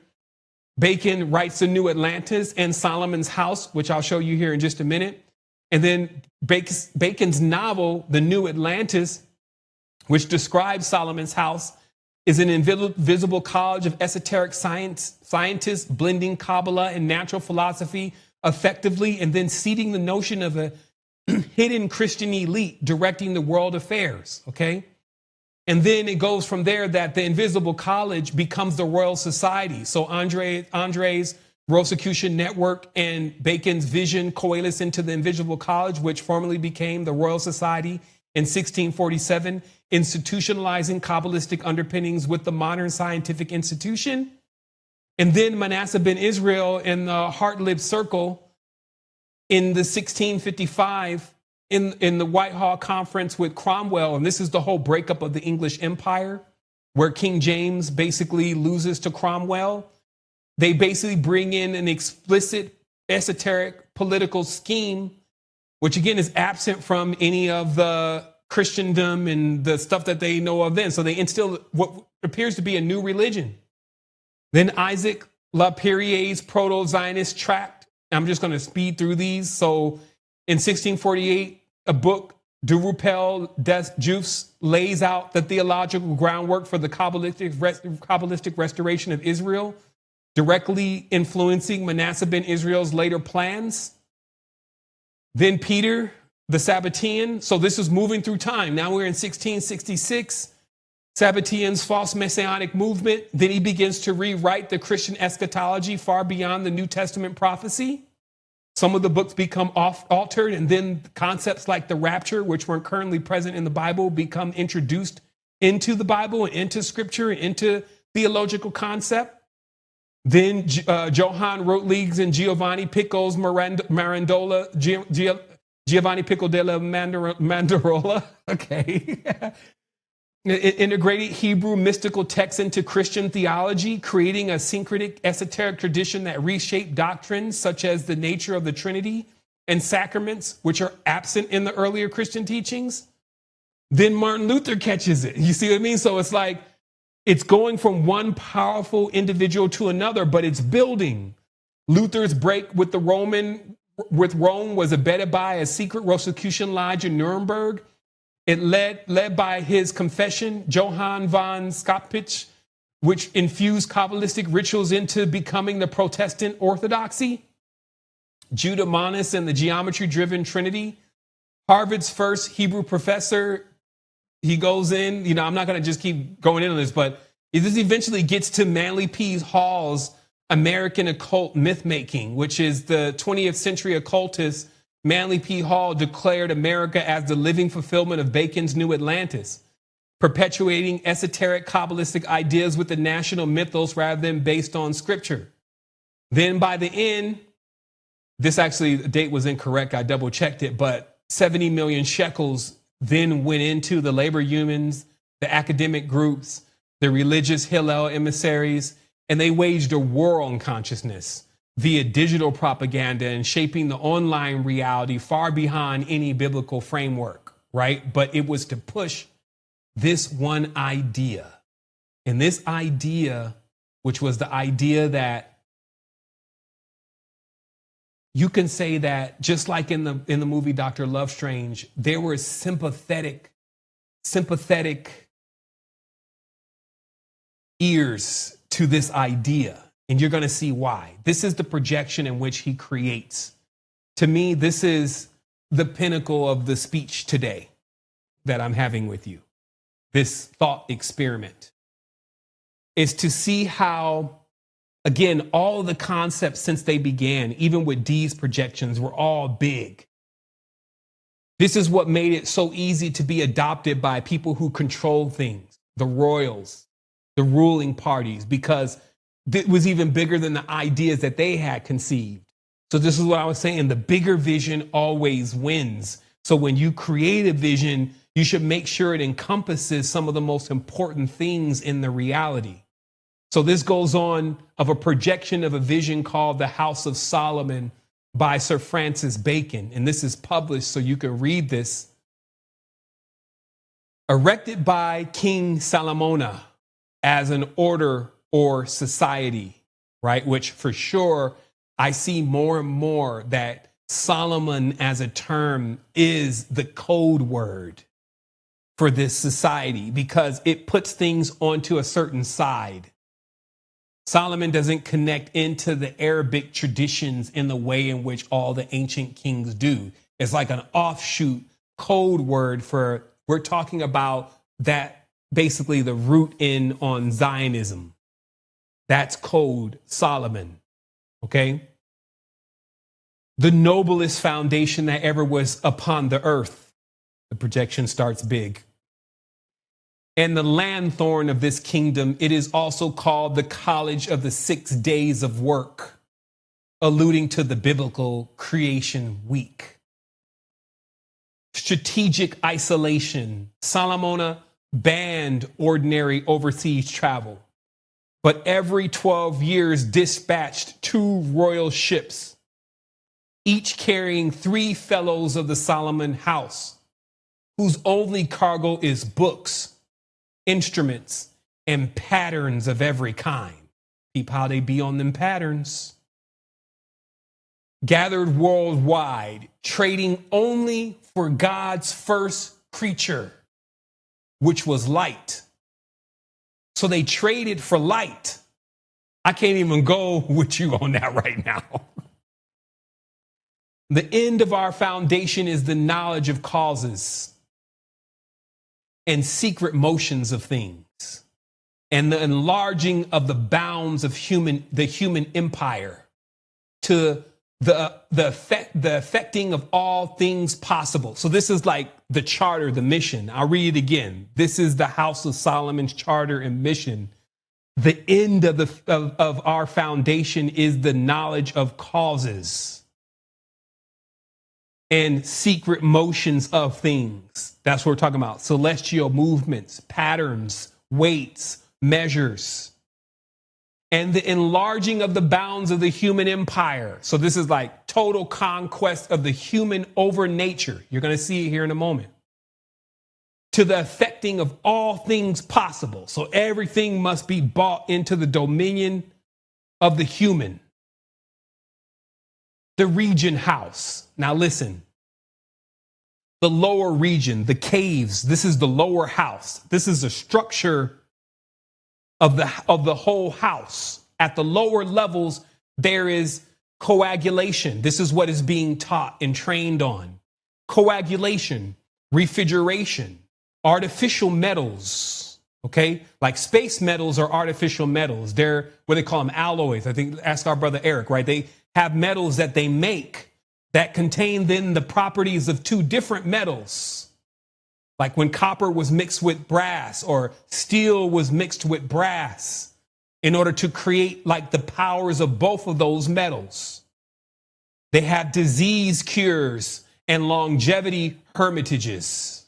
S1: Bacon writes The New Atlantis and Solomon's House, which I'll show you here in just a minute. And then Bacon's novel, The New Atlantis, which describes Solomon's House, is an invisible college of esoteric scientists blending Kabbalah and natural philosophy effectively, and then seeding the notion of a hidden Christian elite directing the world affairs, okay? And then it goes from there that the Invisible College becomes the Royal Society. So Andre's Rosicrucian Network and Bacon's vision coalesce into the Invisible College, which formerly became the Royal Society in 1647, institutionalizing Kabbalistic underpinnings with the modern scientific institution. And then Manasseh ben Israel and the Hart-Lib Circle in the 1655 in the Whitehall Conference with Cromwell. And this is the whole breakup of the English Empire, where King James basically loses to Cromwell. They basically bring in an explicit esoteric political scheme, which again is absent from any of the Christendom and the stuff that they know of then. So they instill what appears to be a new religion. Then Isaac Laperrier's Proto-Zionist tract. I'm just going to speed through these. So in 1648, a book, De Rupel des Juifs, lays out the theological groundwork for the Kabbalistic restoration of Israel, directly influencing Manasseh ben Israel's later plans. Then Peter, the Sabbatean. So this is moving through time. Now we're in 1666. Sabbatean's false messianic movement. Then he begins to rewrite the Christian eschatology far beyond the New Testament prophecy. Some of the books become altered, and then concepts like the rapture, which weren't currently present in the Bible, become introduced into the Bible and into scripture and into theological concept. Then Johann Rotlieg's and Giovanni Pico's Mirandola, Giovanni Pico della Mandarola, okay, integrated Hebrew mystical texts into Christian theology, creating a syncretic esoteric tradition that reshaped doctrines such as the nature of the Trinity and sacraments, which are absent in the earlier Christian teachings. Then Martin Luther catches it. You see what I mean? So it's like, it's going from one powerful individual to another, but it's building. Luther's break with Rome was abetted by a secret Rosicrucian lodge in Nuremberg. It led by his confession, Johann von Skopich, which infused Kabbalistic rituals into becoming the Protestant orthodoxy. Judah Manis and the geometry-driven Trinity. Harvard's first Hebrew professor, he goes in, I'm not going to just keep going into this, but this eventually gets to Manly P. Hall's American occult myth-making, which is the 20th century occultist Manly P. Hall declared America as the living fulfillment of Bacon's New Atlantis, perpetuating esoteric Kabbalistic ideas with the national mythos rather than based on scripture. Then by the end, this actually, the date was incorrect, I double checked it, but 70 million shekels then went into the labor unions, the academic groups, the religious Hillel emissaries, and they waged a war on consciousness via digital propaganda and shaping the online reality far behind any biblical framework, right? But it was to push this one idea. And this idea, which was the idea that you can say that just like in the movie Dr. Lovestrange, there were sympathetic ears to this idea. And you're going to see why. This is the projection in which he creates. To me, this is the pinnacle of the speech today that I'm having with you. This thought experiment is to see how, again, all the concepts since they began, even with Dee's projections, were all big. This is what made it so easy to be adopted by people who control things, the royals, the ruling parties, because it was even bigger than the ideas that they had conceived. So this is what I was saying. The bigger vision always wins. So when you create a vision, you should make sure it encompasses some of the most important things in the reality. So this goes on of a projection of a vision called The House of Solomon by Sir Francis Bacon. And this is published so you can read this. Erected by King Salomona as an order or society, right? Which for sure, I see more and more that Solomon as a term is the code word for this society because it puts things onto a certain side. Solomon doesn't connect into the Arabic traditions in the way in which all the ancient kings do. It's like an offshoot code word for, we're talking about that, basically the root in on Zionism. That's code Solomon, okay? The noblest foundation that ever was upon the earth. The projection starts big. And the lanthorn of this kingdom, it is also called the College of the 6 Days of Work, alluding to the biblical creation week. Strategic isolation. Salomona banned ordinary overseas travel, but every 12 years dispatched 2 royal ships, each carrying 3 fellows of the Solomon house, whose only cargo is books, instruments, and patterns of every kind. Peep how they be on them patterns. Gathered worldwide, trading only for God's first creature, which was light. So they traded for light. I can't even go with you on that right now. The end of our foundation is the knowledge of causes. and secret motions of things, and the enlarging of the bounds of the human empire to the affecting of all things possible. So this is like the charter, the mission. I'll read it again. This is the House of Solomon's charter and mission. The end of our foundation is the knowledge of causes and secret motions of things. That's what we're talking about. Celestial movements, patterns, weights, measures, and the enlarging of the bounds of the human empire. So this is like total conquest of the human over nature. You're going to see it here in a moment. To the affecting of all things possible. So everything must be brought into the dominion of the human. The region house. Now listen. The lower region, the caves, this is the lower house. This is a structure of the whole house. At the lower levels, there is coagulation. This is what is being taught and trained on. Coagulation, refrigeration, artificial metals, okay? Like space metals are artificial metals. They're what they call them, alloys. I think, ask our brother Eric, right? They have metals that they make that contain then the properties of two different metals. Like when copper was mixed with brass or steel was mixed with brass in order to create like the powers of both of those metals. They have disease cures and longevity hermitages.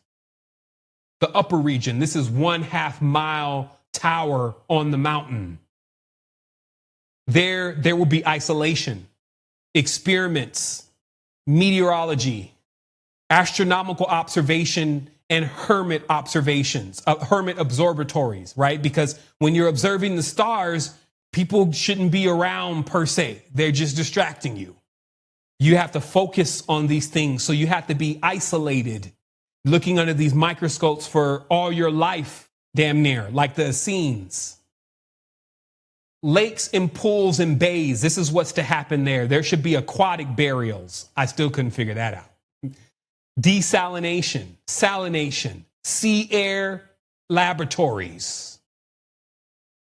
S1: The upper region, this is 1/2 mile tower on the mountain. There will be isolation, experiments, meteorology, astronomical observation, and hermit observations, hermit observatories, right? Because when you're observing the stars, people shouldn't be around per se. They're just distracting you. You have to focus on these things. So you have to be isolated, looking under these microscopes for all your life, damn near, like the Essenes. Lakes and pools and bays. This is what's to happen there. There should be aquatic burials. I still couldn't figure that out. Desalination, salination, sea air laboratories,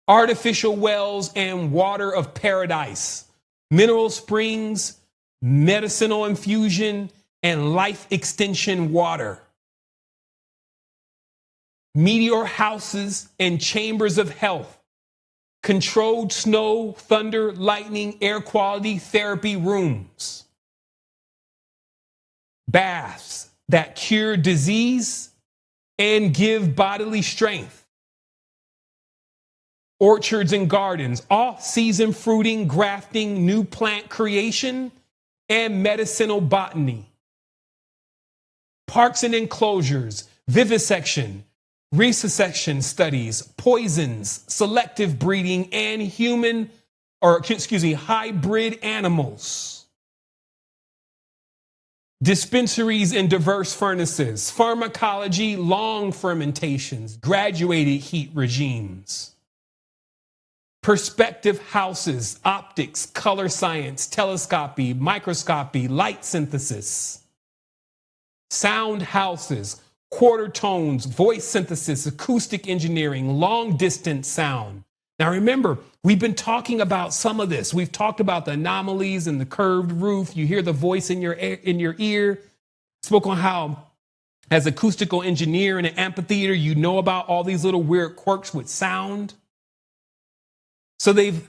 S1: artificial wells and water of paradise, mineral springs, medicinal infusion, and life extension water, meteor houses and chambers of health, controlled snow, thunder, lightning, air quality therapy rooms, baths that cure disease and give bodily strength, orchards and gardens, off-season fruiting, grafting, new plant creation, and medicinal botany, parks and enclosures, vivisection, resuscitation studies, poisons, selective breeding, and hybrid animals. Dispensaries and diverse furnaces, pharmacology, long fermentations, graduated heat regimes, perspective houses, optics, color science, telescopy, microscopy, light synthesis, sound houses, quarter tones, voice synthesis, acoustic engineering, long distance sound. Now remember, we've been talking about some of this. We've talked about the anomalies and the curved roof. You hear the voice in your ear. Spoke on how, as acoustical engineer in an amphitheater, you know about all these little weird quirks with sound. So they've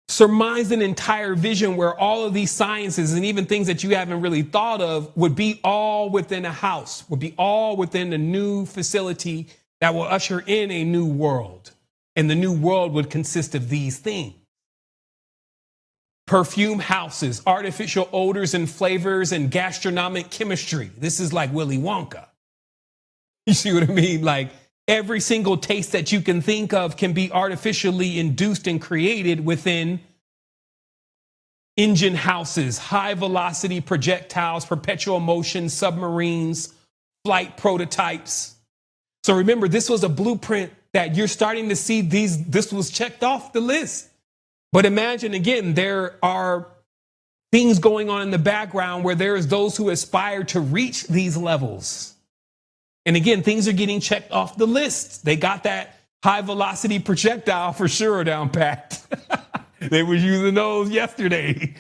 S1: surmised an entire vision where all of these sciences and even things that you haven't really thought of would be all within a house, would be all within a new facility that will usher in a new world. And the new world would consist of these things. Perfume houses, artificial odors and flavors, and gastronomic chemistry. This is like Willy Wonka. You see what I mean? Like every single taste that you can think of can be artificially induced and created within engine houses, high velocity projectiles, perpetual motion submarines, flight prototypes. So remember, this was a blueprint that you're starting to see this was checked off the list. But imagine again, there are things going on in the background where there is those who aspire to reach these levels. And again, things are getting checked off the list. They got that high velocity projectile for sure down pat. They were using those yesterday.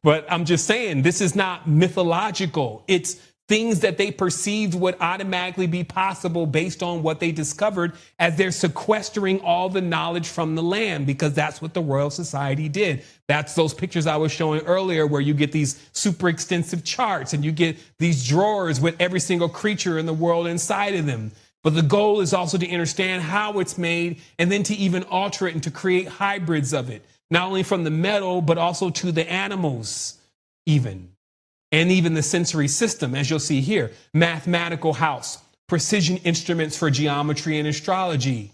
S1: But I'm just saying, this is not mythological. It's things that they perceived would automatically be possible based on what they discovered as they're sequestering all the knowledge from the land, because that's what the Royal Society did. That's those pictures I was showing earlier where you get these super extensive charts and you get these drawers with every single creature in the world inside of them. But the goal is also to understand how it's made and then to even alter it and to create hybrids of it, not only from the metal, but also to the animals even. And even the sensory system, as you'll see here, mathematical house, precision instruments for geometry and astrology,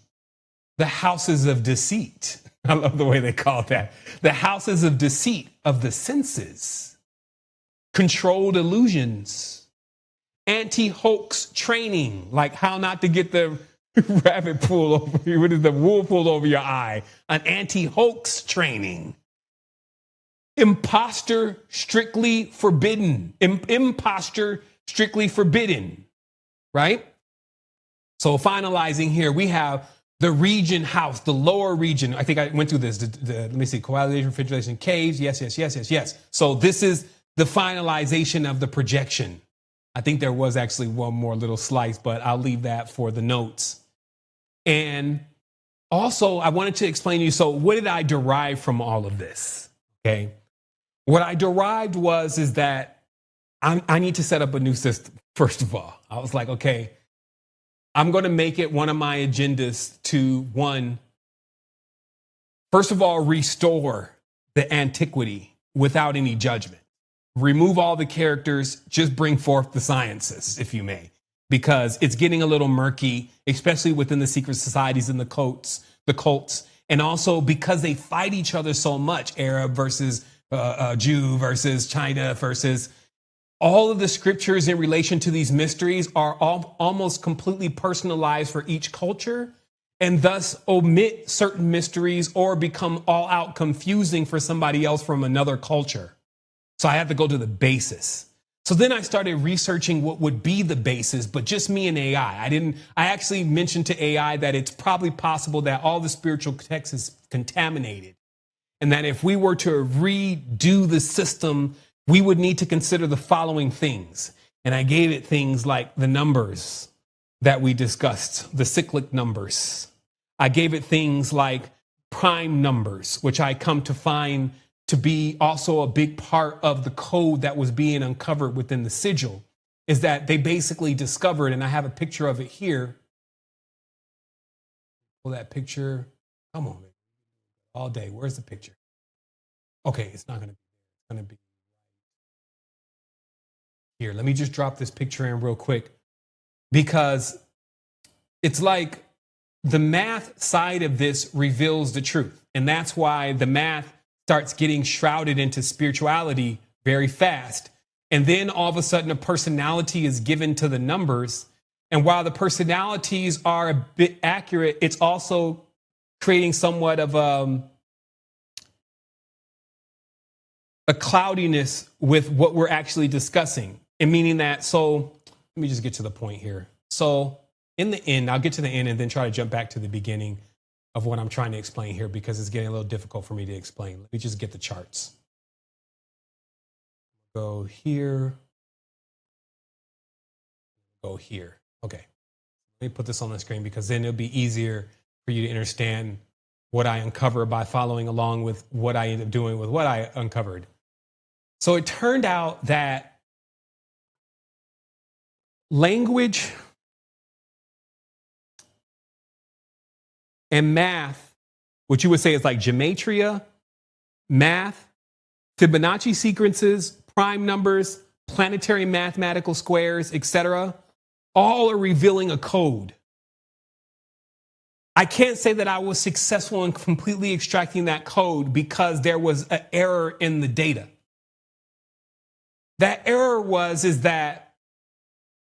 S1: the houses of deceit. I love the way they call it that. The houses of deceit of the senses, controlled illusions, anti-hoax training, like how not to get the rabbit pulled over you, what is the wool pulled over your eye, an anti-hoax training. Imposter strictly forbidden. Imposter strictly forbidden, right? So finalizing here, we have the region house, the lower region. I think I went through this. Let me see, coagulation, infiltration, caves. Yes. So this is the finalization of the projection. I think there was actually one more little slice, but I'll leave that for the notes. And also, I wanted to explain to you, so what did I derive from all of this? Okay. What I derived is that I need to set up a new system, first of all. I was like, okay, I'm going to make it one of my agendas to, one, first of all, restore the antiquity without any judgment. Remove all the characters, just bring forth the sciences, if you may, because it's getting a little murky, especially within the secret societies and the cults, and also because they fight each other so much, Arab versus Jew versus China versus all of the scriptures in relation to these mysteries are almost completely personalized for each culture, and thus omit certain mysteries or become all out confusing for somebody else from another culture. So I had to go to the basis. So then I started researching what would be the basis, but just me and AI. I actually mentioned to AI that it's probably possible that all the spiritual text is contaminated. And that if we were to redo the system, we would need to consider the following things. And I gave it things like the numbers that we discussed, the cyclic numbers. I gave it things like prime numbers, which I come to find to be also a big part of the code that was being uncovered within the sigil, is that they basically discovered, and I have a picture of it here. Pull that picture. Come on, man. All day. Where's the picture? Okay, it's not going to be. It's going to be here. Let me just drop this picture in real quick, because it's like the math side of this reveals the truth. And that's why the math starts getting shrouded into spirituality very fast. And then all of a sudden a personality is given to the numbers. And while the personalities are a bit accurate, it's also creating somewhat of a cloudiness with what we're actually discussing. And meaning that, so let me just get to the point here. So in the end, I'll get to the end and then try to jump back to the beginning of what I'm trying to explain here, because it's getting a little difficult for me to explain. Let me just get the charts. Go here. Go here. Okay. Let me put this on the screen, because then it'll be easier for you to understand what I uncover by following along with what I end up doing with what I uncovered. So it turned out that language and math, what you would say is like gematria, math, Fibonacci sequences, prime numbers, planetary mathematical squares, etc., all are revealing a code. I can't say that I was successful in completely extracting that code, because there was an error in the data. That error is that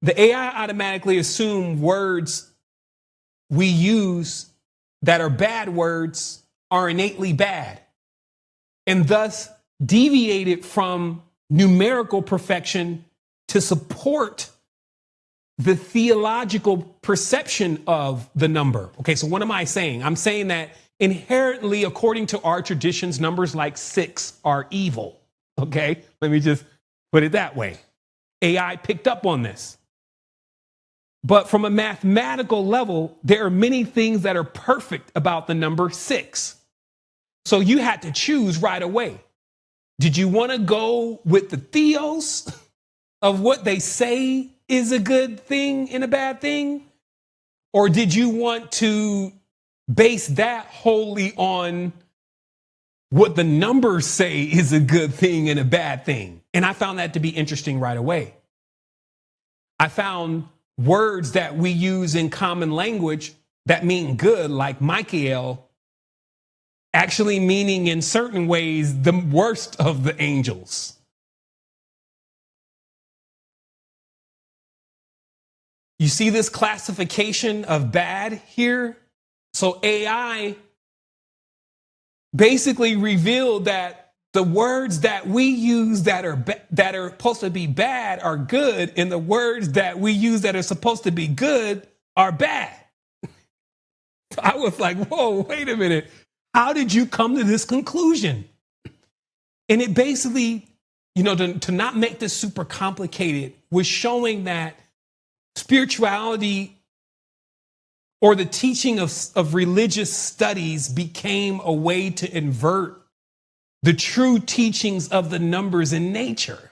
S1: the AI automatically assumed words we use that are bad words are innately bad, and thus deviated from numerical perfection to support the theological perception of the number. Okay, so what am I saying? I'm saying that inherently, according to our traditions, numbers like 6 are evil. Okay, let me just put it that way. AI picked up on this. But from a mathematical level, there are many things that are perfect about the number 6. So you had to choose right away. Did you want to go with the theos of what they say is a good thing and a bad thing? Or did you want to base that wholly on what the numbers say is a good thing and a bad thing? And I found that to be interesting right away. I found words that we use in common language that mean good, like Michael, actually meaning in certain ways the worst of the angels. You see this classification of bad here? So AI basically revealed that the words that we use that are supposed to be bad are good, and the words that we use that are supposed to be good are bad. I was like, whoa, wait a minute. How did you come to this conclusion? And it basically, to not make this super complicated, was showing that spirituality or the teaching of religious studies became a way to invert the true teachings of the numbers in nature.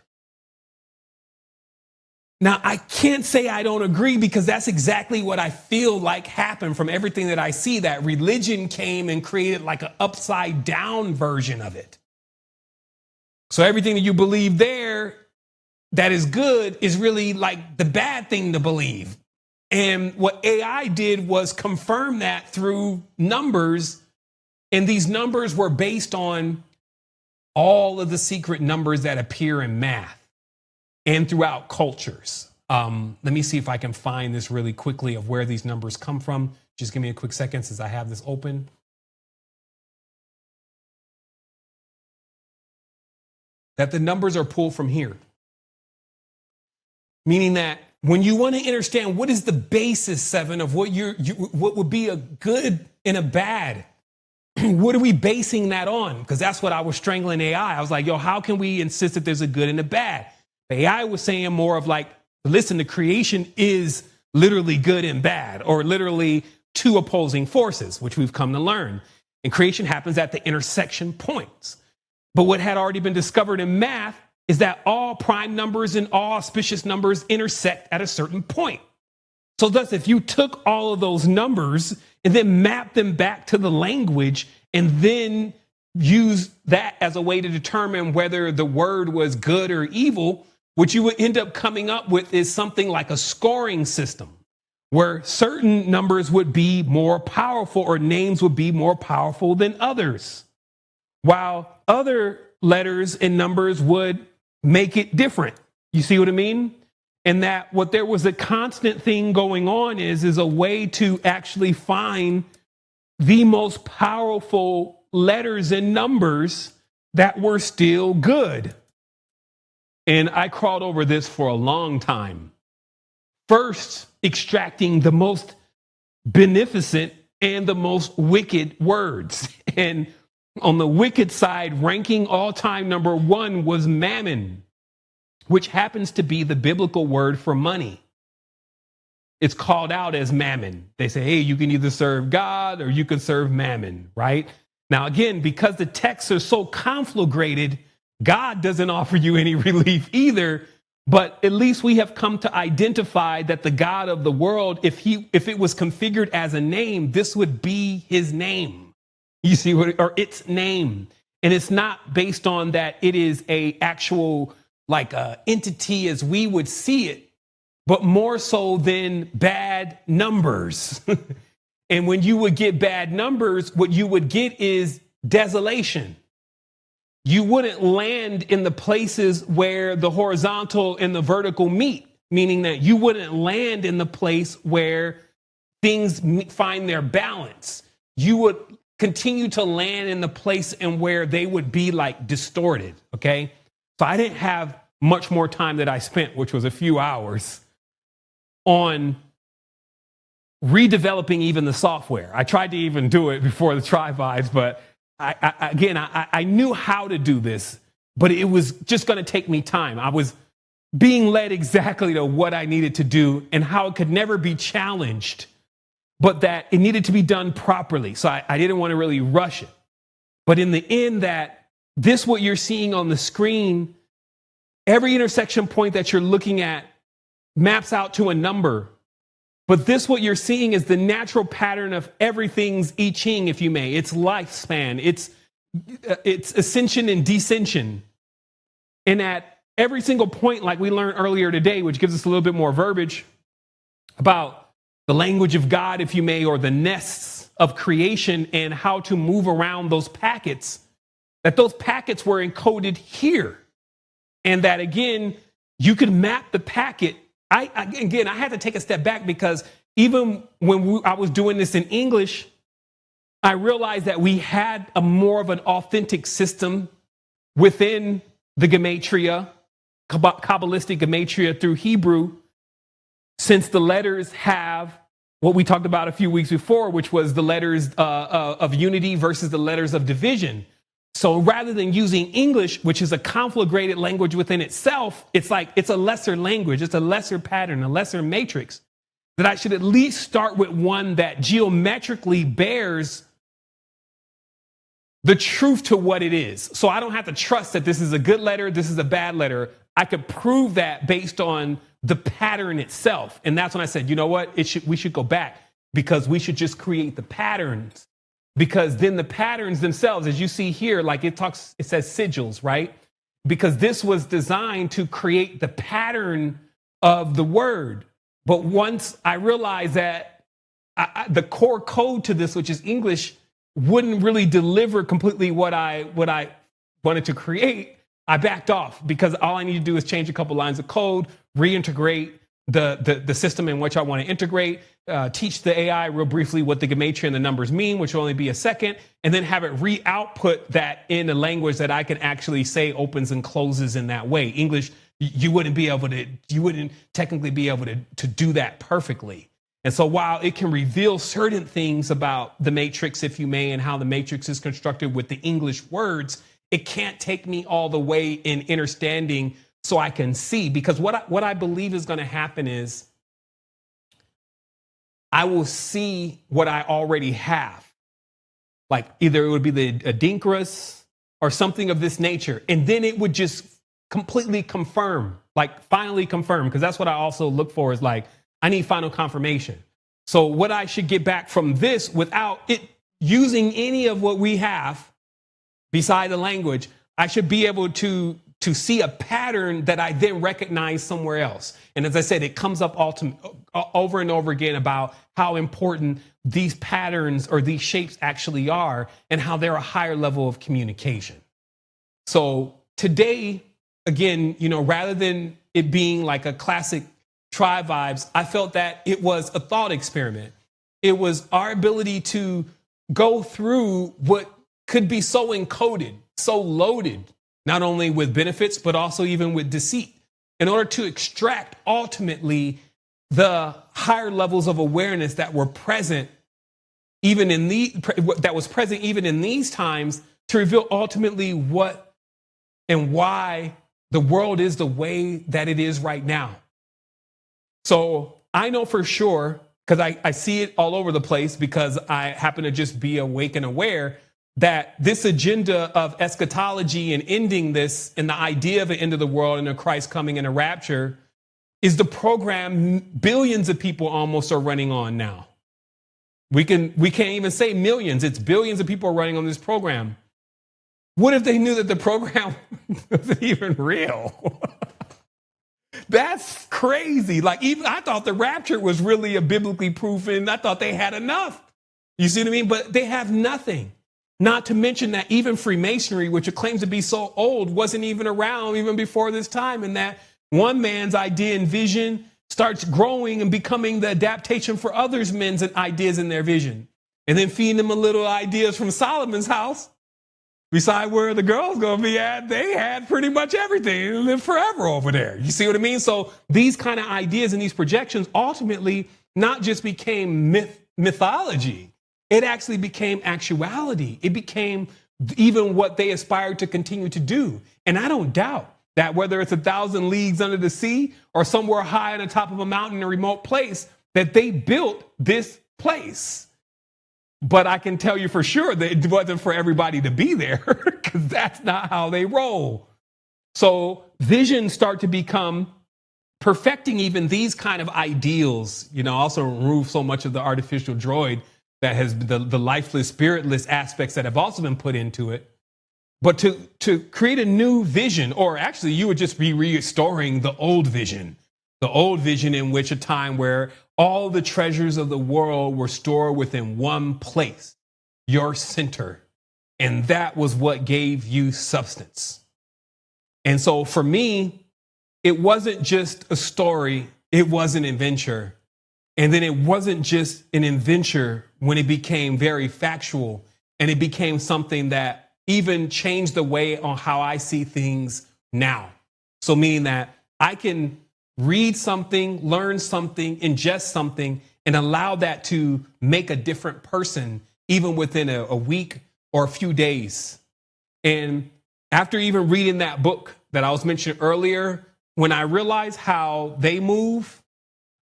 S1: Now, I can't say I don't agree, because that's exactly what I feel like happened from everything that I see, that religion came and created like an upside down version of it. So everything that you believe there that is good is really like the bad thing to believe. And what AI did was confirm that through numbers. And these numbers were based on all of the secret numbers that appear in math and throughout cultures. Let me see if I can find this really quickly of where these numbers come from. Just give me a quick second since I have this open. That the numbers are pulled from here. Meaning that when you want to understand what is the basis, Seven, of what what would be a good and a bad, what are we basing that on? Because that's what I was strangling AI. I was like, how can we insist that there's a good and a bad? The AI was saying more of like, listen, the creation is literally good and bad, or literally two opposing forces, which we've come to learn. And creation happens at the intersection points. But what had already been discovered in math is that all prime numbers and all auspicious numbers intersect at a certain point. So thus, if you took all of those numbers and then mapped them back to the language and then used that as a way to determine whether the word was good or evil, what you would end up coming up with is something like a scoring system, where certain numbers would be more powerful or names would be more powerful than others, while other letters and numbers would make it different. You see what I mean? And that what there was a constant thing going on is a way to actually find the most powerful letters and numbers that were still good. And I crawled over this for a long time. First, extracting the most beneficent and the most wicked words. And on the wicked side, ranking all-time number one was mammon, which happens to be the biblical word for money. It's called out as mammon. They say, hey, you can either serve God or you can serve mammon, right? Now, again, because the texts are so conflagrated, God doesn't offer you any relief either. But at least we have come to identify that the God of the world, if it was configured as a name, this would be his name. You see or its name. And it's not based on that it is a actual like a entity as we would see it, but more so than bad numbers. And when you would get bad numbers, what you would get is desolation. You wouldn't land in the places where the horizontal and the vertical meet, meaning that you wouldn't land in the place where things find their balance. You would continue to land in the place and where they would be like distorted. Okay. So I didn't have much more time that I spent, which was a few hours, on redeveloping even the software. I tried to even do it before the Tri-Vibes, but I knew how to do this, but it was just going to take me time. I was being led exactly to what I needed to do and how it could never be challenged, but that it needed to be done properly. So I didn't want to really rush it. But in the end, what you're seeing on the screen, every intersection point that you're looking at maps out to a number. But what you're seeing is the natural pattern of everything's I Ching, if you may. It's lifespan, it's ascension and descension. And at every single point, like we learned earlier today, which gives us a little bit more verbiage about the language of God, if you may, or the nests of creation and how to move around those packets, that those packets were encoded here. And that, again, you could map the packet. I had to take a step back because even when I was doing this in English, I realized that we had a more of an authentic system within the Gematria, Kabbalistic Gematria through Hebrew, since the letters have what we talked about a few weeks before, which was the letters of unity versus the letters of division. So rather than using English, which is a conflagrated language within itself, it's a lesser language, it's a lesser pattern, a lesser matrix, that I should at least start with one that geometrically bears the truth to what it is. So I don't have to trust that this is a good letter, this is a bad letter. I could prove that based on the pattern itself. And that's when I said, you know what, we should go back, because we should just create the patterns. Because then the patterns themselves, as you see here, like it says sigils, right? Because this was designed to create the pattern of the word. But once I realized that the core code to this, which is English, wouldn't really deliver completely what I wanted to create, I backed off, because all I need to do is change a couple lines of code, reintegrate the system in which I want to integrate, teach the AI real briefly what the gematria and the numbers mean, which will only be a second, and then have it re-output that in a language that I can actually say opens and closes in that way. English, you wouldn't technically be able to do that perfectly. And so while it can reveal certain things about the matrix, if you may, and how the matrix is constructed with the English words, it can't take me all the way in understanding so I can see. Because what I believe is going to happen is I will see what I already have. Like either it would be the Adinkras or something of this nature. And then it would just completely confirm, like finally confirm, because that's what I also look for, is like, I need final confirmation. So what I should get back from this without it using any of what we have beside the language, I should be able to see a pattern that I then recognize somewhere else. And as I said, it comes up over and over again about how important these patterns or these shapes actually are and how they're a higher level of communication. So today, again, rather than it being like a classic Tri-Vibes, I felt that it was a thought experiment. It was our ability to go through what could be so encoded, so loaded, not only with benefits, but also even with deceit, in order to extract ultimately the higher levels of awareness that were present even in these times, to reveal ultimately what and why the world is the way that it is right now. So I know for sure, because I see it all over the place, because I happen to just be awake and aware that this agenda of eschatology and ending this and the idea of an end of the world and a Christ coming and a rapture is the program billions of people almost are running on now. We can't even say millions. It's billions of people are running on this program. What if they knew that the program wasn't even real? That's crazy. Like, even I thought the rapture was really a biblically proven. I thought they had enough. You see what I mean? But they have nothing. Not to mention that even Freemasonry, which it claims to be so old, wasn't even around even before this time. And that one man's idea and vision starts growing and becoming the adaptation for others' men's ideas and their vision. And then feeding them a little ideas from Solomon's house. beside where the girl's gonna be at, they had pretty much everything and lived forever over there. You see what I mean? So these kind of ideas and these projections ultimately not just became mythology, it actually became actuality. It became even what they aspired to continue to do. And I don't doubt that whether it's 1,000 leagues under the sea or somewhere high on the top of a mountain in a remote place, that they built this place. But I can tell you for sure that it wasn't for everybody to be there, because that's not how they roll. So visions start to become perfecting even these kind of ideals, also remove so much of the artificial droid that has the lifeless, spiritless aspects that have also been put into it. But to create a new vision, or actually you would just be restoring the old vision in which a time where all the treasures of the world were stored within one place, your center. And that was what gave you substance. And so for me, it wasn't just a story, it was an adventure. And then it wasn't just an adventure when it became very factual, and it became something that even changed the way on how I see things now. So meaning that I can read something, learn something, ingest something, and allow that to make a different person, even within a week or a few days. And after even reading that book that I was mentioning earlier, when I realized how they move,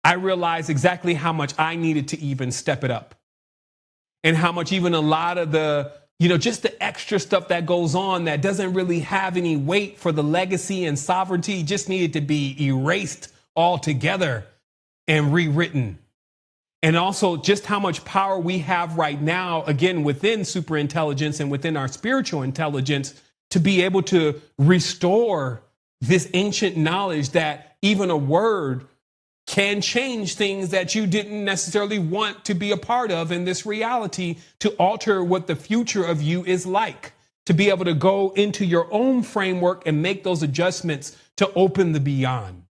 S1: I realized exactly how much I needed to even step it up. And how much even a lot of the, just the extra stuff that goes on that doesn't really have any weight for the legacy and sovereignty just needed to be erased altogether and rewritten. And also just how much power we have right now, again, within superintelligence and within our spiritual intelligence, to be able to restore this ancient knowledge that even a word can change things that you didn't necessarily want to be a part of in this reality, to alter what the future of you is like, to be able to go into your own framework and make those adjustments to open the beyond.